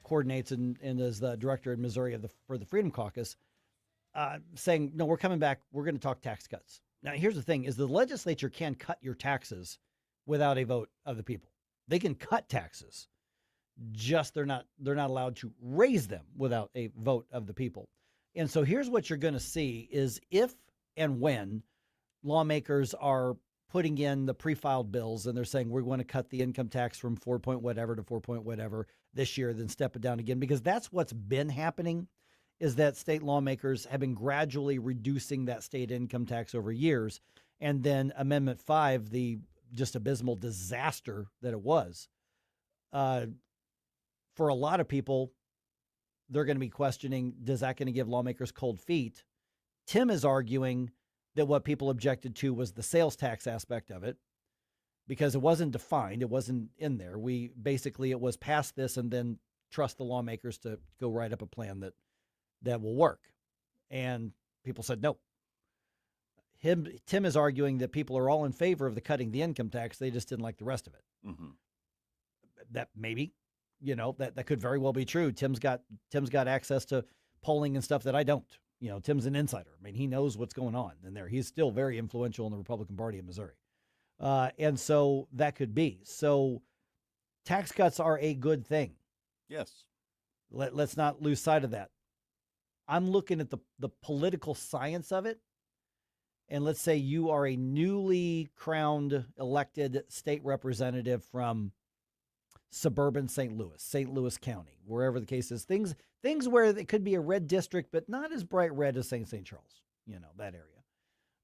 Speaker 3: coordinates and is the director in Missouri for the Freedom Caucus, saying, no, we're coming back. We're going to talk tax cuts. Now, here's the thing, is the legislature can cut your taxes without a vote of the people. They can cut taxes, just they're not allowed to raise them without a vote of the people. And so here's what you're going to see is if and when lawmakers are putting in the pre-filed bills and they're saying we're going to cut the income tax from 4 point whatever to 4 point whatever this year, then step it down again, because that's what's been happening, is that state lawmakers have been gradually reducing that state income tax over years. And then Amendment 5, the just abysmal disaster that it was, for a lot of people, they're going to be questioning, does that going to give lawmakers cold feet? Tim is arguing that what people objected to was the sales tax aspect of it, because it wasn't defined. It wasn't in there. It was past this and then trust the lawmakers to go write up a plan that will work. And people said no. Tim is arguing that people are all in favor of the cutting the income tax. They just didn't like the rest of it. Mm-hmm. That maybe, that could very well be true. Tim's got access to polling and stuff that I don't. Tim's an insider. I mean, he knows what's going on in there. He's still very influential in the Republican Party of Missouri. And so that could be. So tax cuts are a good thing.
Speaker 20: Yes.
Speaker 3: Let's not lose sight of that. I'm looking at the political science of it. And let's say you are a newly crowned elected state representative from suburban St. Louis County, wherever the case is. Things where it could be a red district, but not as bright red as St. Charles, that area.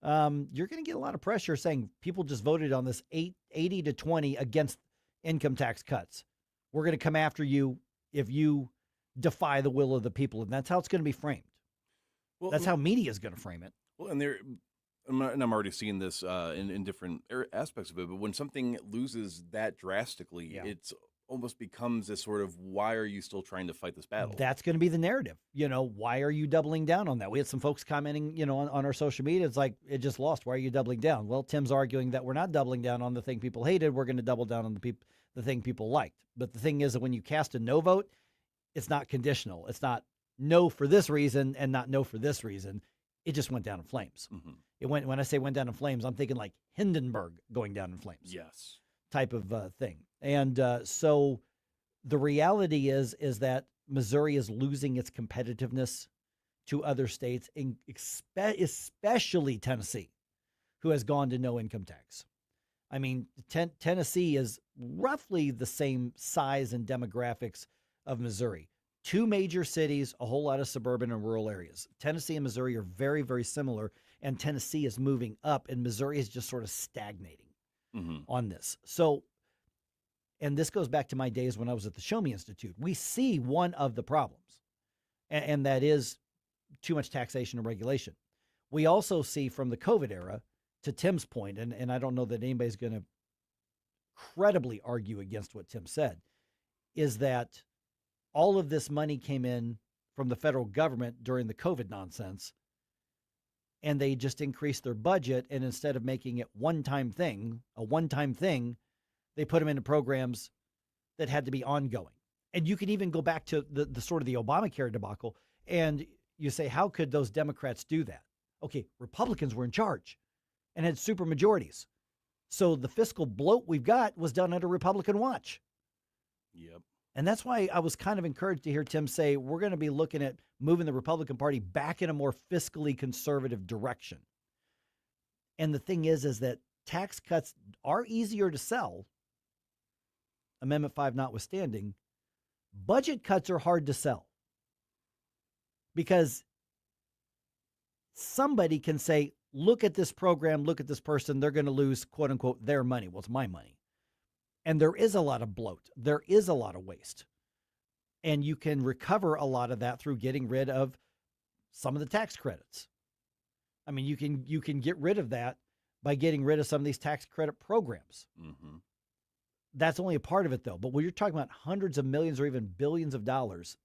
Speaker 3: you're going to get a lot of pressure saying people just voted on this 80 to 20 against income tax cuts. We're going to come after you if you defy the will of the people. And that's how it's going to be framed.
Speaker 7: Well,
Speaker 3: that's how media is going to frame it.
Speaker 7: Well, and I'm already seeing this in different aspects of it, but when something loses that drastically, it's almost becomes this sort of, why are you still trying to fight this battle?
Speaker 3: That's going to be the narrative. Why are you doubling down on that? We had some folks commenting, on our social media. It's like, it just lost. Why are you doubling down? Well, Tim's arguing that we're not doubling down on the thing people hated. We're going to double down on the thing people liked. But the thing is that when you cast a no vote, it's not conditional. It's not no for this reason and not no for this reason. It just went down in flames.
Speaker 7: Mm-hmm.
Speaker 3: When I say went down in flames, I'm thinking like Hindenburg going down in flames.
Speaker 7: Yes.
Speaker 3: Type of thing. And so the reality is that Missouri is losing its competitiveness to other states, especially Tennessee, who has gone to no income tax. I mean, Tennessee is roughly the same size and demographics of Missouri. 2 major cities, a whole lot of suburban and rural areas. Tennessee and Missouri are very, very similar, and Tennessee is moving up, and Missouri is just sort of stagnating on this. So, and this goes back to my days when I was at the Show Me Institute. We see one of the problems, and that is too much taxation and regulation. We also see from the COVID era, to Tim's point, and I don't know that anybody's going to credibly argue against what Tim said, is that all of this money came in from the federal government during the COVID nonsense, and they just increased their budget, and instead of making it a one-time thing, they put them into programs that had to be ongoing. And you can even go back to the sort of the Obamacare debacle, and you say, how could those Democrats do that? Okay, Republicans were in charge and had super majorities. So the fiscal bloat we've got was done under Republican watch.
Speaker 7: Yep.
Speaker 3: And that's why I was kind of encouraged to hear Tim say, we're going to be looking at moving the Republican Party back in a more fiscally conservative direction. And the thing is that tax cuts are easier to sell, Amendment 5 notwithstanding. Budget cuts are hard to sell because somebody can say, look at this program, look at this person, they're going to lose, quote unquote, their money. Well, it's my money. And there is a lot of bloat. There is a lot of waste. And you can recover a lot of that through getting rid of some of the tax credits. I mean, you can get rid of that by getting rid of some of these tax credit programs.
Speaker 7: Mm-hmm.
Speaker 3: That's only a part of it, though. But when you're talking about hundreds of millions or even billions of dollars,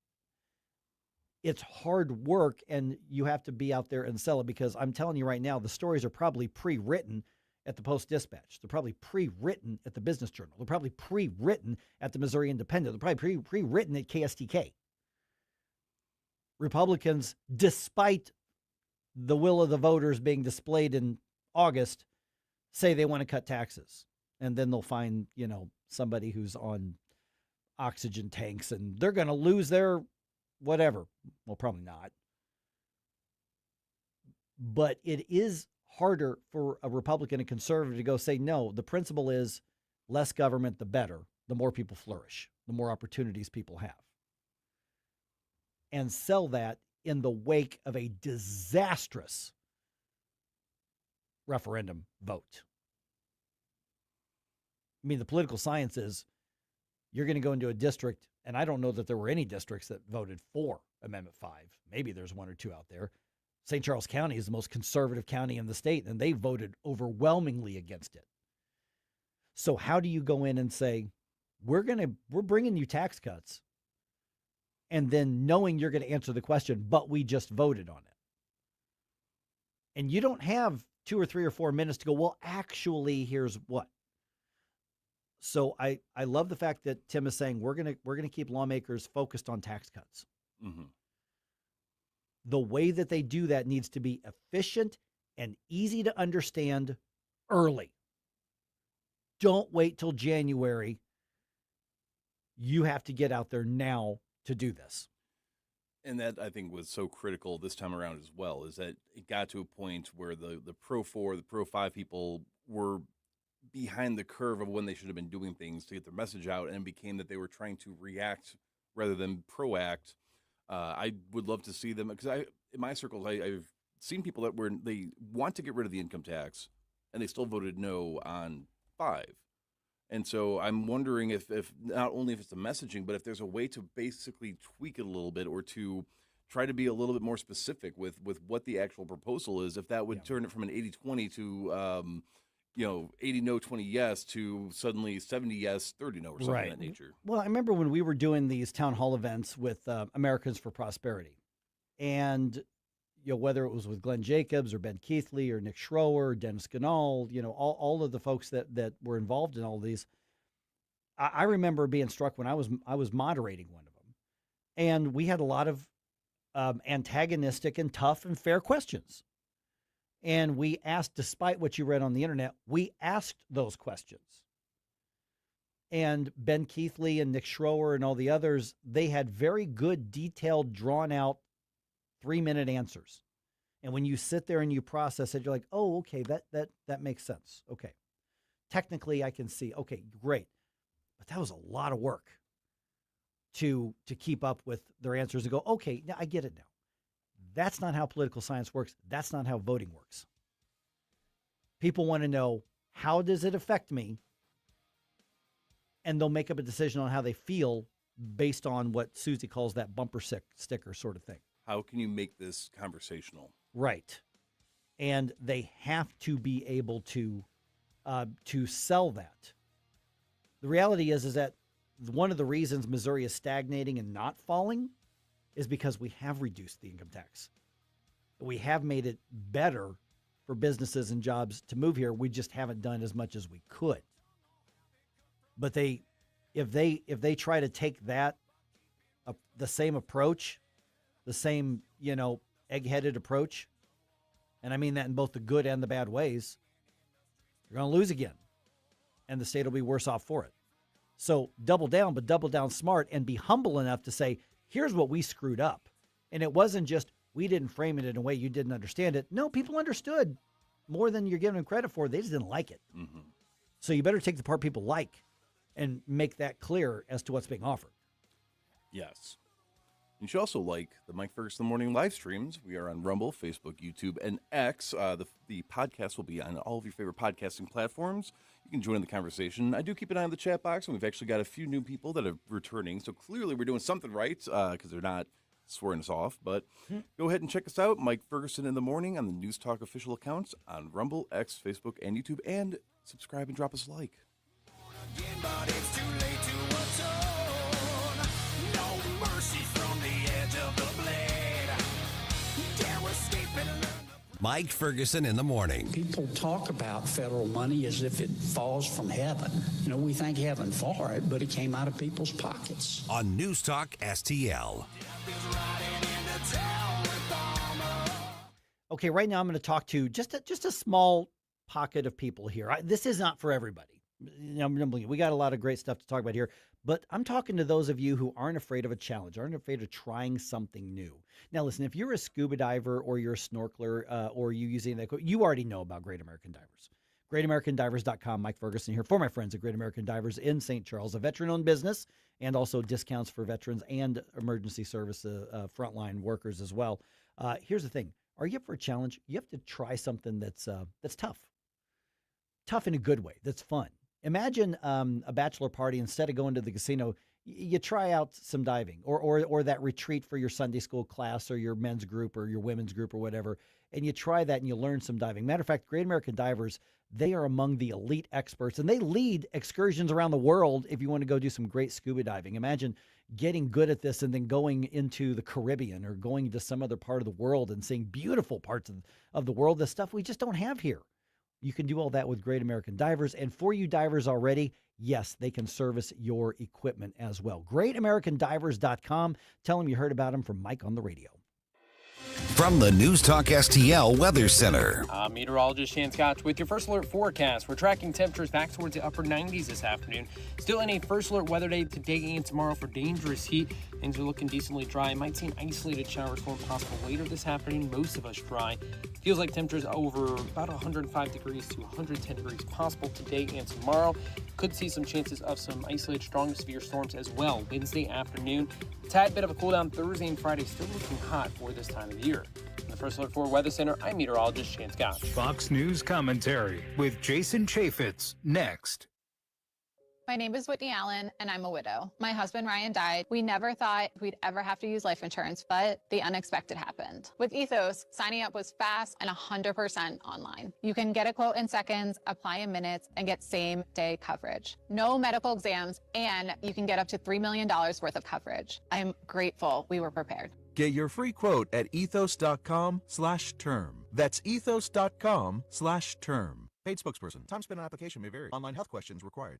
Speaker 3: it's hard work, and you have to be out there and sell it, because I'm telling you right now, the stories are probably pre-written at the Post-Dispatch. They're probably pre-written at the Business Journal. They're probably pre-written at the Missouri Independent. They're probably pre-written at KSTK. Republicans, despite the will of the voters being displayed in August, say they want to cut taxes. And then they'll find, somebody who's on oxygen tanks, and they're going to lose their whatever. Well, probably not. But it is harder for a Republican and conservative to go say, no, the principle is less government, the better, the more people flourish, the more opportunities people have. And sell that in the wake of a disastrous referendum vote. I mean, the political science is you're going to go into a district, and I don't know that there were any districts that voted for Amendment 5. Maybe there's 1 or 2 out there. St. Charles County is the most conservative county in the state, and they voted overwhelmingly against it. So how do you go in and say, we're bringing you tax cuts, and then knowing you're going to answer the question, but we just voted on it? And you don't have 2 or 3 or 4 minutes to go, well, actually, here's what. So I love the fact that Tim is saying we're gonna keep lawmakers focused on tax cuts.
Speaker 7: Mm-hmm.
Speaker 3: The way that they do that needs to be efficient and easy to understand early. Don't wait till January. You have to get out there now to do this.
Speaker 7: And that, I think, was so critical this time around as well, is that it got to a point where the Pro 4, the Pro 5 people were behind the curve of when they should have been doing things to get their message out, and it became that they were trying to react rather than proact. I would love to see them, because in my circles, I've seen people that they want to get rid of the income tax, and they still voted no on 5. And so I'm wondering if not only if it's the messaging, but if there's a way to basically tweak it a little bit, or to try to be a little bit more specific with what the actual proposal is, if that would turn it from an 80-20 to 80 no, 20 yes, to suddenly 70 yes, 30 no, or something of that nature.
Speaker 3: Well, I remember when we were doing these town hall events with Americans for Prosperity, and whether it was with Glenn Jacobs or Ben Keithley or Nick Schroer or Dennis Ganal, all of the folks that were involved in all of these, I remember being struck when I was moderating one of them, and we had a lot of antagonistic and tough and fair questions. And we asked, despite what you read on the internet, we asked those questions. And Ben Keithley and Nick Schroer and all the others, they had very good, detailed, drawn out 3-minute answers. And when you sit there and you process it, you're like, oh, okay, that makes sense. Okay. Technically, I can see, okay, great. But that was a lot of work to keep up with their answers and go, okay, now I get it now. That's not how political science works. That's not how voting works. People want to know, how does it affect me? And they'll make up a decision on how they feel based on what Susie calls that bumper sticker sort of thing.
Speaker 7: How can you make this conversational?
Speaker 3: Right. And they have to be able to sell that. The reality is that one of the reasons Missouri is stagnating and not falling is because we have reduced the income tax. We have made it better for businesses and jobs to move here. We just haven't done as much as we could. But if they try to take that the same approach, the same egg-headed approach, and I mean that in both the good and the bad ways, you're going to lose again, and the state will be worse off for it. So double down, but double down smart, and be humble enough to say, here's what we screwed up. And it wasn't just, we didn't frame it in a way you didn't understand it. No, people understood more than you're giving them credit for. They just didn't like it. Mm-hmm. So you better take the part people like and make that clear as to what's being offered.
Speaker 7: Yes. You should also like the Mike Ferguson in the Morning live streams. We are on Rumble, Facebook, YouTube, and X. The podcast will be on all of your favorite podcasting platforms. You can join in the conversation. I do keep an eye on the chat box, and we've actually got a few new people that are returning. So clearly we're doing something right because they're not swearing us off. But go ahead and check us out, Mike Ferguson in the Morning, on the News Talk official accounts on Rumble, X, Facebook, and YouTube. And subscribe and drop us a like.
Speaker 4: Again, but it's too late to atone. No mercy from the edge of the blade. Dare escape and learn.
Speaker 2: Mike Ferguson in the Morning.
Speaker 5: People talk about federal money as if it falls from heaven. We thank heaven for it, but it came out of people's pockets.
Speaker 2: On News Talk STL.
Speaker 3: Okay, right now I'm going to talk to just a small pocket of people here. This is not for everybody. We got a lot of great stuff to talk about here, but I'm talking to those of you who aren't afraid of a challenge, aren't afraid of trying something new. Now, listen, if you're a scuba diver or you're a snorkeler or you using that, you already know about Great American Divers. GreatAmericanDivers.com. Mike Ferguson here for my friends at Great American Divers in St. Charles, a veteran-owned business, and also discounts for veterans and emergency service frontline workers as well. Here's the thing: are you up for a challenge? You have to try something that's tough in a good way. That's fun. Imagine a bachelor party. Instead of going to the casino, you try out some diving or that retreat for your Sunday school class or your men's group or your women's group or whatever, and you try that and you learn some diving. Matter of fact, Great American Divers, they are among the elite experts, and they lead excursions around the world if you want to go do some great scuba diving. Imagine getting good at this and then going into the Caribbean or going to some other part of the world and seeing beautiful parts of the world, the stuff we just don't have here. You can do all that with Great American Divers. And for you divers already, yes, they can service your equipment as well. GreatAmericanDivers.com. Tell them you heard about them from Mike on the radio.
Speaker 2: From the News Talk STL Weather Center.
Speaker 27: Meteorologist Shan Scotch with your first alert forecast. We're tracking temperatures back towards the upper 90s this afternoon. Still in a first alert weather day today and tomorrow for dangerous heat. Things are looking decently dry. Might see an isolated shower storm possible later this afternoon. Most of us dry. Feels like temperatures over about 105 degrees to 110 degrees possible today and tomorrow. Could see some chances of some isolated strong to severe storms as well Wednesday afternoon. Tad bit of a cool down Thursday and Friday, still looking hot for this time of year. In the First Alert 4 Weather Center, I'm meteorologist Chance Gotch.
Speaker 8: Fox News commentary with Jason Chaffetz next.
Speaker 10: My name is Whitney Allen, and I'm a widow. My husband, Ryan, died. We never thought we'd ever have to use life insurance, but the unexpected happened. With Ethos, signing up was fast and 100% online. You can get a quote in seconds, apply in minutes, and get same-day coverage. No medical exams, and you can get up to $3 million worth of coverage. I'm grateful we were prepared.
Speaker 11: Get your free quote at ethos.com/term. That's ethos.com/term. Paid spokesperson. Time spent on application may vary. Online health questions required.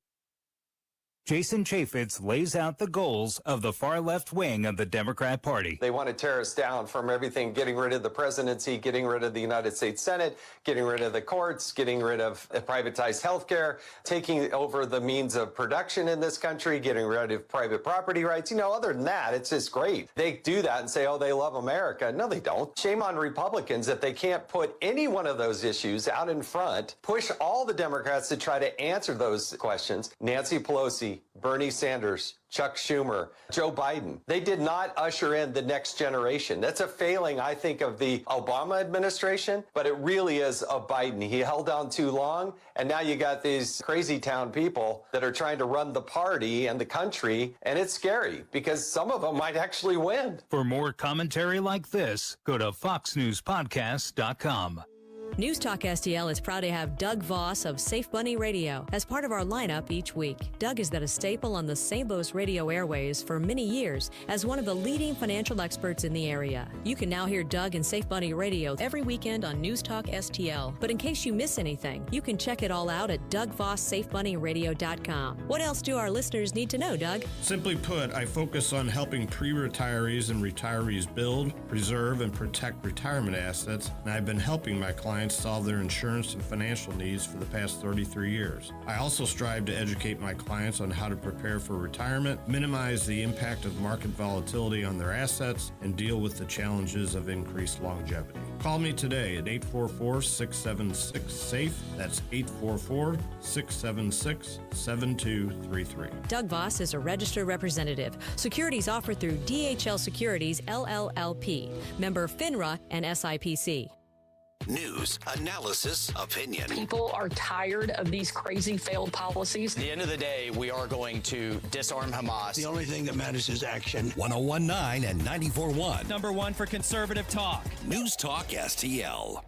Speaker 8: Jason Chaffetz lays out the goals of the far left wing of the Democrat Party.
Speaker 14: They want to tear us down from everything, getting rid of the presidency, getting rid of the United States Senate, getting rid of the courts, getting rid of privatized health care, taking over the means of production in this country, getting rid of private property rights. Other than that, it's just great. They do that and say, oh, they love America. No, they don't. Shame on Republicans if they can't put any one of those issues out in front, push all the Democrats to try to answer those questions. Nancy Pelosi, Bernie Sanders, Chuck Schumer, Joe Biden. They did not usher in the next generation. That's a failing, I think, of the Obama administration, but it really is of Biden. He held on too long, and now you got these crazy town people that are trying to run the party and the country, and it's scary because some of them might actually win.
Speaker 8: For more commentary like this, go to foxnewspodcast.com.
Speaker 15: News Talk STL is proud to have Doug Voss of Safe Money Radio as part of our lineup each week. Doug has been a staple on the St. Louis radio airways for many years as one of the leading financial experts in the area. You can now hear Doug and Safe Money Radio every weekend on News Talk STL. But in case you miss anything, you can check it all out at DougVossSafeMoneyRadio.com. What else do our listeners need to know, Doug?
Speaker 16: Simply put, I focus on helping pre-retirees and retirees build, preserve, and protect retirement assets, and I've been helping my clients solve their insurance and financial needs for the past 33 years. I also strive to educate my clients on how to prepare for retirement, minimize the impact of market volatility on their assets, and deal with the challenges of increased longevity. Call me today at 844-676-SAFE. That's 844-676-7233.
Speaker 15: Doug Voss is a registered representative. Securities offered through DHL Securities, LLLP. Member FINRA and SIPC.
Speaker 2: News, analysis, opinion.
Speaker 17: People are tired of these crazy failed policies.
Speaker 21: At the end of the day, we are going to disarm Hamas.
Speaker 2: The only thing that matters is action. 101.9 and 94.1.
Speaker 22: Number one for conservative talk.
Speaker 2: News Talk STL.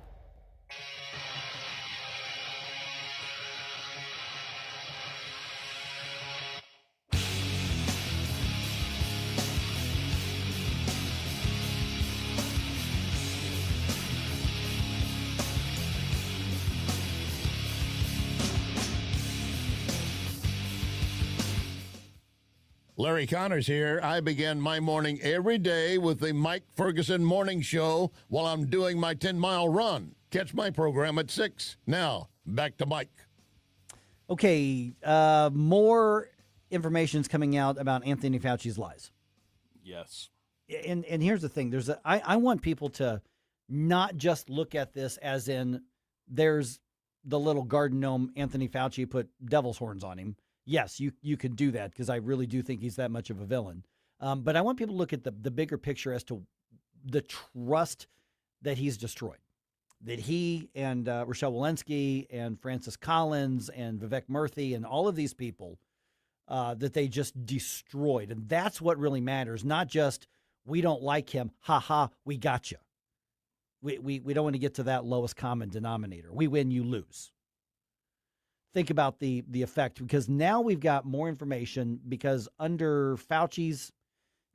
Speaker 30: Larry Connors here. I begin my morning every day with the Mike Ferguson Morning Show while I'm doing my 10-mile run. Catch my program at 6. Now, back to Mike.
Speaker 3: Okay, more information's coming out about Anthony Fauci's lies.
Speaker 7: Yes.
Speaker 3: And here's the thing. I want people to not just look at this as in there's the little garden gnome Anthony Fauci put devil's horns on him. Yes, you can do that because I really do think he's that much of a villain. But I want people to look at the bigger picture as to the trust that he's destroyed. That he and Rochelle Walensky and Francis Collins and Vivek Murthy and all of these people that they just destroyed. And that's what really matters, not just we don't like him, ha, we got you. We don't want to get to that lowest common denominator. We win, you lose. Think about the effect, because now we've got more information because under Fauci's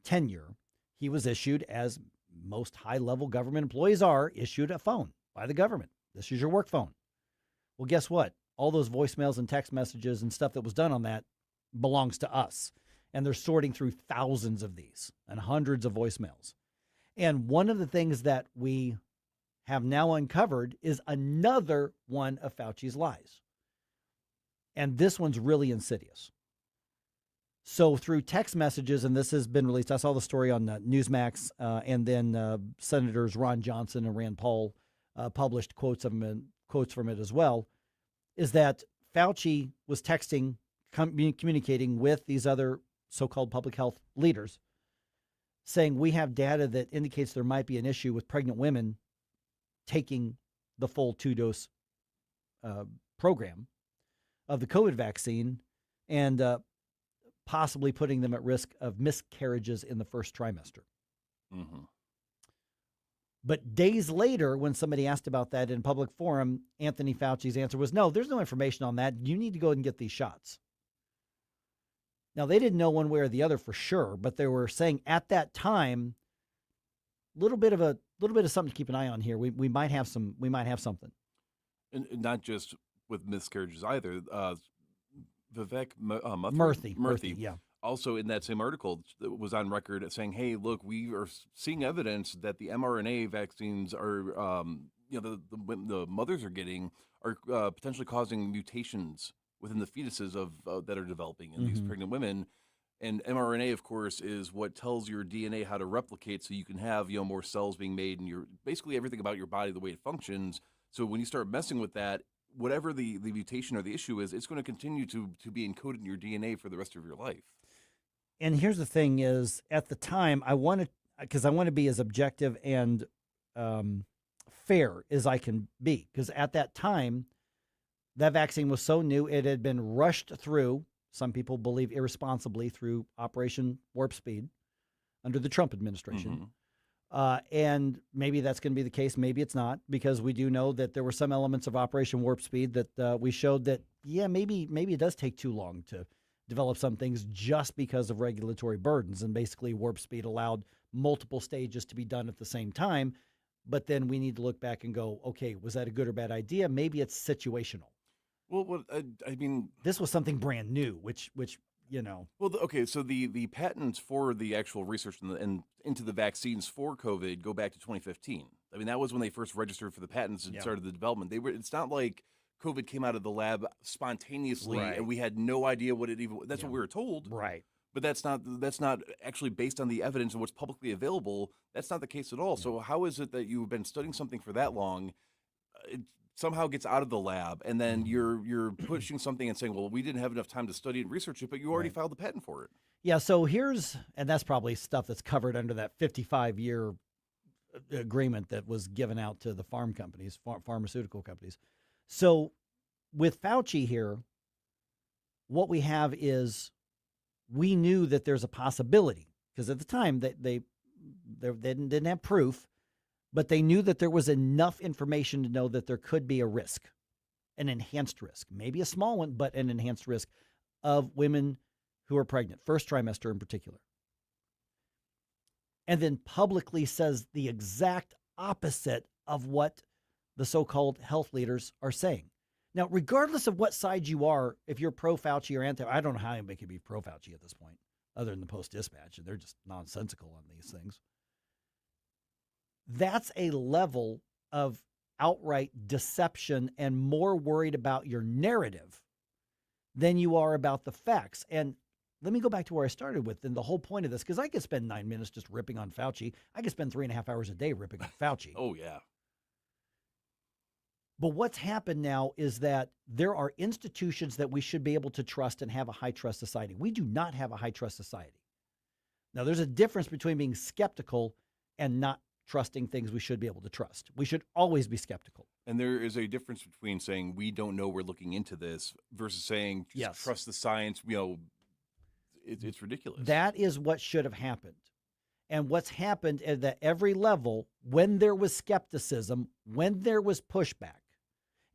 Speaker 3: tenure, he was issued, as most high-level government employees are, issued a phone by the government. This is your work phone. Well, guess what? All those voicemails and text messages and stuff that was done on that belongs to us. And they're sorting through thousands of these and hundreds of voicemails. And one of the things that we have now uncovered is another one of Fauci's lies. And this one's really insidious. So through text messages, and this has been released, I saw the story on Newsmax, and then Senators Ron Johnson and Rand Paul published quotes from it as well, is that Fauci was texting communicating with these other so-called public health leaders, saying we have data that indicates there might be an issue with pregnant women taking the full 2-dose program of the COVID vaccine and possibly putting them at risk of miscarriages in the first trimester.
Speaker 7: Mm-hmm.
Speaker 3: But days later, when somebody asked about that in public forum, Anthony Fauci's answer was, no, there's no information on that. You need to go ahead and get these shots. Now, they didn't know one way or the other for sure, but they were saying at that time, little bit of something to keep an eye on here. We might have something.
Speaker 7: And not just with miscarriages either. Vivek
Speaker 3: Murthy, yeah.
Speaker 7: Also in that same article was on record saying, hey, look, we are seeing evidence that the mRNA vaccines are, the mothers are getting are potentially causing mutations within the fetuses of that are developing in these pregnant women. And mRNA, of course, is what tells your DNA how to replicate so you can have, more cells being made and your basically everything about your body, the way it functions. So when you start messing with that, whatever the mutation or the issue is, it's going to continue to be encoded in your DNA for the rest of your life.
Speaker 3: And here's the thing is, at the time, I want to be as objective and fair as I can be. Because at that time, that vaccine was so new, it had been rushed through, some people believe irresponsibly, through Operation Warp Speed under the Trump administration. And maybe that's going to be the case. Maybe it's not, because we do know that there were some elements of Operation Warp Speed that we showed that, maybe it does take too long to develop some things just because of regulatory burdens. And basically Warp Speed allowed multiple stages to be done at the same time. But then we need to look back and go, okay, was that a good or bad idea? Maybe it's situational.
Speaker 7: Well, I mean,
Speaker 3: this was something brand new, which Well,
Speaker 7: okay, so the patents for the actual research and into the vaccines for COVID go back to 2015. I mean, that was when they first registered for the patents and started the development. It's not like COVID came out of the lab spontaneously and we had no idea what it even. That's what we were told.
Speaker 3: Right.
Speaker 7: But that's not actually based on the evidence and what's publicly available. That's not the case at all. So how is it that you've been studying something for that long? It somehow gets out of the lab, and then you're pushing something and saying, well, we didn't have enough time to study and research it, but you already filed the patent for it.
Speaker 3: Yeah, so and that's probably stuff that's covered under that 55-year agreement that was given out to the pharmaceutical companies. So with Fauci here, what we have is we knew that there's a possibility, because at the time they didn't have proof, but they knew that there was enough information to know that there could be a risk, an enhanced risk, maybe a small one, but an enhanced risk of women who are pregnant, first trimester in particular. And then publicly says the exact opposite of what the so-called health leaders are saying. Now, regardless of what side you are, if you're pro-Fauci or anti, I don't know how anybody could be pro-Fauci at this point, other than the Post-Dispatch, and they're just nonsensical on these things. That's a level of outright deception and more worried about your narrative than you are about the facts. And let me go back to where I started with, and the whole point of this, because I could spend 9 minutes just ripping on Fauci. I could spend 3.5 hours a day ripping on Fauci.
Speaker 7: Oh, yeah.
Speaker 3: But what's happened now is that there are institutions that we should be able to trust and have a high-trust society. We do not have a high-trust society. Now, there's a difference between being skeptical and not trusting things we should be able to trust. We should always be skeptical.
Speaker 7: And there is a difference between saying we don't know, we're looking into this, versus saying just trust the science. It's ridiculous.
Speaker 3: That is what should have happened. And what's happened is that every level, when there was skepticism, when there was pushback,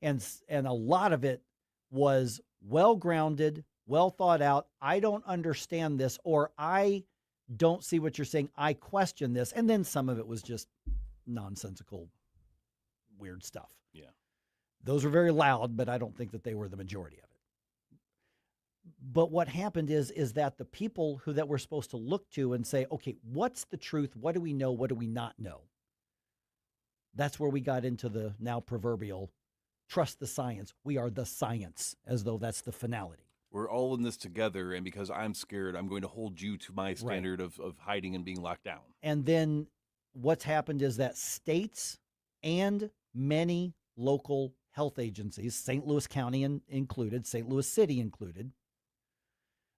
Speaker 3: and a lot of it was well-grounded, well thought out, I don't understand this, or I don't see what you're saying, I question this. And then some of it was just nonsensical, weird stuff.
Speaker 7: Yeah.
Speaker 3: Those were very loud, but I don't think that they were the majority of it. But what happened is that the people that we're supposed to look to and say, okay, what's the truth? What do we know? What do we not know? That's where we got into the now proverbial trust the science. We are the science, as though that's the finality.
Speaker 7: We're all in this together, and because I'm scared, I'm going to hold you to my standard of hiding and being locked down.
Speaker 3: And then what's happened is that states and many local health agencies, St. Louis County included, St. Louis City included,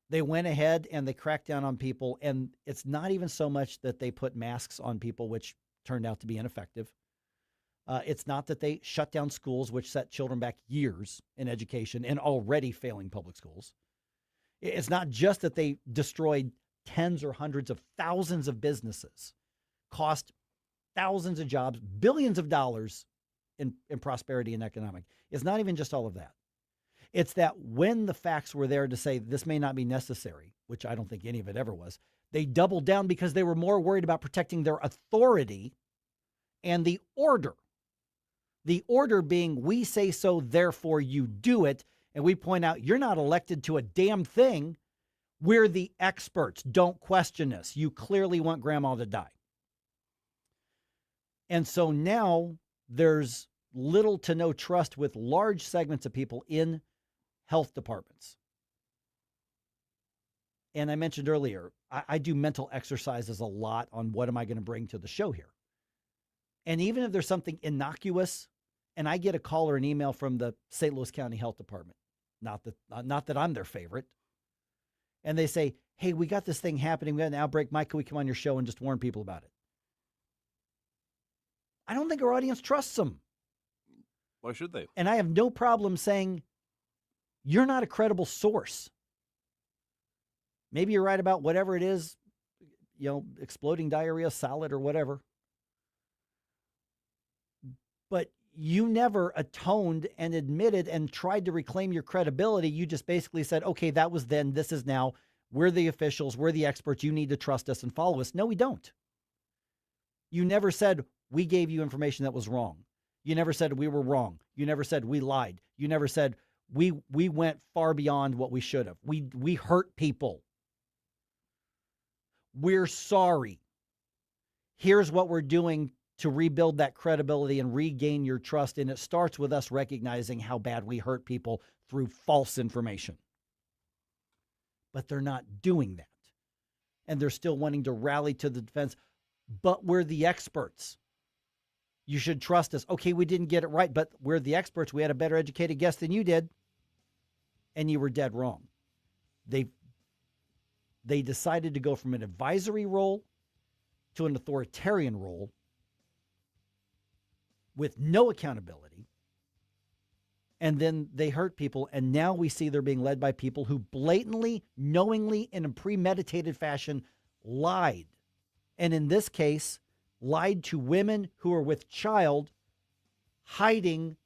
Speaker 3: They went ahead and they cracked down on people, and it's not even so much that they put masks on people, which turned out to be ineffective. It's not that they shut down schools, which set children back years in education in already failing public schools. It's not just that they destroyed tens or hundreds of thousands of businesses, cost thousands of jobs, billions of dollars in prosperity and economic. It's not even just all of that. It's that when the facts were there to say this may not be necessary, which I don't think any of it ever was, they doubled down because they were more worried about protecting their authority and the order. The order being, we say so, therefore you do it. And we point out, you're not elected to a damn thing. We're the experts. Don't question us. You clearly want grandma to die. And so now there's little to no trust with large segments of people in health departments. And I mentioned earlier, I do mental exercises a lot on what am I going to bring to the show here. And even if there's something innocuous, and I get a call or an email from the St. Louis County Health Department, not that I'm their favorite, and they say, hey, we got this thing happening, we got an outbreak, Mike, can we come on your show and just warn people about it? I don't think our audience trusts them.
Speaker 7: Why should they?
Speaker 3: And I have no problem saying, you're not a credible source. Maybe you're right about whatever it is, exploding diarrhea salad or whatever. But you never atoned and admitted and tried to reclaim your credibility. You just basically said, okay, that was then, this is now. We're the officials, we're the experts. You need to trust us and follow us. No, we don't. You never said we gave you information that was wrong. You never said we were wrong. You never said we lied. You never said we went far beyond what we should have. We hurt people. We're sorry. Here's what we're doing to rebuild that credibility and regain your trust. And it starts with us recognizing how bad we hurt people through false information. But they're not doing that. And they're still wanting to rally to the defense. But we're the experts. You should trust us. Okay, we didn't get it right, but we're the experts. We had a better educated guess than you did. And you were dead wrong. They decided to go from an advisory role to an authoritarian role with no accountability. And then they hurt people. And now we see they're being led by people who blatantly, knowingly, in a premeditated fashion lied. And in this case, lied to women who are with child, hiding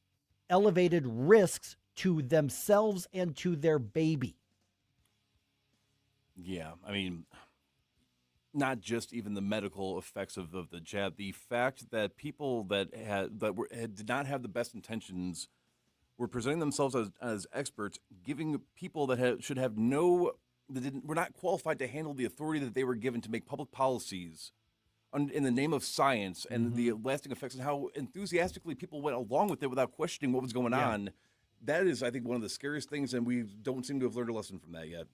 Speaker 3: elevated risks to themselves and to their baby.
Speaker 7: Yeah, I mean, not just even the medical effects of the jab, the fact that people that did not have the best intentions were presenting themselves as experts, giving people that should have were not qualified to handle the authority that they were given to make public policies in the name of science and the lasting effects, and how enthusiastically people went along with it without questioning what was going on. That is, I think, one of the scariest things, and we don't seem to have learned a lesson from that yet.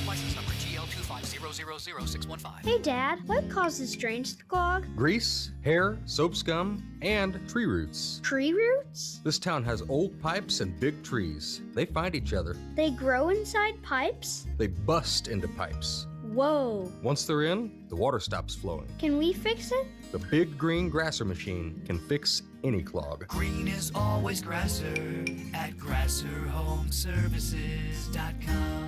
Speaker 1: License number GL250000615.
Speaker 6: Hey, Dad, what causes drains to clog?
Speaker 9: Grease, hair, soap scum, and tree roots.
Speaker 6: Tree roots?
Speaker 9: This town has old pipes and big trees. They find each other.
Speaker 6: They grow inside pipes?
Speaker 9: They bust into pipes.
Speaker 6: Whoa.
Speaker 9: Once they're in, the water stops flowing.
Speaker 6: Can we fix it?
Speaker 9: The big green grasser machine can fix any clog.
Speaker 4: Green is always grasser at grasserhomeservices.com.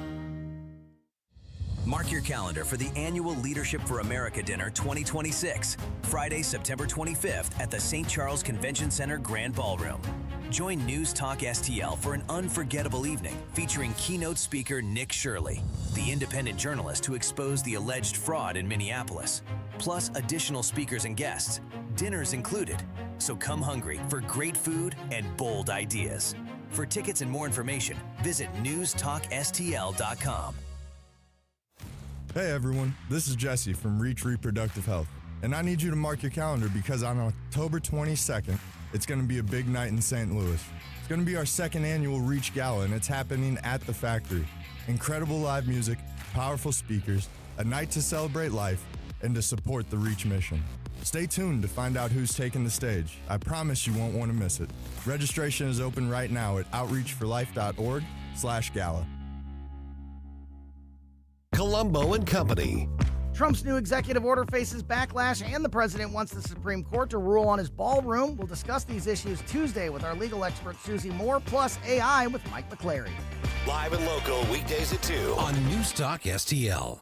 Speaker 12: Mark your calendar for the annual Leadership for America Dinner 2026, Friday, September 25th at the St. Charles Convention Center Grand Ballroom. Join NewsTalkSTL for an unforgettable evening featuring keynote speaker Nick Shirley, the independent journalist who exposed the alleged fraud in Minneapolis, plus additional speakers and guests, dinners included. So come hungry for great food and bold ideas. For tickets and more information, visit NewsTalkSTL.com.
Speaker 23: Hey everyone, this is Jesse from Reach Reproductive Health, and I need you to mark your calendar because on October 22nd, it's going to be a big night in St. Louis. It's going to be our second annual Reach Gala, and it's happening at the factory. Incredible live music, powerful speakers, a night to celebrate life, and to support the Reach mission. Stay tuned to find out who's taking the stage. I promise you won't want to miss it. Registration is open right now at outreachforlife.org/gala.
Speaker 2: Colombo and Company.
Speaker 5: Trump's new executive order faces backlash, and the president wants the Supreme Court to rule on his ballroom. We'll discuss these issues Tuesday with our legal expert, Susie Moore, plus AI with Mike McClary.
Speaker 2: Live and local, weekdays at 2 on NewsTalkSTL.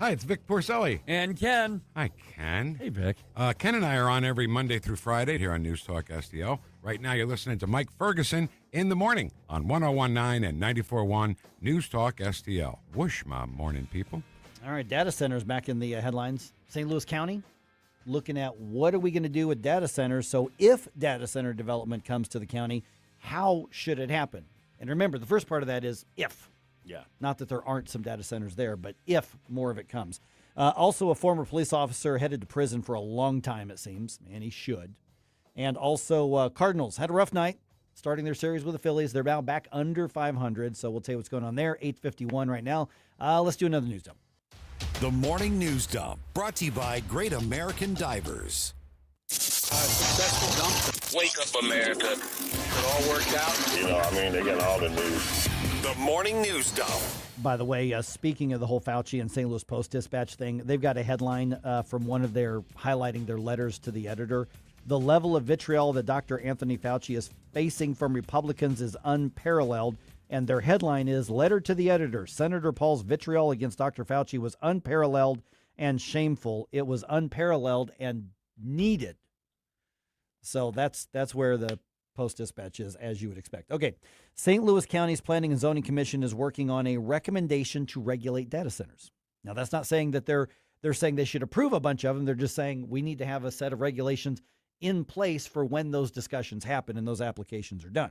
Speaker 13: Hi, it's Vic Porcelli.
Speaker 22: And Ken.
Speaker 13: Hi, Ken.
Speaker 22: Hey, Vic.
Speaker 13: Ken and I are on every Monday through Friday here on News Talk STL. Right now, you're listening to Mike Ferguson in the morning on 101.9 and 94.1 News Talk STL. Whoosh, my morning, people.
Speaker 3: All right, data centers back in the headlines. St. Louis County looking at what are we going to do with data centers. So if data center development comes to the county, how should it happen? And remember, the first part of that is if.
Speaker 7: Yeah.
Speaker 3: Not that there aren't some data centers there, but if more of it comes. Also, a former police officer headed to prison for a long time, it seems, and he should. And also, Cardinals had a rough night starting their series with the Phillies. They're now back under 500, so we'll tell you what's going on there. 8:51 right now. Let's do another news dump.
Speaker 2: The Morning News Dump, brought to you by Great American Divers.
Speaker 18: Wake up, America. It all worked out. They got all the news.
Speaker 2: The Morning News Dump.
Speaker 3: By the way, speaking of the whole Fauci and St. Louis Post-Dispatch thing, they've got a headline from one of their highlighting their letters to the editor. The level of vitriol that Dr. Anthony Fauci is facing from Republicans is unparalleled. And their headline is, Letter to the Editor. Senator Paul's vitriol against Dr. Fauci was unparalleled and shameful. It was unparalleled and needed. So that's where the Post-Dispatch is, as you would expect. Okay, St. Louis County's Planning and Zoning Commission is working on a recommendation to regulate data centers. Now, that's not saying that they're saying they should approve a bunch of them. They're just saying we need to have a set of regulations in place for when those discussions happen and those applications are done.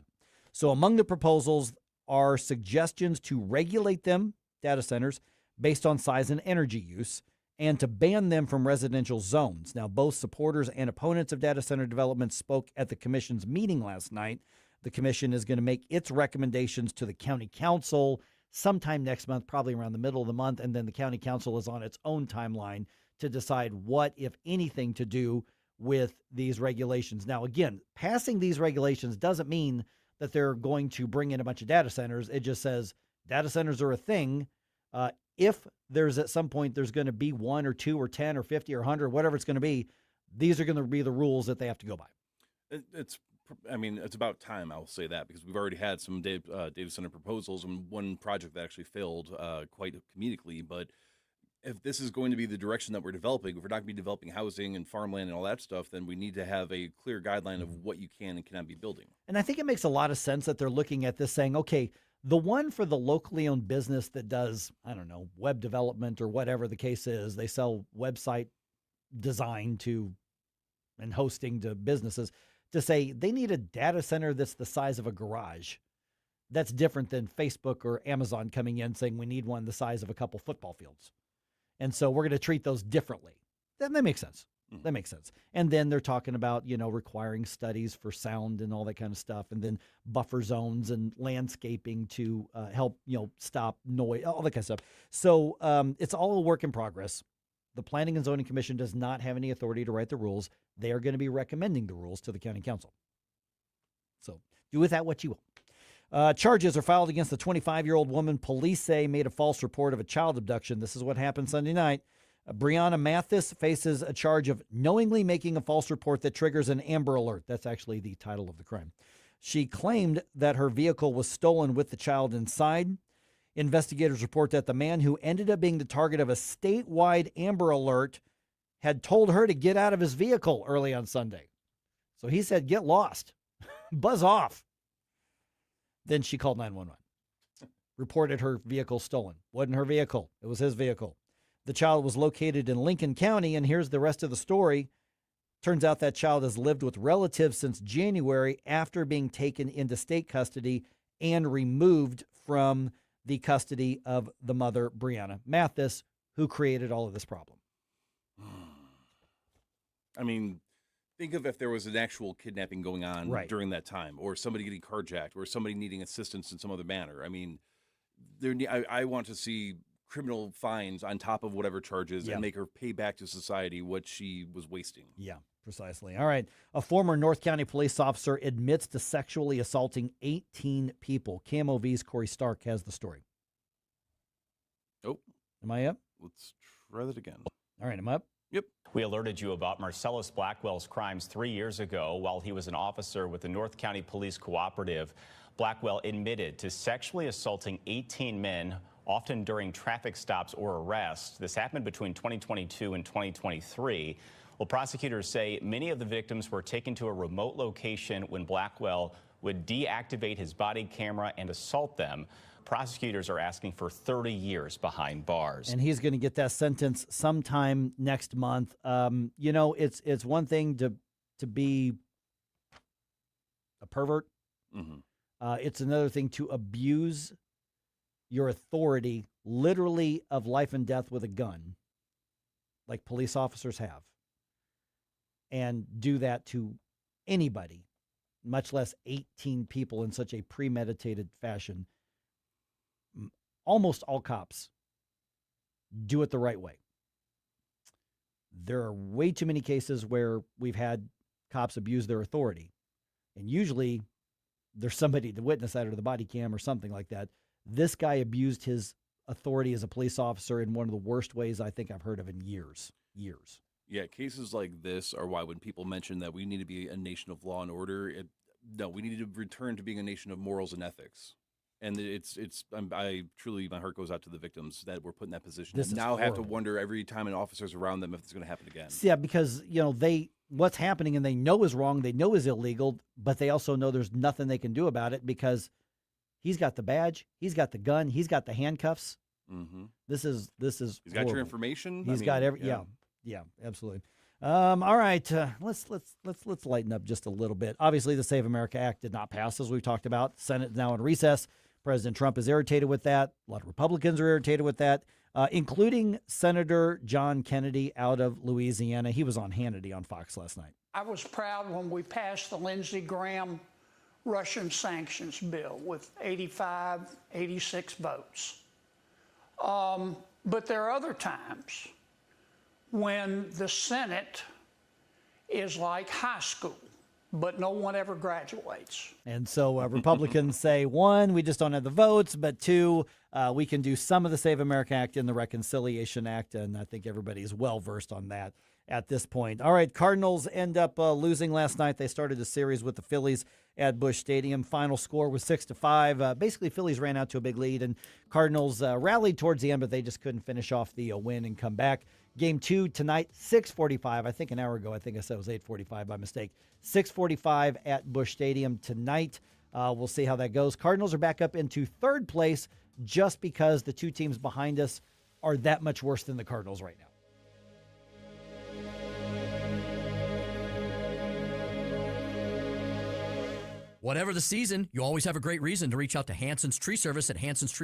Speaker 3: So among the proposals are suggestions to regulate them, data centers, based on size and energy use, and to ban them from residential zones. Now, both supporters and opponents of data center development spoke at the commission's meeting last night. The commission is going to make its recommendations to the county council sometime next month, probably around the middle of the month, and then the county council is on its own timeline to decide what, if anything, to do with these regulations. Now, again, passing these regulations doesn't mean that they're going to bring in a bunch of data centers. It just says data centers are a thing. If there's at some point there's going to be 1 or 2 or 10 or 50 or 100, whatever it's going to be, these are going to be the rules that they have to go by.
Speaker 7: It's about time, I'll say that, because we've already had some data center proposals and one project that actually failed quite comedically. But if this is going to be the direction that we're developing, if we're not going to be developing housing and farmland and all that stuff, then we need to have a clear guideline of what you can and cannot be building.
Speaker 3: And I think it makes a lot of sense that they're looking at this saying, okay, the one for the locally owned business that does, I don't know, web development or whatever the case is, they sell website design to and hosting to businesses, to say they need a data center that's the size of a garage. That's different than Facebook or Amazon coming in saying we need one the size of a couple football fields. And so we're going to treat those differently. That makes sense. That makes sense. And then they're talking about, requiring studies for sound and all that kind of stuff. And then buffer zones and landscaping to help, stop noise, all that kind of stuff. So it's all a work in progress. The Planning and Zoning Commission does not have any authority to write the rules. They are going to be recommending the rules to the county council. So do with that what you will. Charges are filed against the 25-year-old woman police say made a false report of a child abduction. This is what happened Sunday night. Brianna Mathis faces a charge of knowingly making a false report that triggers an Amber Alert. That's actually the title of the crime. She claimed that her vehicle was stolen with the child inside. Investigators report that the man who ended up being the target of a statewide Amber Alert had told her to get out of his vehicle early on Sunday. So he said, get lost, buzz off. Then she called 911, reported her vehicle stolen. Wasn't her vehicle. It was his vehicle. The child was located in Lincoln County, and here's the rest of the story. Turns out that child has lived with relatives since January after being taken into state custody and removed from the custody of the mother, Brianna Mathis, who created all of this problem.
Speaker 7: I mean, think of if there was an actual kidnapping going on
Speaker 3: Right.
Speaker 7: during that time, or somebody getting carjacked, or somebody needing assistance in some other manner. I mean, I want to see criminal fines on top of whatever charges
Speaker 3: Yeah.
Speaker 7: and make her pay back to society what she was wasting.
Speaker 3: Yeah, precisely. All right. A former North County police officer admits to sexually assaulting 18 people. KMOV's Corey Stark has the story.
Speaker 7: Oh.
Speaker 3: Am I up?
Speaker 7: Let's try that again.
Speaker 3: All right, I'm up.
Speaker 7: Yep.
Speaker 10: We alerted you about Marcellus Blackwell's crimes 3 years ago while he was an officer with the North County Police Cooperative. Blackwell admitted to sexually assaulting 18 men, often during traffic stops or arrests. This happened between 2022 and 2023. Well, prosecutors say many of the victims were taken to a remote location when Blackwell would deactivate his body camera and assault them. Prosecutors are asking for 30 years behind bars.
Speaker 3: And he's going to get that sentence sometime next month. You know, it's one thing to be a pervert.
Speaker 7: Mm-hmm.
Speaker 3: It's another thing to abuse your authority, literally of life and death with a gun, like police officers have, and do that to anybody, much less 18 people in such a premeditated fashion. Almost all cops do it the right way. There are way too many cases where we've had cops abuse their authority, and usually there's somebody to witness that or the body cam or something like that. This guy abused his authority as a police officer in one of the worst ways I think I've heard of in years.
Speaker 7: Yeah, cases like this are why when people mention that we need to be a nation of law and order, no, we need to return to being a nation of morals and ethics. And I truly, my heart goes out to the victims that were put in that position.
Speaker 3: This
Speaker 7: and
Speaker 3: is
Speaker 7: now have to
Speaker 3: horrible.
Speaker 7: wonder every time an officer's around them if it's going to happen again.
Speaker 3: Yeah, because, you know, what's happening and they know is wrong, they know is illegal, but they also know there's nothing they can do about it because he's got the badge, he's got the gun, he's got the handcuffs.
Speaker 7: Mm-hmm.
Speaker 3: This is
Speaker 7: He's got your
Speaker 3: horrible.
Speaker 7: information.
Speaker 3: He's got every yeah, absolutely. All right, let's lighten up just a little bit. Obviously, the Save America Act did not pass, as we've talked about. Senate is now in recess. President Trump is irritated with that. A lot of Republicans are irritated with that, including Senator John Kennedy out of Louisiana. He was on Hannity on Fox last night.
Speaker 11: I was proud when we passed the Lindsey Graham Russian sanctions bill with 86 votes. But there are other times when the Senate is like high school, but no one ever graduates.
Speaker 3: And so Republicans say, one, we just don't have the votes, but two, we can do some of the Save America Act and the Reconciliation Act, and I think everybody is well-versed on that at this point. All right, Cardinals end up losing last night. They started a series with the Phillies at Busch Stadium. Final score was 6-5. Basically, Phillies ran out to a big lead, and Cardinals rallied towards the end, but they just couldn't finish off the win and come back. Game 2 tonight, 6:45. I think an hour ago, I think I said it was 8:45 by mistake. 6:45 at Busch Stadium tonight. We'll see how that goes. Cardinals are back up into third place just because the two teams behind us are that much worse than the Cardinals right now.
Speaker 19: Whatever the season, you always have a great reason to reach out to Hanson's Tree Service at hansonstree.com.